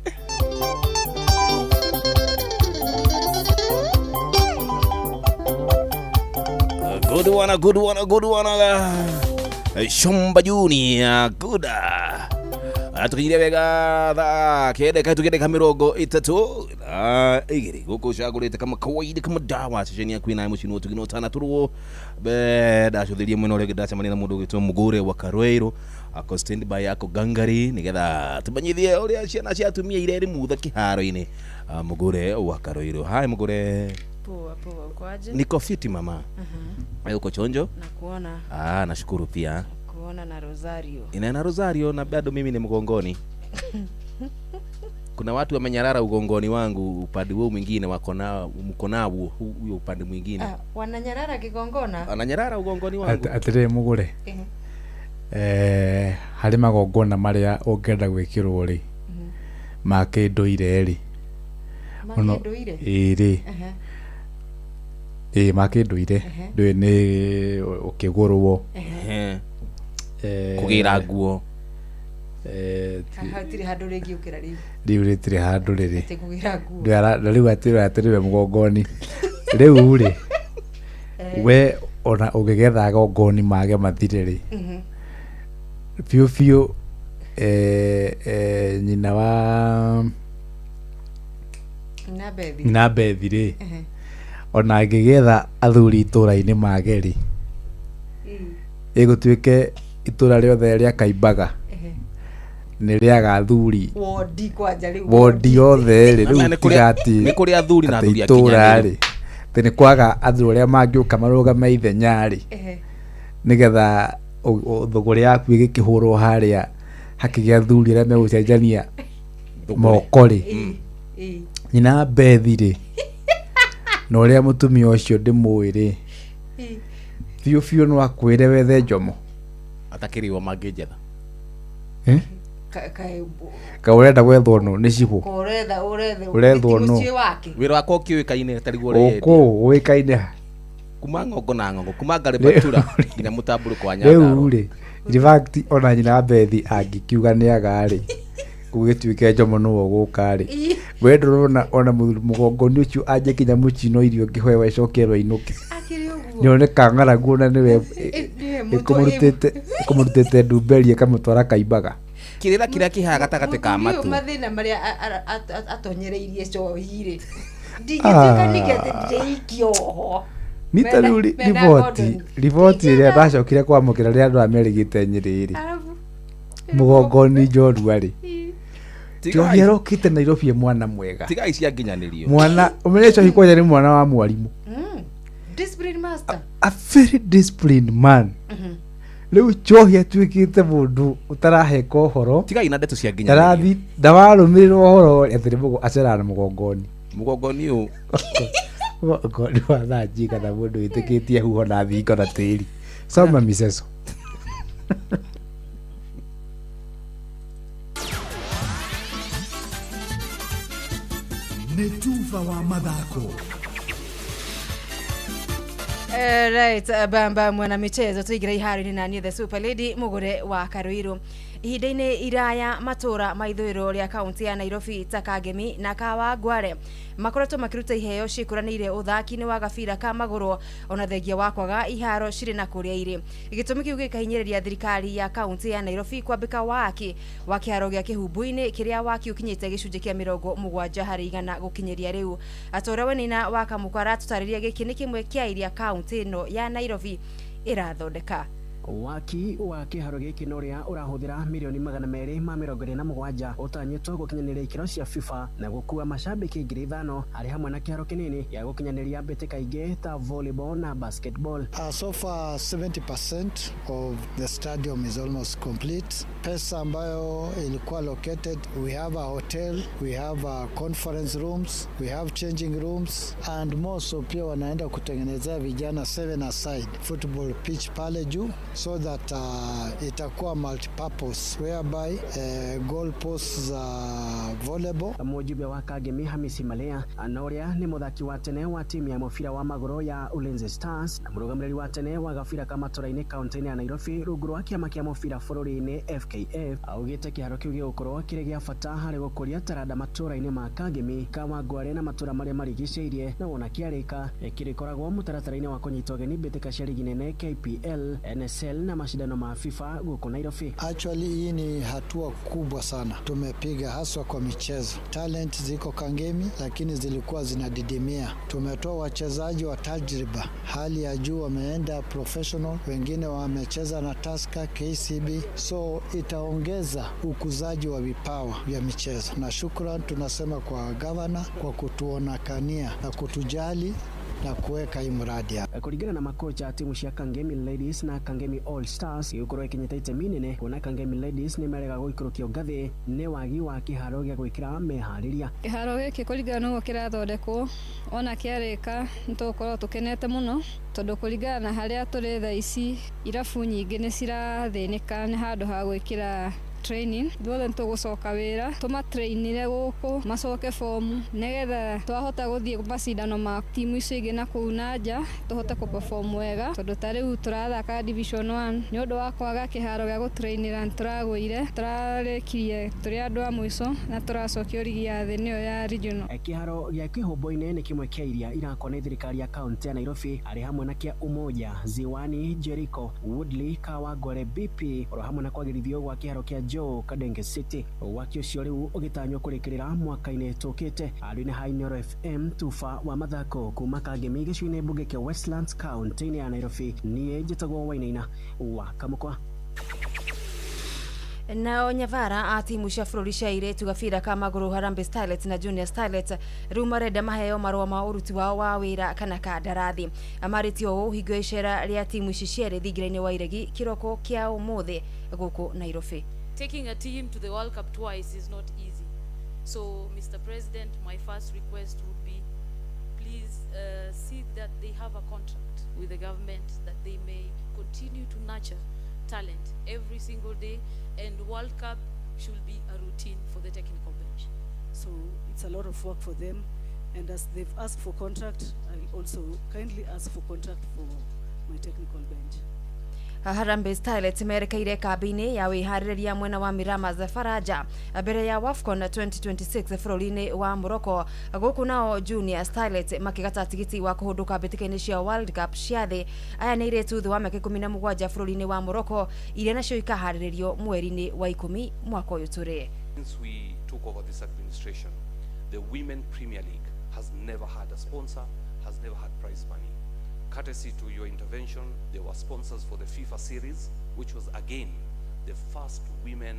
Good one. Shomba Junior, good. Atukinyire wega tha kende kamirongo itatu igiri guko shagurite kama kawaida kama dawa ceceni ya kwina mucino tugino tana turuo be ndacuthirie mwena uri ndacemania na mundu gwitwo Mugure wa Karoiro ako stand by yako gangari nigetha tubanyithie uria ciana cia atumia ireri mutha kiharo-ini. Mugure wa Karoiro. Hai Mugure. Poa kwaje? Niko fiti mama. Uko chonjo? Nakuona. Nashukuru pia. Kuona na Rosario. Ina Rosario na bado mimi ni mgongoni. Kuna watu wamenyarara ugongoni wangu upande huo mwingine wako na mkonao huyo upande mwingine. Wananyarara kigongona? Wananyarara ugongoni wangu. Atire Mugure. Hari magongona maria ungenda gwikirwo ri. Makinduire ri. Makinduire? Iri. Makinduire. Ndwe ni ukigurwo. Kugira nguo. Hatiri handu ringi ukira riu. Riu ritiri handu riri. Kugira nguo. Riu atiriwe mugongoni. Riu ri. We ona ugigetha gongoni mage mathire ri. Fiu nyina wa na bethi ri. Ona angigetha athuri itura-ini mage ri. Igutuike itura riothe ria Kaimbaga ni ria gathuri wodi kwanja riu wodi yothe ri riu tigati ni kuri athuri na athuri akinya ri tene kwaga athuri ria mangiuka marugama ithenya ri nigetha thogore yaku igikihurwo haria hakigia athuri ria megucenjania moko ri nyina Bethi ri no ria mutumia ucio ndimui ri fiu no akwire wethe Njomo atakiriwa mangijetha ka urenda gwethwo no ni cibo urethwo no wira wako ukiuikaine tariguo ri uko uikaine kuma ngongo na ngongo kuma ngare batura ina mutamburu kwa nyanga riu ri in fact ona nyina Bethi angikiuga ni agari gugituike Njomo no guka ri we ndurona ona mugongoni ucio anje kinya mucino irio ngihoewa icokerwa inuke nyone kangara guona niwe ikomurutete ndumberie kamutwara Kaimbaga kirira kiria kihaga gatagati ka matu mathina maria atonyereirie cohiri ndingituka nigete ndikioho nita riboti iria ndacokire kwamukira ria andu amerigite nyiriri mugongoni njorua ri Njohero kite Nairobi mwana mwega tiga cia nginyanirio mwana umenyecho hikoja ni mwana wa mwalimu discipline master a very disciplined man riu Njohi atuikite mundu utaraheka uhoro tiga ina ndeto cia nginyanirio tarathi ndawarumirwo uhoro atiri mugo acerana mugongoni u mugongoni wa thanji kana mundu itikitie huho na thingo na tiri soma miseso Netuva wa mathako. Right, bamba mwana michezo tuigira ihari na ni the Super Lady Mugure wa Karoiro. Ihinda-inĩ iraya matura maithũĩro ria kaunti ya Nairobi ta Kangemi na Kawangware makoretwo makiruta iheo cikũranĩire ũthaki-inĩ wa gabira ka magũrũ ona thengia wa kwaga iharo cirĩ na kũrĩa irĩ. Gĩtũmi kĩu gĩkahinyĩrĩria thirikari ya kaunti ya Nairobi kwambĩka waki wa kĩharo gĩa kĩhumbu-inĩ kĩrĩa waki ũkinyĩte gĩcunjĩ kĩa 70 harĩ 100 gũkinyĩria rĩu. Atora wenina wa Kamũkara tũtarĩria gĩkĩ nĩ kĩmwe kĩa iria kaunti ĩno ya Nairobi ĩrathondeka. Waki wa kiharo giki noria urahuthira milioni 227 utanyitwo gukinyaniria ikiro cia FIFA na gukua mashabiki 5,000 ari hamwe na kiharo kinini ya gukinyaniria mbitika ingi ta volleyball na basketball. So far 70% of the stadium is almost complete. Pesa ambayo ilikuwa located, we have a hotel, we have a conference rooms, we have changing rooms and more. So pia wanaenda kutengenezea vijana 7 aside football pitch pale juu. so that itakuwa multipurpose whereby goal posts za volleyball. Mujumbe wa Kagemi Hamisi Malea anoria ni muthaki wa tene wa timu ya mufira wa maguru ya Ulinzi Stars na murugamĩrĩri wa tene wa gabira Kamatora-inĩ kaunti-inĩ ya Nairobi rungu rwa kĩama kĩa mufira bũrũri-inĩ FKF augĩte kĩharo kĩu gĩgũkorwo kĩrĩ gĩa bata harĩ gũkũria taranda matũra-inĩ ma Kagemi Kawangware na matũra marĩa marigicĩirie na wona kĩarĩka kĩrĩkoragwo mũtaratara-inĩ wa kũnyita ũgeni mbĩtĩka cia ligi nene KPL, NSL na mashindano ma FIFA gũkũ Nairobi. Actually hii ni hatua kubwa sana tumepiga haswa kwa michezo. Talent ziko Kangemi lakini zilikuwa zinadidimia. Tumetoa wachezaji wa tajriba hali ya juu wameenda professional, wengine wamecheza na Tusker, KCB, so itaongeza ukuzaji wa vipawa vya michezo. Na shukrani tunasema kwa governor kwa kutuonakania na kutujali na kuweka hii mradi hapa. Kulingana na makocha timu cia Kangemi Ladies na Kangemi All Stars igũkorwo ikinyita itemi nene kuona Kangemi Ladies nĩ merega gũikũrũkio ngathĩ nĩ wagi wa kĩharo gĩa gwĩkĩra meharĩria. Kĩharo gĩkĩ kũringana na ũguo kĩrathondekwo ona kĩarĩka nĩtũgũkorwo tũkenete mũno tondũ kũringana na harĩa tũrĩ thaa ici irabu nyingĩ nĩ cirathĩnĩka nĩ handũ ha gwĩkĩra training. Duothe nĩtũgũcoka wĩra tũmatrainire gũkũ macoke fomu nĩgetha twahota gũthiĩ macindano ma timu icio ingĩ na kũu na nja tũhote kũ-perform wega tondũ ta rĩu tũrathaka division 1 nĩ ũndũ wa kwaga kĩharo gĩa gũtrainĩra nĩtũragũire tũrarĩkirie tũrĩ andũ a mũico na tũracokio rigi ya thĩ nĩyo ya regional. Kĩharo gĩa Kĩhũmbo-inĩ nĩ kĩmwe kĩa iria irakwo nĩ thirikari ya kaunti ya Nairobi arĩ hamwe na kĩa Umoja, Ziwani, Jericho, Woodley, Kawangware, BP oro hamwe na kwagĩrithio gwa kĩharo kĩa Joe Kadenge City. Waki ũcio rĩu ũgĩtanywo kũrĩkĩrĩra mwaka-inĩ tũkĩte. Arĩ-inĩ ha Inooro FM tufa wa mathako kuma Kagemi gĩcigo-inĩ mbunge kĩa Westlands kaunti-inĩ ya Nairobi. Niĩ njĩtagwo Wainaina wa Kamũkwa. Nao nyavara a timu cia bũrũri cia airĩtu gabira ka magũrũ Harambee Starlets na Junior Starlets rĩu marenda maheo marũa ma ũruti wao wa wĩra kana kandarathi. Amarĩtio ũũ hingo icera rĩa timu ici cierĩ thingira-inĩ wa iregi kĩroko kĩa ũmũthĩ gũkũ Nairobi. Taking a team to the World Cup twice is not easy. So, Mr. President, my first request would be, please see that they have a contract with the government that they may continue to nurture talent every single day, and World Cup should be a routine for the technical bench. So, it's a lot of work for them, and as they've asked for contract, I'll also kindly ask for contract for my technical bench. Harambee Starlets merekeire kambi-inĩ ya wĩharĩrĩria mwena wa Mirama za Faraja mbere ya WAFCON 2026 bũrũri-inĩ wa Morocco. Gũkũ nao Junior Starlets makĩgata tigiti wa kũhũndũka mbĩtĩka-inĩ cia World Cup cia thĩ. Aya nĩ airĩtu thĩ wa mĩaka 17 bũrũri-inĩ wa Morocco iria nacio ikaharĩrĩrio mweri-inĩ wa 10 mwaka ũyũ tũrĩ. Since we took over this administration, the Women Premier League has never had a sponsor, has never had prize money. Courtesy to your intervention, there were sponsors for the FIFA series, which was again the first women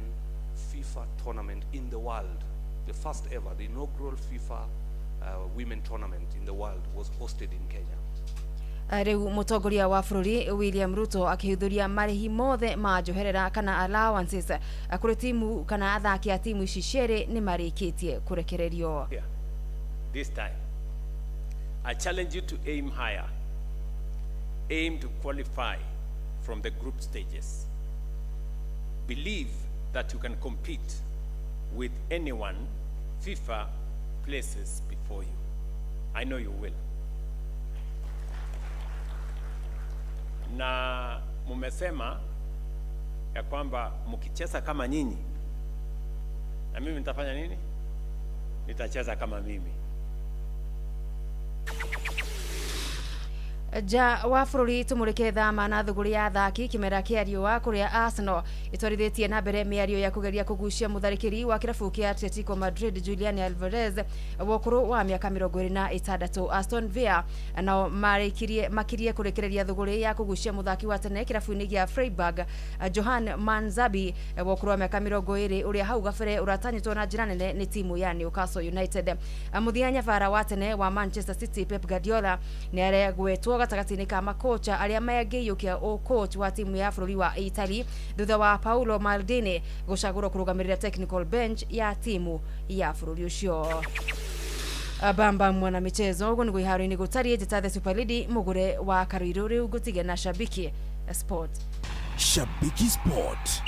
FIFA tournament in the world. The first ever, the inaugural FIFA women tournament in the world was hosted in Kenya. Rĩu mũtongoria wa bũrũri William Ruto akĩhithũria marĩhi mothe ma njoherera kana allowances kũrĩ timu kana athaki a timu ici cierĩ nĩ marĩkĩtie kũrekererio. This time, I challenge you to aim higher. Aim to qualify from the group stages. Believe that you can compete with anyone FIFA places before you. I know you will. Na mumesema ya kwamba mkicheza kama nyinyi na mimi nitafanya nini? Nitacheza kama mimi. Ja wa bũrũri tũmũrĩke thama na thũgũrĩ ya athaki kĩmera kĩa riũa kũrĩa Arsenal ĩtwarithĩtie na mbere mĩario ya kũgeria kũgucia mũtharĩkĩri wa kĩrabu kĩa Atletico Madrid Julian Alvarez wa ũkũrũ wa mĩaka 26. Aston Villa nao makirie kũrekereria thũgũrĩ ya kũgucia mũthaki wa tene kĩrabu-inĩ gĩa Freiburg Johan Manzabi wa ũkũrũ wa mĩaka 20 ũrĩa hau gabere ũratanyĩtwo na njĩra nene nĩ timu ya Newcastle United. Mũthia nyabara wa tene wa Manchester City Pep Guardiola nĩ aregwetwo gatagatĩ-inĩ ka makocha arĩa mangĩiyũkia coach wa timu ya bũrũri wa Italy thutha wa Paolo Maldini gũcagũrwo kũrũgamĩrĩra technical bench ya timu ya bũrũri ũcio. Bamba mwana michezo ũguo nĩguo iharo-inĩ gũtariĩ njĩta the Super League mũgũre wa Karuiru rĩu gũtige na Shabiki Sport. Shabiki Sport.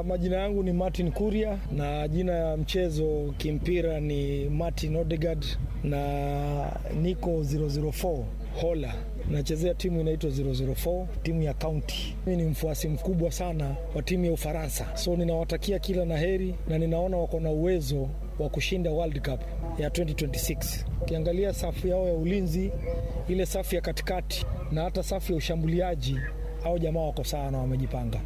Majina yangu ni Martin Kuria na jina ya mchezo kimpira ni Martin Odegaard na niko 004 Hola. Nachezea timu inaitwa 004, timu ya county. Mimi ni mfuasi mkubwa sana wa timu ya Ufaransa. So ninawatakia kila laheri na ninaona wako na uwezo wa kushinda World Cup ya 2026. Ukiangalia safu yao ya ulinzi, ile safu ya katikati na hata safu ya ushambuliaji, hao jamaa wako sawa na wamejipanga.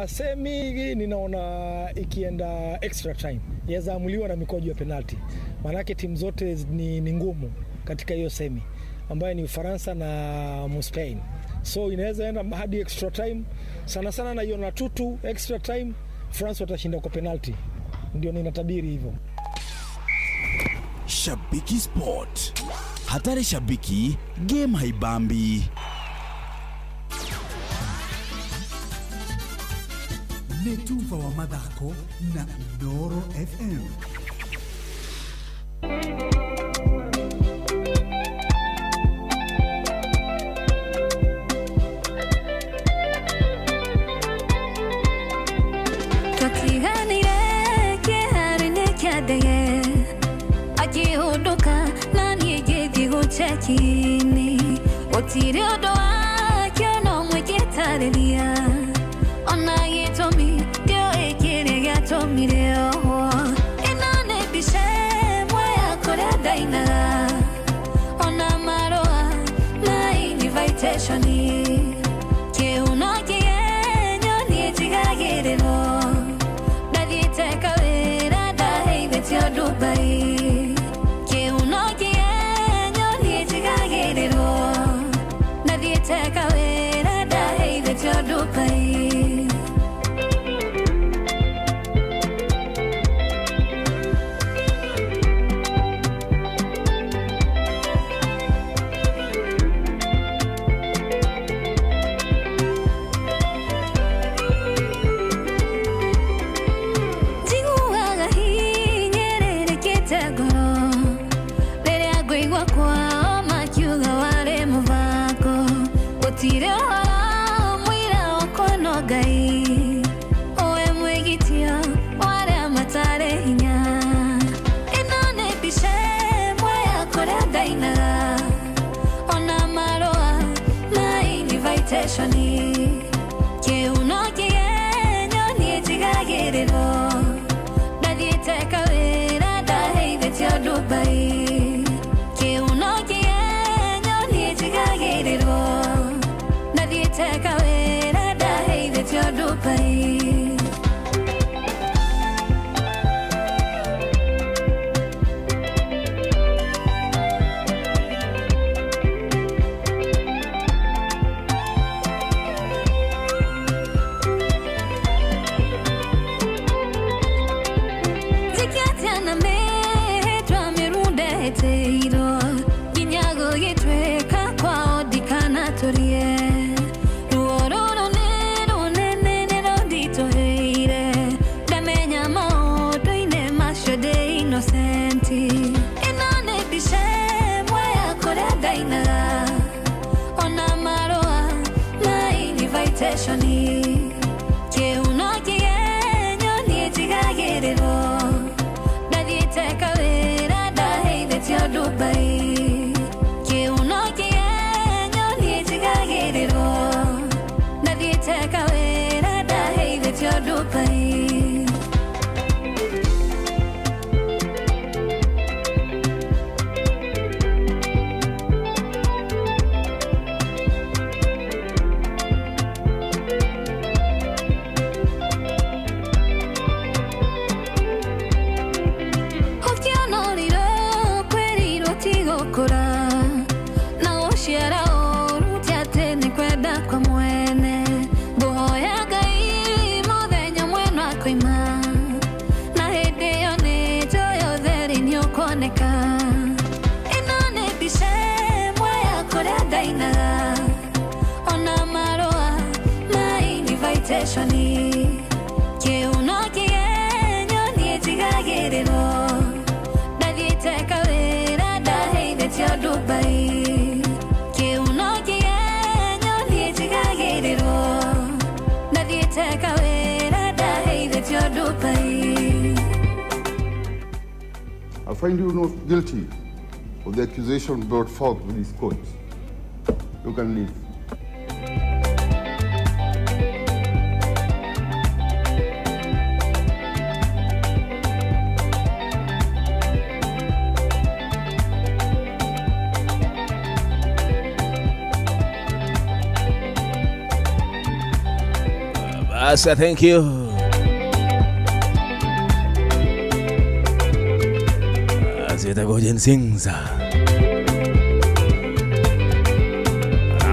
Semi ninaona ikienda extra time yaweza amuliwa na mikojo ya penalty. Manake timu zote ni ngumu katika hiyo semi ambayo ni Ufaransa na Spain. So inaweza enda hadi extra time. Sana sana na hiyo na 2-2 extra time France watashinda kwa penalty. Ndio ninatabiri hivyo. Shabiki Sport. Hatari shabiki, game haibambi. Netumva wa mathako na Inooro FM. Tutiganire kiharine kiadege akihunduka na nigethi guchekini utire undu wakio no mwigitarĩria ona gĩtũmi kĩo ĩkĩrĩ gĩatũmire oho ĩno nĩ mbica ĩmwe ya kũrĩa ndainaga ona marũa ma invitation kĩhuno kĩgenyo niĩ njigagĩrĩrwo ndathiĩte kawĩra ndaheithĩtio Dubai kĩhuno kĩgenyo niĩ njigagĩrĩrwo ndathiĩte kawĩra ndaheithĩtio Dubai. Tire hora mwira wakono gai oe mwigitio ware matare hinya ino ne bishe mwaya kore daina ona maroa na invitation ke uno kienyo ni tigagiriro ndathiĩte kawĩra ndaheithĩtio Dubai ke uno kienyo ni tigagiriro ndathiĩte kawĩra ndaheithĩtio Dubai. Zikiatiana mehetwa mirundeheteirwo ginyago gĩtwĩka kwao ndikanatũrie innocenti inone bishe moya kore daina ona maroa na invitation ke uno kienyo ni tigagiriro ndathiĩte kawĩra ndaheithĩtio Dubai ke uno kienyo ni tigagiriro ndathiĩte kawĩra ndaheithĩtio Dubai. Kura na ushira urutia ni kwenda kwa mwene boya gai muthenya mwena koima na hĩndĩ yo nĩ joyo theri ni ukoneka ĩno nĩ mbica ĩmwe ya kũrĩa ndainaga ona marũa ma invitation kĩhuno kĩgenyo niĩ njigagĩrĩrwo ndathiĩte kawĩra ndaheithĩtio Dubai ke uno kienyo ni tigagiriro I find you not guilty of the accusation brought forth with this court. You can leave. Asa, thank you. Asitagojen singza.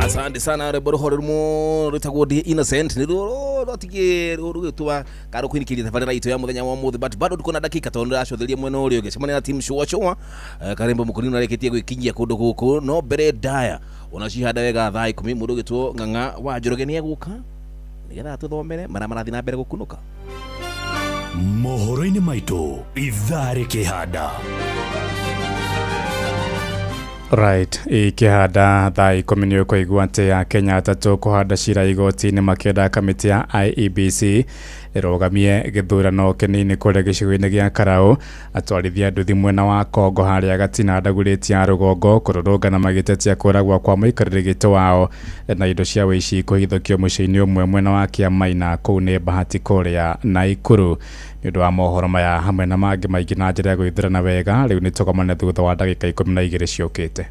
Asante sana reboro horimo ritagodi innocent niro rotige rugitwa karo kwinikiria tabarira itu ya muthenya wa muthi but bado tuko na dakika tondu acotheria mwena uri ugicemania na team showa karembo mukurino areketie gwikinyia kundu guku no mbere daya unacihanda wega thaa 10 mundu gitwo nganga wa njorogenia guka nigetha tuthomere marathi na mbere gukunuka mohoro-ini maitu ithare kihanda. Right, ikihanda thaa 10 ni ukuigua ati ya Kenya atatu kuhanda cira igoti-ini makienda kamiti ya IEBC irogamie githurano kinini kuria gicigo-ini gia Karau atwarithia nduthi mwena wa Kongo haria gatina ndaguriti ya rugongo kururungana magitetia kuragwa kwa muikariri gito wao na indo cia wici kuhithukio muciini umwe mwena wa Kiamaina kuu ni Bahati kuria Naikuru. Ni undu wa mohoro maya hamwe na mangi maingi na njira ya gwithirana wega riu ni tukomane thutha wa ndagika 12 ciukite.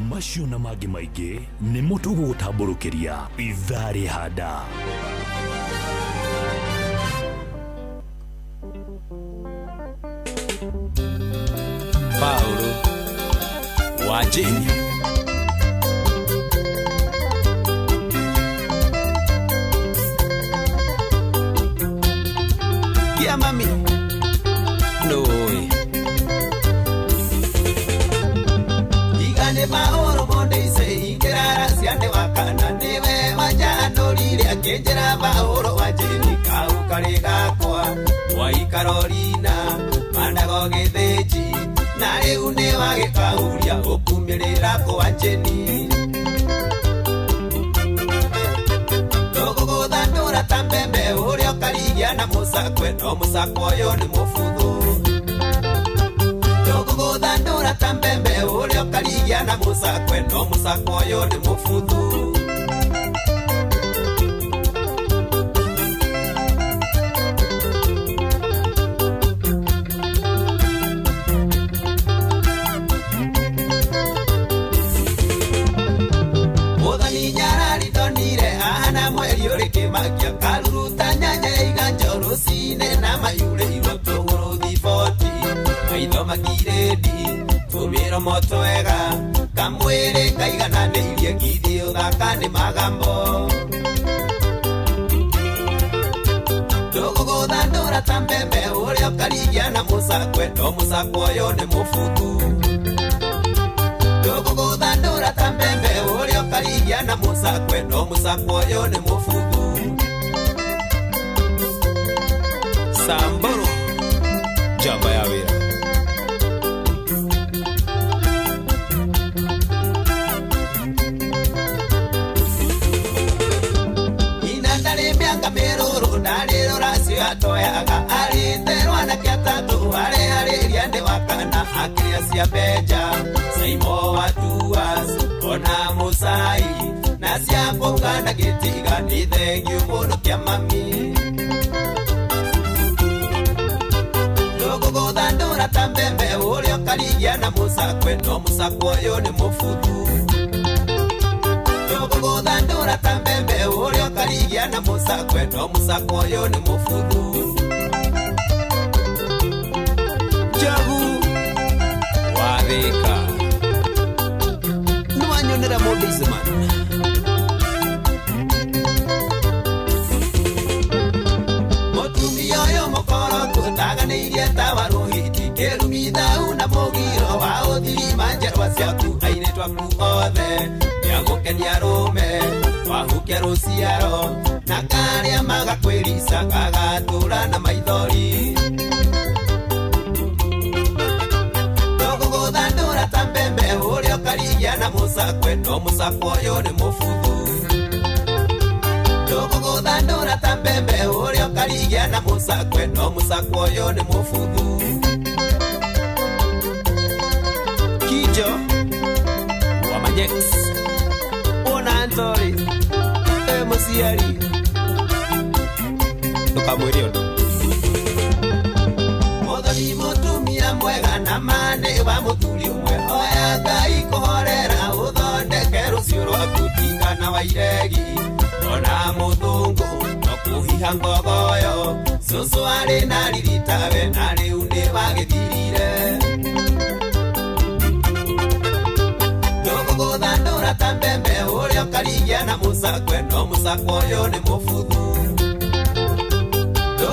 Macio na mangi maingi ni mutugu gutamburukiria ithare handa. Paulo Wajeni ya mami noi igane maoro bonde ise ingera siande wakana newe majano lile akenjera maoro Wajeni kau karega kwa Waikarolina mandago getheji na riu ni wagikauria ukumirira ko Wajeni tuguguthandura ta mbembe uria ukarigia na musakwe no musakwa uyu ni mufuthu tuguguthandura ta mbembe uria ukarigia na musakwe no musakwa uyu ni mufuthu makia karuta nyanya iganjoro sine na mayure iroto ngorothi 40 maitho makiredi tumira moto wega kamwere kaigana neirie githio thakane magambo tuguguthandura ta mbembe uria ukarigia na musakwe no musakwa uyu ni mufuthu tuguguthandura ta mbembe uria ukarigia na musakwe no musakwa uyu ni mufuthu Samboro Jamba ya wira inandare mianga meruru ndariro rasio atoyaga arinderwa na kiatatu are riande wakana akiria cia beja saimo watuas ona musai na cia kungana gitiga ni thengiu muno kia mami tuguguthandura ta mbembe uria ukarigia na musakwe no musakwa uyu ni mufuthu tuguguthandura ta mbembe uria ukarigia na musakwe no musakwa uyu ni mufuthu jagu warika nwanyonera mundu izimana taganirie tawaruhiti kerumitha una mugiro wa uthiri manjerwa ciaku aine twaku othe yagukenia rume wahukia ruciaro na karia magakwirisa kagatura na maithori tuguguthandura ta mbembe uria ukarigia na musakwe no musakwa uyu ni mufuthu tuguguthandura ta mbembe uria karigia na musakwe no musakwo yo ni mufuthu Kijo wa Majex Ona Antori Musiari Tukamwiri ondo Mothoni mutumia mwega na mane wa muthuri umwe Oya Ngai kuhorera uthondeke rucio rwa kutinga na wairegi Ona muthungu no kuhiha ngogoyo Susu ari na riritawe na riu ni bagithirire Guthandura ta mbembe uria karigia na musakwe no musakwo yo ni mufuthu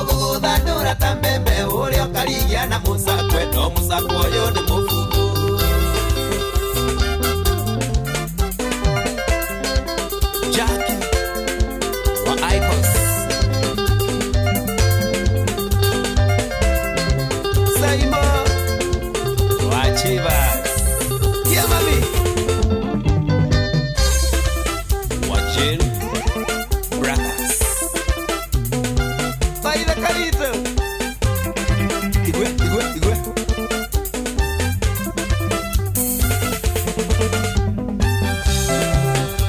Guthandura ta mbembe uria karigia na musakwe no musakwo yo ni mufuthu Jackie wa Icos Saimo wa Chivas Yeah mami Bragas Baila carito Igwe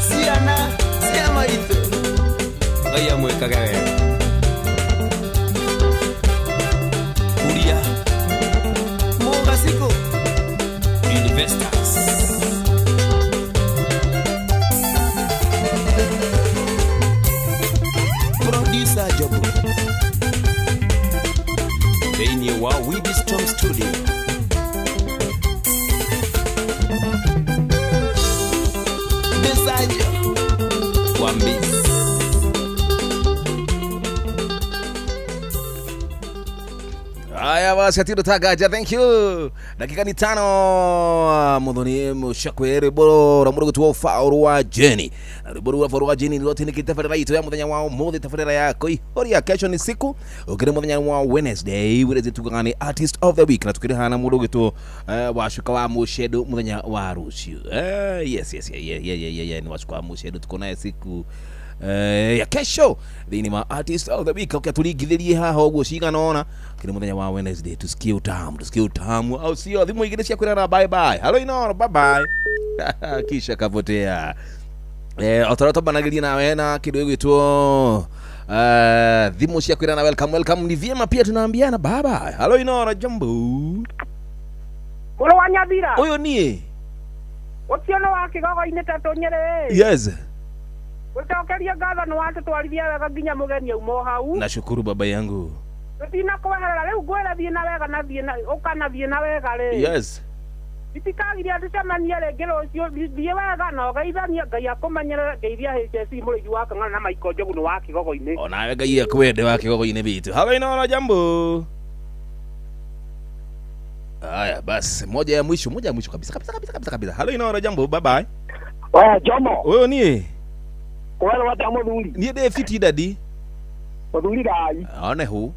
Siana Siamarito Oya mueka gawe Uria Mogasiko Universitas Producer Jobu Benye wa Weedy Storm Studio Desajo Wambis Aya basi atiro tagaja thank you dakika ni 5 muthoni mushakwere bora murugo tu fauru wa Jenny riburu wa fauru wa Jenny lote ni kitafarira ito ya muthenya wao muthi tafarira yako horia kesho ni siku ukire muthenya wa Wednesday wireze tukangani artist of the week na tukire hana murugo tu washuka wa mushedo muthenya wa rucio yes ni washuka wa mushedo tukona siku ya kesho thini ma artist of the week okay tuligithirie haha uguo ciganona kire muthenya wa Wednesday tusikie utamu au sio thimu igire cia kwirana bye bye hello ino bye bye kisha kapotea otoroto banagiria nawe na kidogo gwitwo thimu cia kwirana welcome ni vyema pia tunaambiana bye bye hello ino jambo Kolo Wanyathira uyo nie Otiono wa Kigogo-ini tatu Nyeri yes Utokeria gavana watu twarithia wega nginya mugeni umo hau nashukuru baba yangu Tutina kweherera riu gwera thie na wega na thie na ukana thie na wega ri yes Itikagiria tucemanie ringi rucio thie wega no geithania Ngai akumenyerere ngeithia HSC murigi wa Kang'ana na Michael Njogu no wa Kigogo-ini ona Ngai akwende wa Kigogo-ini bitu halo ino jambo Aya basi moja ya mwisho kabisa halo ino jambo bye bye Oya Jomo wewe nie Wala wata muthuri nie de fiti dadi muthuri gai one hu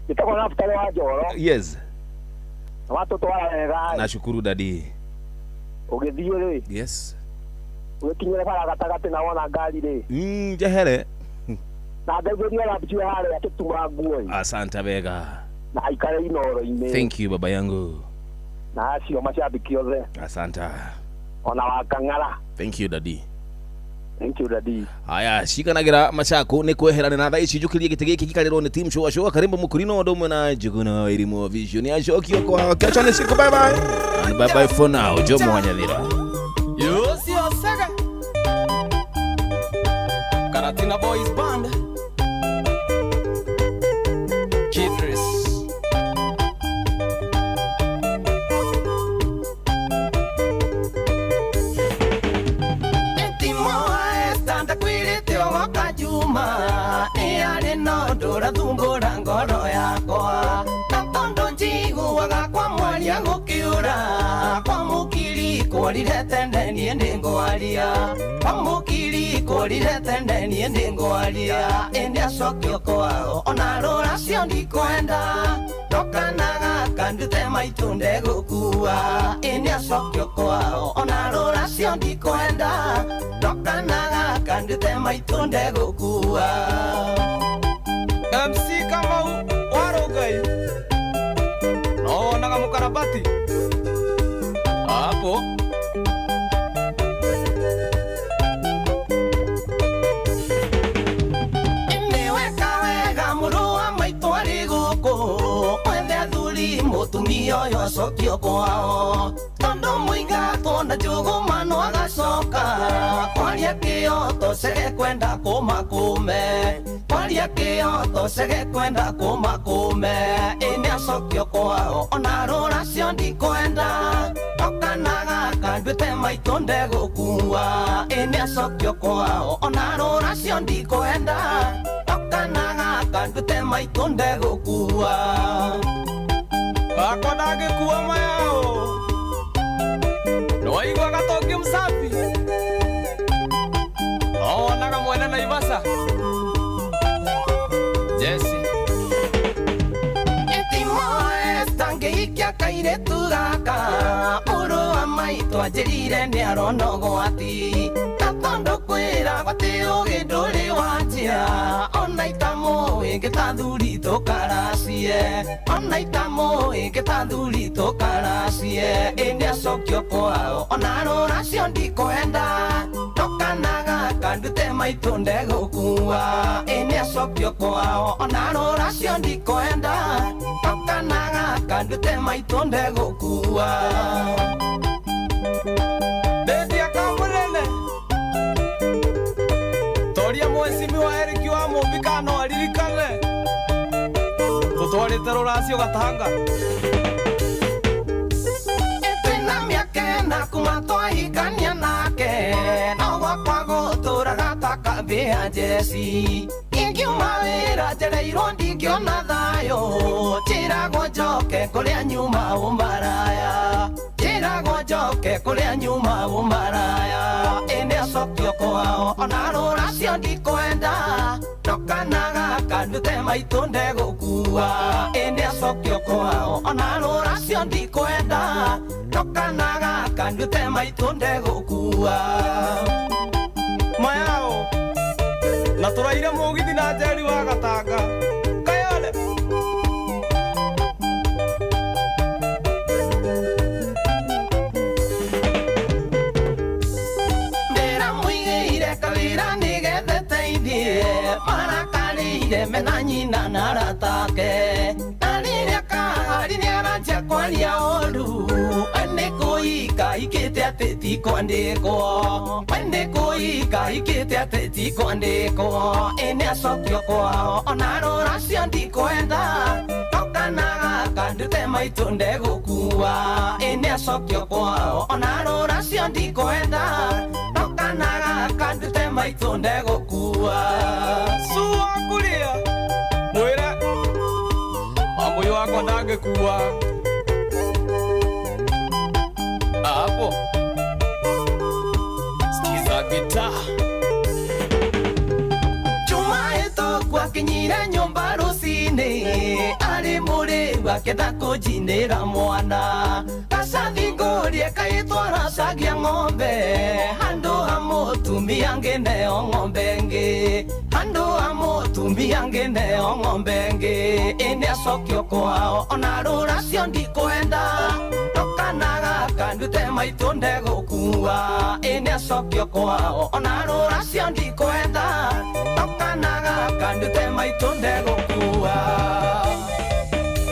Nitako na futale wa Joro yes watu twara wega nashukuru dadi ugithio ri yes ukinyere bara gatagati na wona ngari ri jehere na ngageria lapitwe hale atutuma nguo asante wega na ikare inoro-ini thank you baba yangu na acio mashabiki othe asante ona wa Kang'ara thank you daddy thank you daddy haya shikanagira machako ni kweherana na thaici njukirie gite giki gikariro ni team show karimbo mukurino ndo mwe na Njuguna Irimo Vision ya shokio kwa kesho ni siku bye bye and bye bye for now Jomo Wanyathira yo si osega Karatina Boys Band Chitris Ndora thumbura ngoro yakwa na tondo njiguaga kwa mwaria gukiura kwa mukiri kwarire tene nie ndingwaria kwa mukiri kwarire tene nie ndingwaria ende acokio kwao ona ruracio ndikwenda ndokanaga kandute maitu ndegukua ende acokio kwao ona ruracio racio ndikwenda ndokanaga kandute maitunde gukua MC Kamau Warogai naonaga mukarabati hapo mutumia yo acokio kwao tondu muinga tona njuguma no agacoka kwaria kioto cege kwenda kumakume kwaria kioto cege kwenda kumakume ini acokio kwao ona ruracio ndikwenda okanaga kandute maitonde gukua ini acokio kwao ona ruracio ndikwenda okanaga kandute maitonde gukua Ako nagekuwa mayao Noigwa gatoki msafi Naonaga mwene Naivasha Jesse Etimoestangiikia kairetu gaka Urua maitwa njirire ni aronogwati Tatondo kwira gwati uginduri wanjia Ona itamo ingitathuri tukaracie Ona itamo ingitathuri tukaracie Ini acokio kwao ona ruracio ndikwenda Tokanaga kandute maitunde gukua Ini acokio kwao ona ruracio ndikwenda Tokanaga kandute maitunde gukua Bendi akamulele Toria mwesimi wa Eriki wa Mumbikano aririkane Tutwarite ruracio gatanga Etina miake na kumatwahikania nake No gwakwa gutura gataka bia Jesi Ingiuma wira njereirwo ndingiona thayo Njiragwo njoke kuria nyuma umbaraya Njiragwo njoke kuria nyuma umbaraya Ini acokio kwao ona ruracio ndikwenda Ndokanaga kandute maitunde gukua Ini acokio kwao ona ruracio ndikwenda Ndokanaga kandute maitunde gukua Mayao Na turaire mugithi na njeri wa gatanga Kayole Ndera muigeire kawira nigethe teithie Marakarĩire mena nyina na aratake Na rĩrĩa kahari nĩaranjia kwaria ũru Nĩ kũika ikĩte atĩ ti kwandĩkwo Nĩ kũika ikĩte atĩ ti kwandĩkwo Ini acokio kwao ona ruracio ndikwenda Tokanaga kandute maitunde gukua Ini acokio kwao ona ruracio ndikwenda Tokanaga kandute maitunde gukua Suwa kulia Mwira Mambo wako ndangekuwa Hapo Sikiza gitaa Jumaeto gwakinyire nyumba rucini Ari mũrĩu akĩenda kũnjinĩra mwana Gacathingurie kaitwara cagia ng'ombe Handũ ha mũtumia ngĩneo ng'ombe ngĩ Handũ ha mũtumia ngĩneo ng'ombe ngĩ Ini acokio kwao ona ruracio ndikwenda Tokanaga kandute maitunde gukua Ini acokio kwao ona ruracio ndikwenda Tokanaga kandute maitunde gukua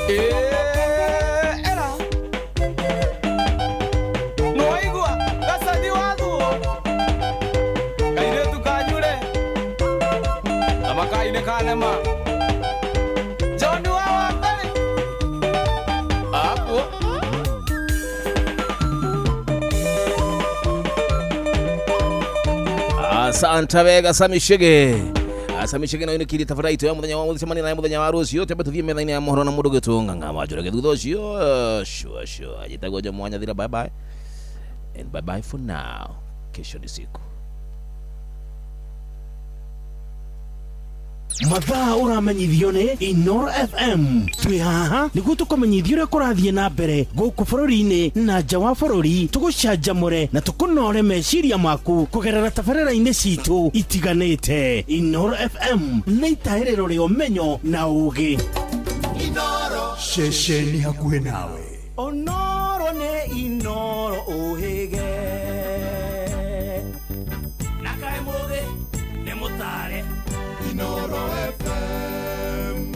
Era Noigwa Gacathi wathuo Kairetu kanyure Na makaine kanema John wa wambere Hapo Asante wega Samishege Samishege na kiri tafaraito ya muthenya wa muthemani na muthenya wa rucio yote betuthie methaini ya mohoro na mundu gitunga ngama njorege thutha ucio sure ajitagwo je mwanya thira bye bye and bye bye for now kesho ni siku mathaa uramenyithio ni Inoro FM. Twi haha niguo tukumenyithia uria kurathie na mbere guku bururi-ini na nja wa bururi, tugucanjamure na tukunore meciria maku kugerera tabarĩra-inĩ citu itiganĩte. Inoro FM nĩ itahĩrĩro rĩa ũmenyo na ũũgĩ. Inoro ceceni hakuhĩ nawe. Onoro nĩ Inoro ũhĩge na kaĩ mũthĩ nĩ mũtare. Inoro FM.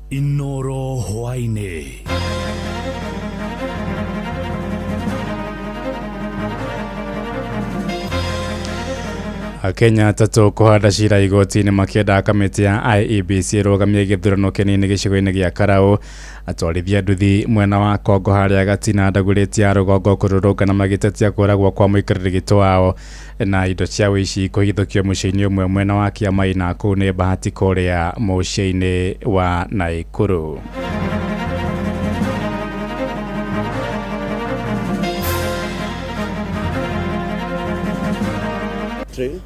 Inoro hwainĩ. Akenya atatũ kũhanda cira igoti-inĩ makĩenda kamĩtĩ ya IEBC ĩrũgamie gĩthurano kĩnini gĩcigo-inĩ gĩa Karaũ. Atwarithia nduthi mwena wa Kongo harĩa Gatina ndagũrĩti ya rũgongo kũrũrũngana magĩtetia kũragwo kwa mũikarĩri gĩtĩ wao na indo cia ũici kũhithũkio mũciĩ-inĩ ũmwe mwena wa Kiamaina kũu nĩ Bahati kũrĩa mũciĩ-inĩ wa Naikuru.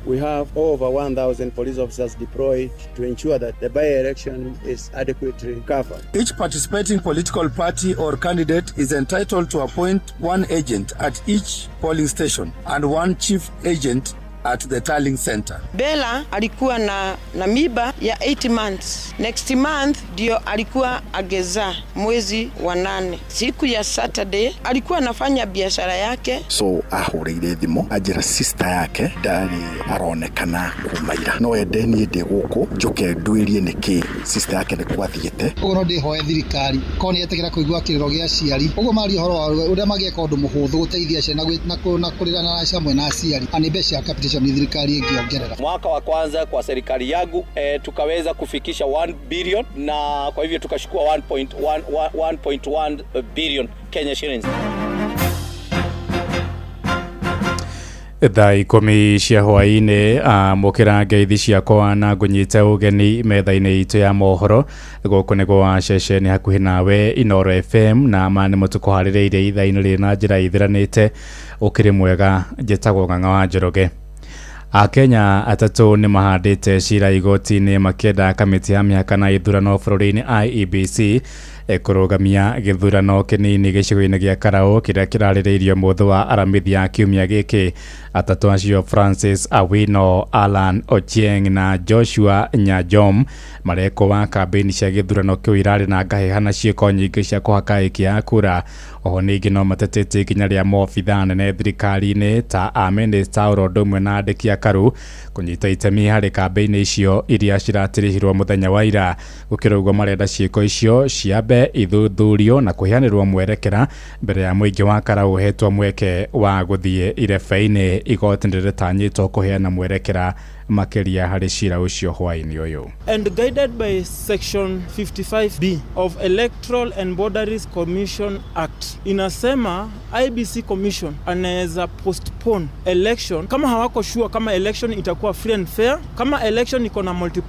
We have over 1,000 police officers deployed to ensure that the by-election is adequately covered. Each participating political party or candidate is entitled to appoint one agent at each polling station and one chief agent at the tallying center. Bella alikuwa na miba ya 8 months. Next month ndio alikuwa ageza mwezi wa 8. Siku ya Saturday alikuwa anafanya biashara yake. So ahurire thimo ajira sister yake ndari aronekana kumaira. No ende ni ndi guku njoke ndwirie niki sister yake ni kwathiete. Ugo ndi hoye thirikari ko ni etekera kuigua kiriro gia ciari. Ugo mari horo wa uria magie kondu muhuthu guteithia ciana na kurirana na camwe na ciari. Ani mbeca capitation ni thirikari ingiongerera. Mwaka wa kwanza kwa serikali yangu tukaweza kufikisha 1 billion na kwa hivyo tukachukua 1.1 billion Kenya shillings. Thaa ikũmi cia hwaĩ-inĩ mũkĩra ngeithi ciakwa na ngũnyite ũgeni metha-inĩ itũ ya mohoro gũkũ nĩ gwa ceceni hakuhĩ nawe Inoro FM na ma nĩ mũtũkũharĩrĩirie ithaa-inĩ rĩ na njĩra ithiranĩte. Ũkĩrĩ mwega, njĩtagwo Ng'ang'a wa Njoroge. Akenya atatũ nĩ mahandĩte cira igoti-inĩ makĩenda kamĩtĩ ya mĩhaka na ithurano bũrũri-inĩ IEBC kũrũgamia gĩthurano kĩnini gĩcigo-inĩ gĩa Karaũ kĩrĩa kĩrarĩrĩirio mũthĩ wa aramithi ya kiumia gĩkĩ. Atatũ acio Francis Awino, Alan Ochieng na Joshua Nyajom mareko wa kambĩini cia gĩthurano kĩu irarĩ na ngahĩhana ciĩko nyingĩ cia kũhaka aikia ya kura. Oho ningĩ no matetete ikinya rĩa maobitha nene thirikari-inĩ ta amĩnĩsta oro ũndũ ũmwe na andĩki a Karu kũnyita itemi harĩ kambĩini icio iria ciratĩrĩhirwo mũthenya wa ira. Gũkĩra ũguo marenda ciĩko icio ciambe ithuthurio na kũheanĩrwo mwerekera mbere ya mũingĩ wa Karaũ ũhetwo mweke wa gũthiĩ irebe-inĩ. Igoti nĩrĩtanyĩtwo kũheana mwerekera makeria harĩ cira ũcio hwaĩ-inĩ ũyũ. And guided by section 55B of Electoral and Boundaries Commission Act inasema IEBC Commission anaweza postpone election kama hawako sure kama election itakuwa free and fair, kama election iko na multi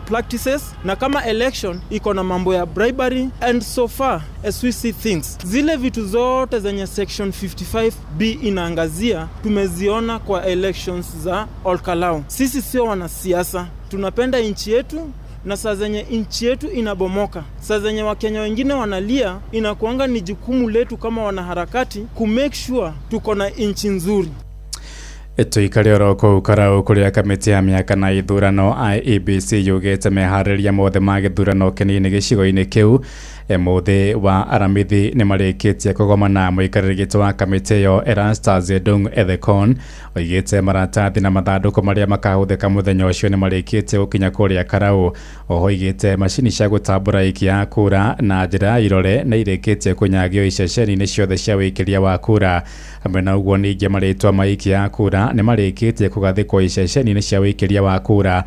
practices na kama election iko na mambo ya bribery. And so far as we see things, zile vitu zote zenye section 55B inaangazia tumeziona kwa elections za Olkalau. Sisi sio wanasiasa, tunapenda nchi yetu, na saa zenye nchi yetu inabomoka, saa zenye Wakenya wengine wanalia, inakuanga ni jukumu letu kama wanaharakati ku make sure tuko na nchi nzuri. Tuikare oro kũu Karaũ kũrĩa kamĩtĩ ya mĩhaka na ithurano IEBC yugĩte meharĩria mothe ma gĩthurano kĩnini gĩcigo-inĩ kĩu. Mũthĩ wa aramithi nĩ marĩkĩtie kũgomana mũikarĩri gĩtĩ wa kamĩtĩ ĩyo Erastus Edung Ethekon. Oigĩte maratathi na mathandũkũ marĩa makahũthĩka mũthenya ũcio nĩ marĩkĩtie gũkinya kũrĩa Karaũ. Oho oigĩte macini cia gũtambũra aikia a kura na njĩra ya irore nĩ irĩkĩtie kũnyagio iceceni-inĩ ciothe cia wĩkĩria wa kura. Hamwe na ũguo ningĩ marĩtwa ma aikia a kura nĩ marĩkĩtie kũgathĩkwo iceceni-inĩ cia wĩkĩria wa kura.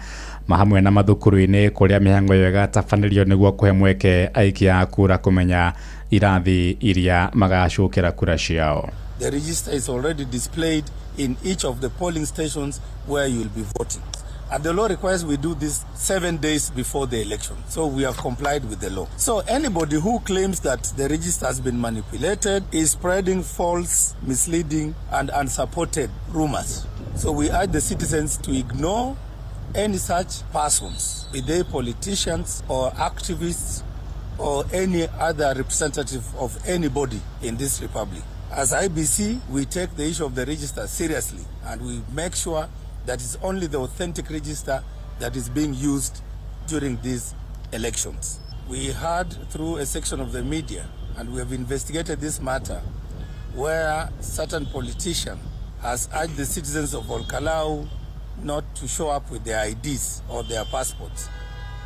Mahamwe na mathukuru-inĩ kũrĩa mĩhang'o ĩyo ĩgatabanĩrio nĩguo kũhe mweke aikia a kura kũmenya irathi iria magacũkĩra kura ciao. The register is already displayed in each of the polling stations where you will be voting. And the law requires we do this 7 days before the election. So we have complied with the law. So anybody who claims that the register has been manipulated is spreading false, misleading and unsupported rumors. So we urge the citizens to ignore any such persons, be they politicians or activists or any other representative of anybody in this republic. As IBC, we take the issue of the register seriously, and we make sure that it's only the authentic register that is being used during these elections. We heard through a section of the media, and we have investigated this matter, where certain politician has urged the citizens of Olkalau not to show up with their IDs or their passports.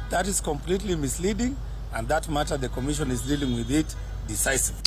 That is completely misleading, and that matter the commission is dealing with it decisively.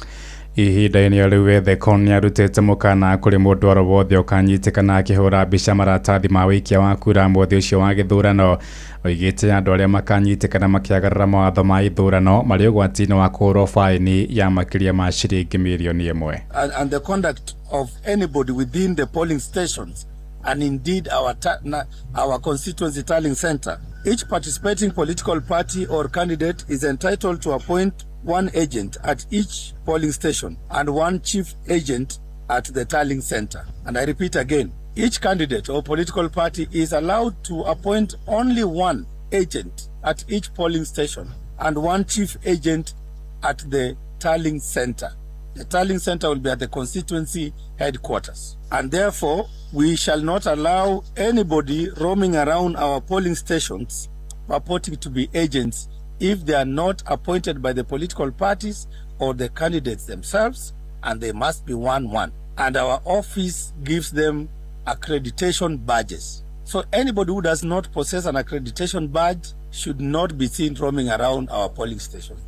Ihinda-inĩ o rĩu Ethekon nĩarutĩte mũkana kũrĩ mũndũ oro wothe ũkanyitĩkana akĩhũra mbica maratathi ma wĩikia wa kura mweri ũcio wa gĩthurano. Oigĩte andũ arĩa makanyitĩkana makĩagarara mawatho ma ithurano marĩ ũgwati-inĩ wa kũhũrwo faini ya makĩria ma ciringi mirioni 1. And the conduct of anybody within the polling stations, and indeed our constituency tallying center. Each participating political party or candidate is entitled to appoint one agent at each polling station and one chief agent at the tallying center. And I repeat again, each candidate or political party is allowed to appoint only one agent at each polling station and one chief agent at the tallying center. The tallying center will be at the constituency headquarters. And therefore, we shall not allow anybody roaming around our polling stations purporting to be agents if they are not appointed by the political parties or the candidates themselves, and they must be one. And our office gives them accreditation badges. So anybody who does not possess an accreditation badge should not be seen roaming around our polling stations.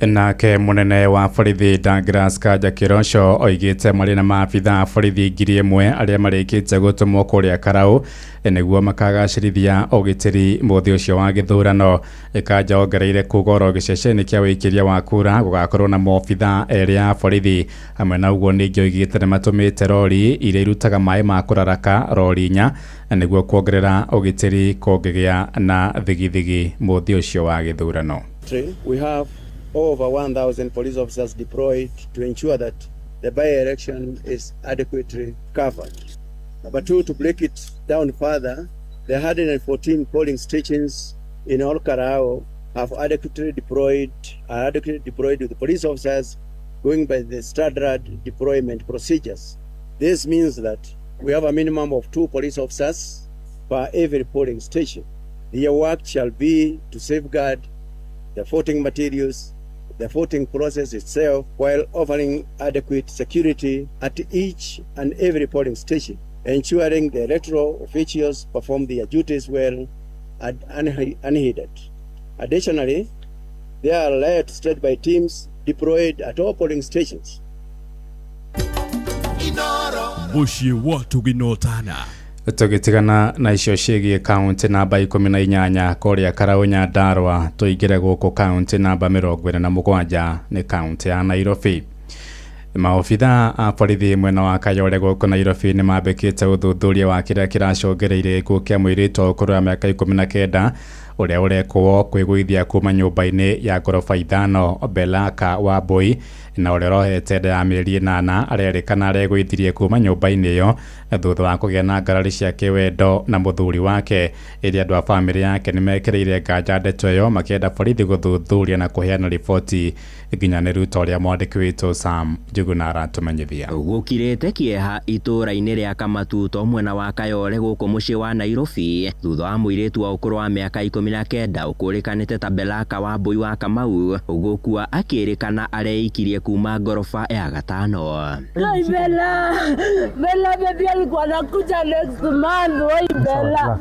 Nake munene wa borithi Douglas Kanja Kirosho oigĩte marĩ na maabitha borithi 1,000 arĩa marĩkĩte gũtũmwo kũrĩa Karau nĩguo makagacĩrithia ũgitĩri mũthĩ ũcio wa gĩthurano. Kanja ongereire kuuga oro gĩceceni kĩa wĩikĩria wa kura gũgakorwo na maabitha erĩ a borithi. Hamwe na ũguo ningĩ oigĩte nĩ matũmĩte rori iria irutaga maĩ ma kũraraka rori 4 nĩguo kuongerera ũgitĩri kũngĩgĩa na thigithigi mũthĩ ũcio wa gĩthurano. We have over 1,000 police officers deployed to ensure that the by-election is adequately covered. Number 2, to break it down further, the 114 polling stations in Olkarao have adequately deployed with the police officers going by the standard deployment procedures. This means that we have a minimum of 2 police officers per every polling station. Their work shall be to safeguard the voting materials, the voting process itself, while offering adequate security at each and every polling station, ensuring the electoral officials perform their duties well and unhindered. Additionally, they are led straight by teams deployed at all polling stations. Mushi watu ginotana. Tugitigana na icio ciĩgiĩ kaunti namba 18 kũrĩa Karau Nyandarua, tũingĩre gũkũ kaunti namba 27 nĩ kaunti ya Nairobi. Maobitha a borithi mwena wa Kayole gũkũ Nairobi nĩ mambĩkĩte ũthuthuria wa kĩrĩa kĩracũngĩrĩire gĩkuũ kĩa mũirĩtu ũkũrũ wa mĩaka 19 ũrĩa ũrekwo kwĩgũithia kuma nyũmba-inĩ ya ngoroba 5 Belaka Wambui na ũrĩa rohete nda ya mĩeri 8 arerĩkana aregũithirie kuma nyũmba-inĩ ĩyo thutha wa kũgĩa na ngarari cia kĩwendo na mũthuri wake. Ĩrĩa andũ a bamĩrĩ yake nĩ mekĩrĩire nganja ndeto ĩyo makĩenda borithi gũthuthuria na kũheana riboti nginyanĩru ta ũrĩa mwandĩki witũ Sam Njuguna aratũmenyithia. Gũkirĩte kĩeha itũũra-inĩ rĩa Kamatuto mwena wa Kayole gũkũ mũciĩ wa Nairobi thutha wa mũirĩtu wa ũkũrũ wa mĩaka 19 ũkũrĩkanĩte ta Belaka Wambui wa Kamau gũkua akĩrĩkana areikirie kuma ngoroba ya 5. Bella baby alikuwa anakuja next month. Wai Bella.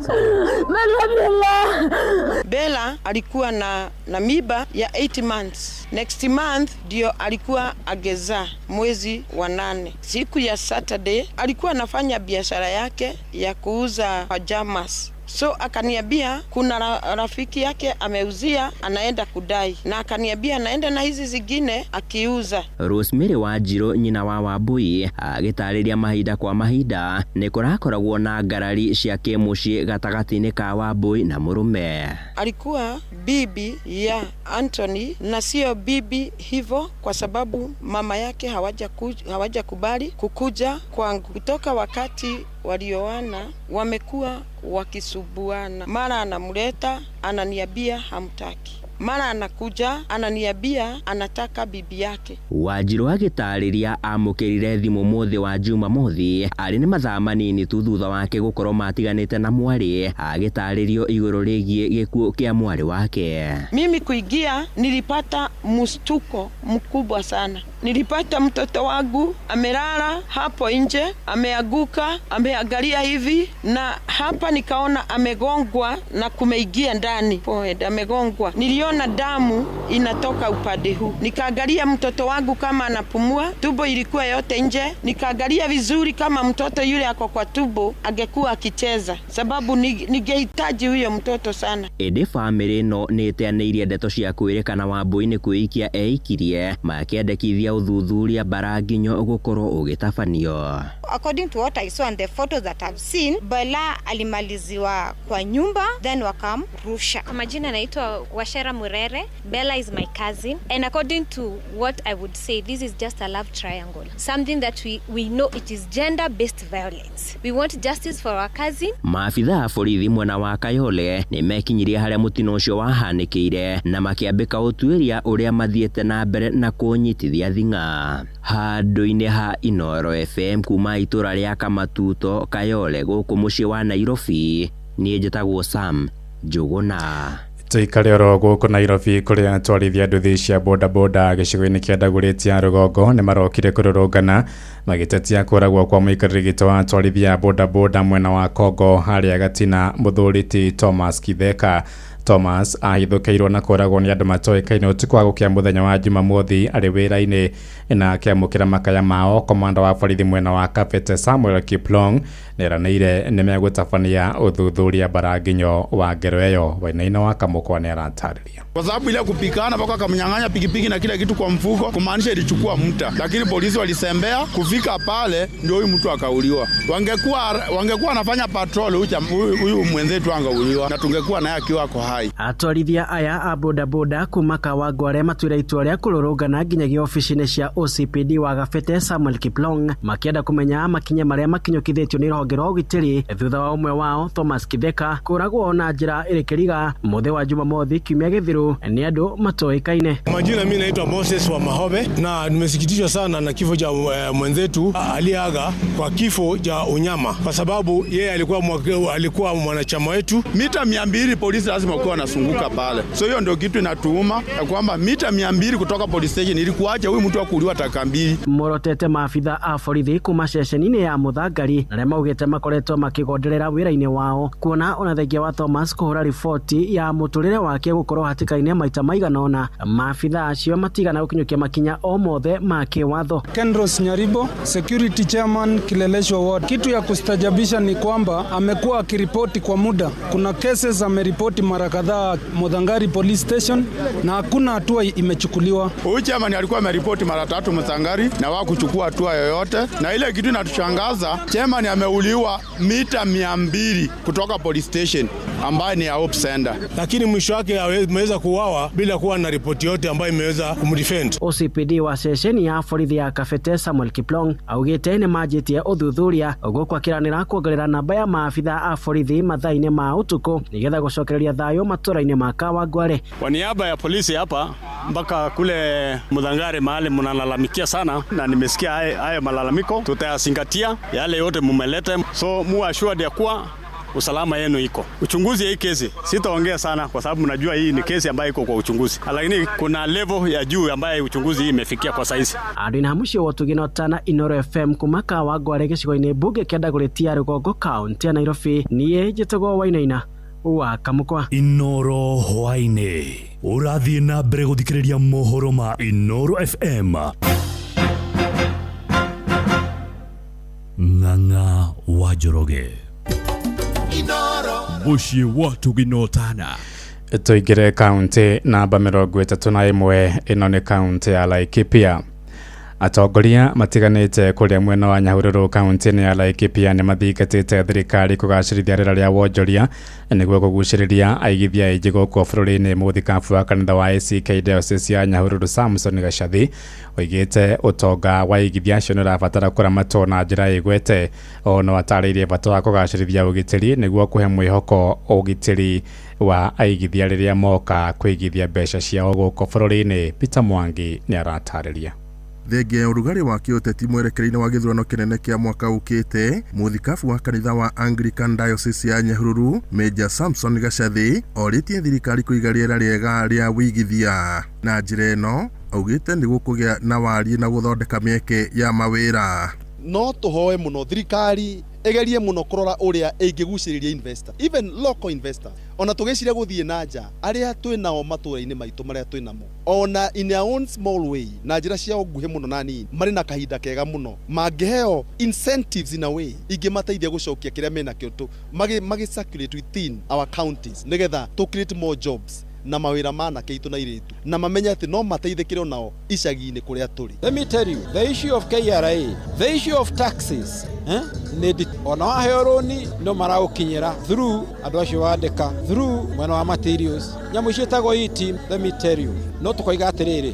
Bella alikuwa na mimba ya 8 months. Next month ndio alikuwa ageza mwezi wa 8. Siku ya Saturday alikuwa anafanya biashara yake ya kuuza pajamas. So akaniambia kuna rafiki yake ameuzia anaenda kudai, na akaniambia anaenda na hizi zingine akiuza. Rosemary Wanjiru nyina wa Wambui agĩtarĩria mahinda kwa mahinda nĩ kũrakoragwo na ngarari cia kĩmũciĩ gatagatĩ-inĩ ka Wambui na mũrũme. Alikuwa bibi ya Anthony na sio bibi hivyo kwa sababu mama yake hawajakubali kukuja kwangu. Kutoka wakati walioana wamekuwa wakisubuana. Mara anamleta ananiambia hamtaki, mara anakuja ananiambia anataka bibi yake. Wanjiru agitariria amukirire thimu muthi wa Jumamothi ari ni mathaa manini tu thutha wake gukorwo matiganite na mwari, agitaririo iguru rigie gikuo kia mwari wake. Mimi kuingia nilipata mshtuko mkubwa sana. Nilipata mtoto wangu amelala hapo nje, ameanguka, ameangalia hivi, na hapa nikaona amegongwa na kumeingia ndani forehead, amegongwa. Niliona damu inatoka upande huu. Nikaangalia mtoto wangu kama anapumua, tumbo ilikuwa yote nje. Nikaangalia vizuri kama mtoto yule ako kwa tumbo angekuwa akicheza, sababu ningehitaji huyo mtoto sana. Ede family no niteanirie ndeto cia kwirikana Wambui ni kuikia eikirie makiendekithia uthuthuria baranginyo gukorwo ugitafanio. According to what I saw and the photos that I've seen, Bella alimaliziwa kwa nyumba then wakamrusha. Kwa majina naitwa Washera Murere. Bella is my cousin, and according to what I would say, this is just a love triangle, something that we know it is gender based violence. We want justice for our cousin. Maafitha borithi mwena wa Kayole ni mekinyirie haria mutino ucio wahanikire na makiambika utuiria uria mathiete na mbere na kunyitithia thinga. Handu-ini ha Inoro FM kuma itura ria Kamatuto Kayole guku mucii wa Nairobi, nie njitagwo Sam Njuguna. Tuikare oro guku Nairobi kuria twarithia nduthi cia bodaboda gicigo-ini kia Dagoretti Rugongo ni marokire kururungana magitetia kuragwo kwa muikariri gito wa twarithia bodaboda mwena wa Kongo haria gatina muthuriti Thomas Kitheka. Thomas ahithukiirwo na kuragwo ni andu matoikaine utuku wa gukia muthenya wa Jumamothi ari wira-ini na akiamukira makaya mao. Komanda wa borithi mwena wa Kapete Samuel Kiplong neranire ni megutabania uthuthuria baranginyo wa ngero iyo. Wainaina wa Kamukwa ni aratariria kwa sababu ile kupikana mpaka kamnyang'anya pikipiki na kila kitu kwa mfuko, kumaanisha ilichukua muda, lakini polisi walisembea kufika pale ndio huyu mtu akauliwa. Wangekuwa anafanya patrol huyu mwenzetu angauliwa na tungekuwa naye akiwa kwa hai. Atwarithia aya a bodaboda kuma Kawangware matwira itua ria kururungana nginyagia ofici-ini cia OCPD wa Gabete Samuel Kiplong makienda kumenya makinya maria makinyukithitio ni ruhonge rwa ugitiri thutha wa umwe wao Thomas Kitheka kuragwo na njira irikiriga muthi wa Jumamothi kiumia githiru ni andu matoikaine. Majina mimi naitwa Moses wa Mahobe na nimesikitishwa sana na kifo cha mwenzetu aliaga kwa kifo cha unyama, kwa sababu yeye alikuwa mwanachama wetu. Mita 200 polisi lazima kuwa nasunguka pale, so hiyo ndio kitu inatuuma ya kwamba mita 200 kutoka police station ilikuaje huyu mtu akuliwa taka mbili. Morotete maafitha a borithi kuma ceceni-ini ya Muthangari na maugite makoretwo makigonderera wira-ini wao kuona ona thengia wa Thomas kuhura riboti ya muturire wake gukorwo hatikaine maita maiganona. Maafitha acio matigana gukinyukia makinya o mothe ma kiwatho. Kenros Nyaribo, security chairman Kileleshwa ward. Kitu ya kustajabisha ni kwamba amekuwa akiripoti kwa muda. Kuna cases ameripoti mara kadhaa Muthangari police station na hakuna hatua imechukuliwa. Huyu chairman alikuwa ameripoti mara 3 Muthangari na hawakuchukua hatua yoyote, na ile kitu inatushangaza chairman ameuliwa mita 200 kutoka police station ambayo ni ya Hope Center, lakini mwisho wake ameweza kuuawa bila kuwa na ripoti yote ambayo imeweza kumdefend. OCPD wa sesheni ya borithi ya Gabete Samuel Kiplong augite ni majitie uthuthuria gukwa kiranira kuongerera namba ya maafitha a borithi mathaa-ini ma utuku nigetha gucokereria thayo matura-ini ma Kawangware. Kwa niaba ya polisi hapa mpaka kule Muthangari mahali mnalalamikia sana, na nimesikia hayo malalamiko, tutayazingatia yale yote mumeleta, so mu assured ya kuwa usalama yenu iko. Uchunguzi ya hii kesi sitaongea sana kwa sababu mnajua hii ni kesi ambayo iko kwa uchunguzi, lakini kuna level ya juu ambayo uchunguzi hii imefikia kwa saizi. Adina mucio wotugino tana Inoro FM kuma Kawangware gicigo-ini bunge kia Dagoretti Rugongo County ya Nairobi. Niĩ njĩtagwo Wainaina wa Kamukwa. Inoro hwaine urathie na mbere guthikiriria mohoro ma Inoro FM. Ng'ang'a wa Njoroge muciĩ wa tũgino tana. Tuingire kaunti namba 31 ino ni kaunti ya Laikipia. Atongoria matiganite kuria mwena wa Nyahururu kaunti-ini ya Laikipia ni mathingatite thirikari kugacirithia rĩera rĩa wonjoria nĩguo kũgucĩrĩria aigithia aingĩ gũkũ bũrũri-inĩ. Mũthikabu wa kanitha wa ACK Diocese ya Nyahururu Samson Gachathi oigĩte ũtonga wa aigithia acio nĩ ũrabatara kũramatwo na njĩra ĩgwete. Ona atarĩirie bata wa kũgacĩrithia ũgitĩri nĩguo kũhe mwĩhoko ũgitĩri wa aigithia rĩrĩa moka kwĩigithia mbeca ciao gũkũ bũrũri-inĩ. Peter Mwangi nĩ aratarĩria. Thengia ya ũrugarĩ wa kĩũteti mwerekereinie wa gĩthurano kĩnene kĩa mwaka ũkĩte, mũthikabu wa kanitha wa Anglican Diocese ya Nyahururu Major Samson Gachathi orĩtie thirikari kũiga rĩera rĩega rĩa wĩigithia. Na njĩra ĩno augĩte nĩ gũkũgĩa na wariĩ na gũthondeka mĩeke ya mawĩra. No tũhoe mũno thirikari egerie mũno kũrora ũrĩa ĩngĩgucĩrĩria investor, even local investor. Ona tũgĩciria gũthiĩ na nja arĩa twĩnao matũũra-inĩ maitũ marĩa twĩnamo, ona in our own small way, na njĩra cia nguhĩ mũno na nini, marĩ na kahinda kega mũno, mangĩheo incentives in a way ingĩmateithia gũcokia kĩrĩa menakĩo magi circulate within our counties, nĩgetha to create more jobs na mawĩra manake itũ na irĩtu, na mamenya atĩ no mateithĩkĩre onao icagi-inĩ kũrĩa tũrĩ. Let me tell you, the issue of KRA, the issue of taxes, ona waheo rũni no maraũkinyĩra through andũ acio wandĩka, through mwena wa materials, nyamũ ciĩtagwo e-team. Let me tell you, no tũkoiga atĩrĩrĩ,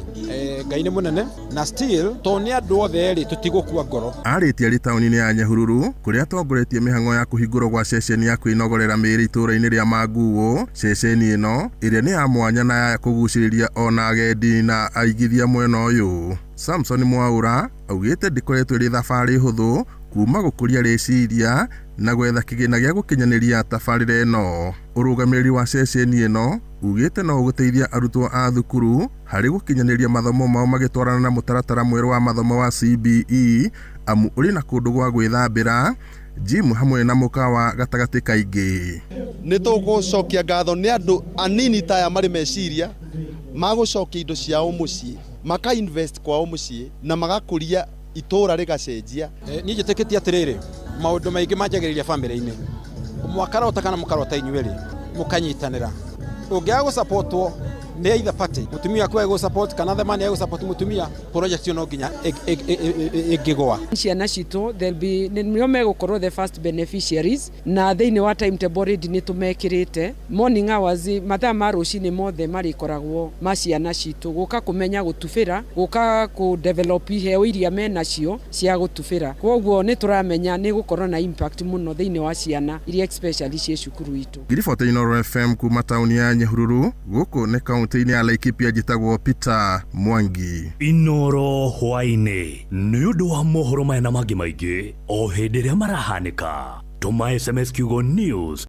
Ngai nĩ mũnene na still to nĩ andũ othe erĩ tũtigũkua ngoro. Arĩtie arĩ taũni-inĩ ya Nyahururu kũrĩa atongoretie mĩhang'o ya kũhingũrwo gwa ceceni ya kwĩnogorera mĩĩrĩ itũũra-inĩ rĩa Manguũ. Ceceni ĩno ĩrĩa nĩ ya mwanya na ya kũgucĩrĩria ona agendi na aigithia mwena ũyũ. Samson Mwaura augĩte ndĩkoretwo ĩrĩ thabarĩ hũthũ kuma gũkũria rĩciria na gwetha kĩgĩna gĩa gũkinyanĩria tabarĩra ĩno. Ũrũgamĩrĩri wa ceceni ĩno ugĩte no gũteithia arutwo a thukuru harĩ gũkinyanĩria mathomo mao magĩtwarana na mũtaratara mwerũ wa mathomo wa CBE, amu ũrĩ na kũndũ gwa gwĩthambĩra, gym hamwe na mũkawa gatagatĩ kaingĩ. Nĩ tũgũcokia ngatho nĩ andũ anini taya marĩ meciria magũcokia indo ciao mũciĩ, maka invest kwao mũciĩ na magakũria itũũra rĩgacenjia. Niĩ njĩtĩkĩtie atĩrĩrĩ, maũndũ maingĩ manjagĩrĩria bamĩrĩ-inĩ. Mũkarota kana mũkarota inyuĩ-rĩ mũkanyitanĩra. Ũngĩaga gũsupportwo nĩ either party, mutumia kwa go support kana the man ya go support mutumia, project yo no nginya ĩngĩgwa. Ciana citũ nĩo megũkorwo the first beneficiaries, na thĩinĩ wa timetable ready nĩ tũmekĩrĩte morning hours, mathaa ma rũcinĩ mothe marĩkoragwo ma ciana citũ gũka kũmenya gũtubĩra, gũka ku develop iheo iria menacio cia gũtubĩra. Kwoguo nĩ tũramenya nĩ gũkorwo na impact mũno thĩinĩ wa ciana iria especially cia cukuru itũ. Ngiribote Inooro FM kuma taũni ya Nyahururu, gũkũ nĩ kaunti-inĩ ya Laikipia, njĩtagwo Peter Mwangi. Inooro hwainĩ nĩ ũndũ wa mohoro maya na mangĩ maingĩ o hĩndĩ ĩrĩa marahanĩka. Tũma SMS kiugo news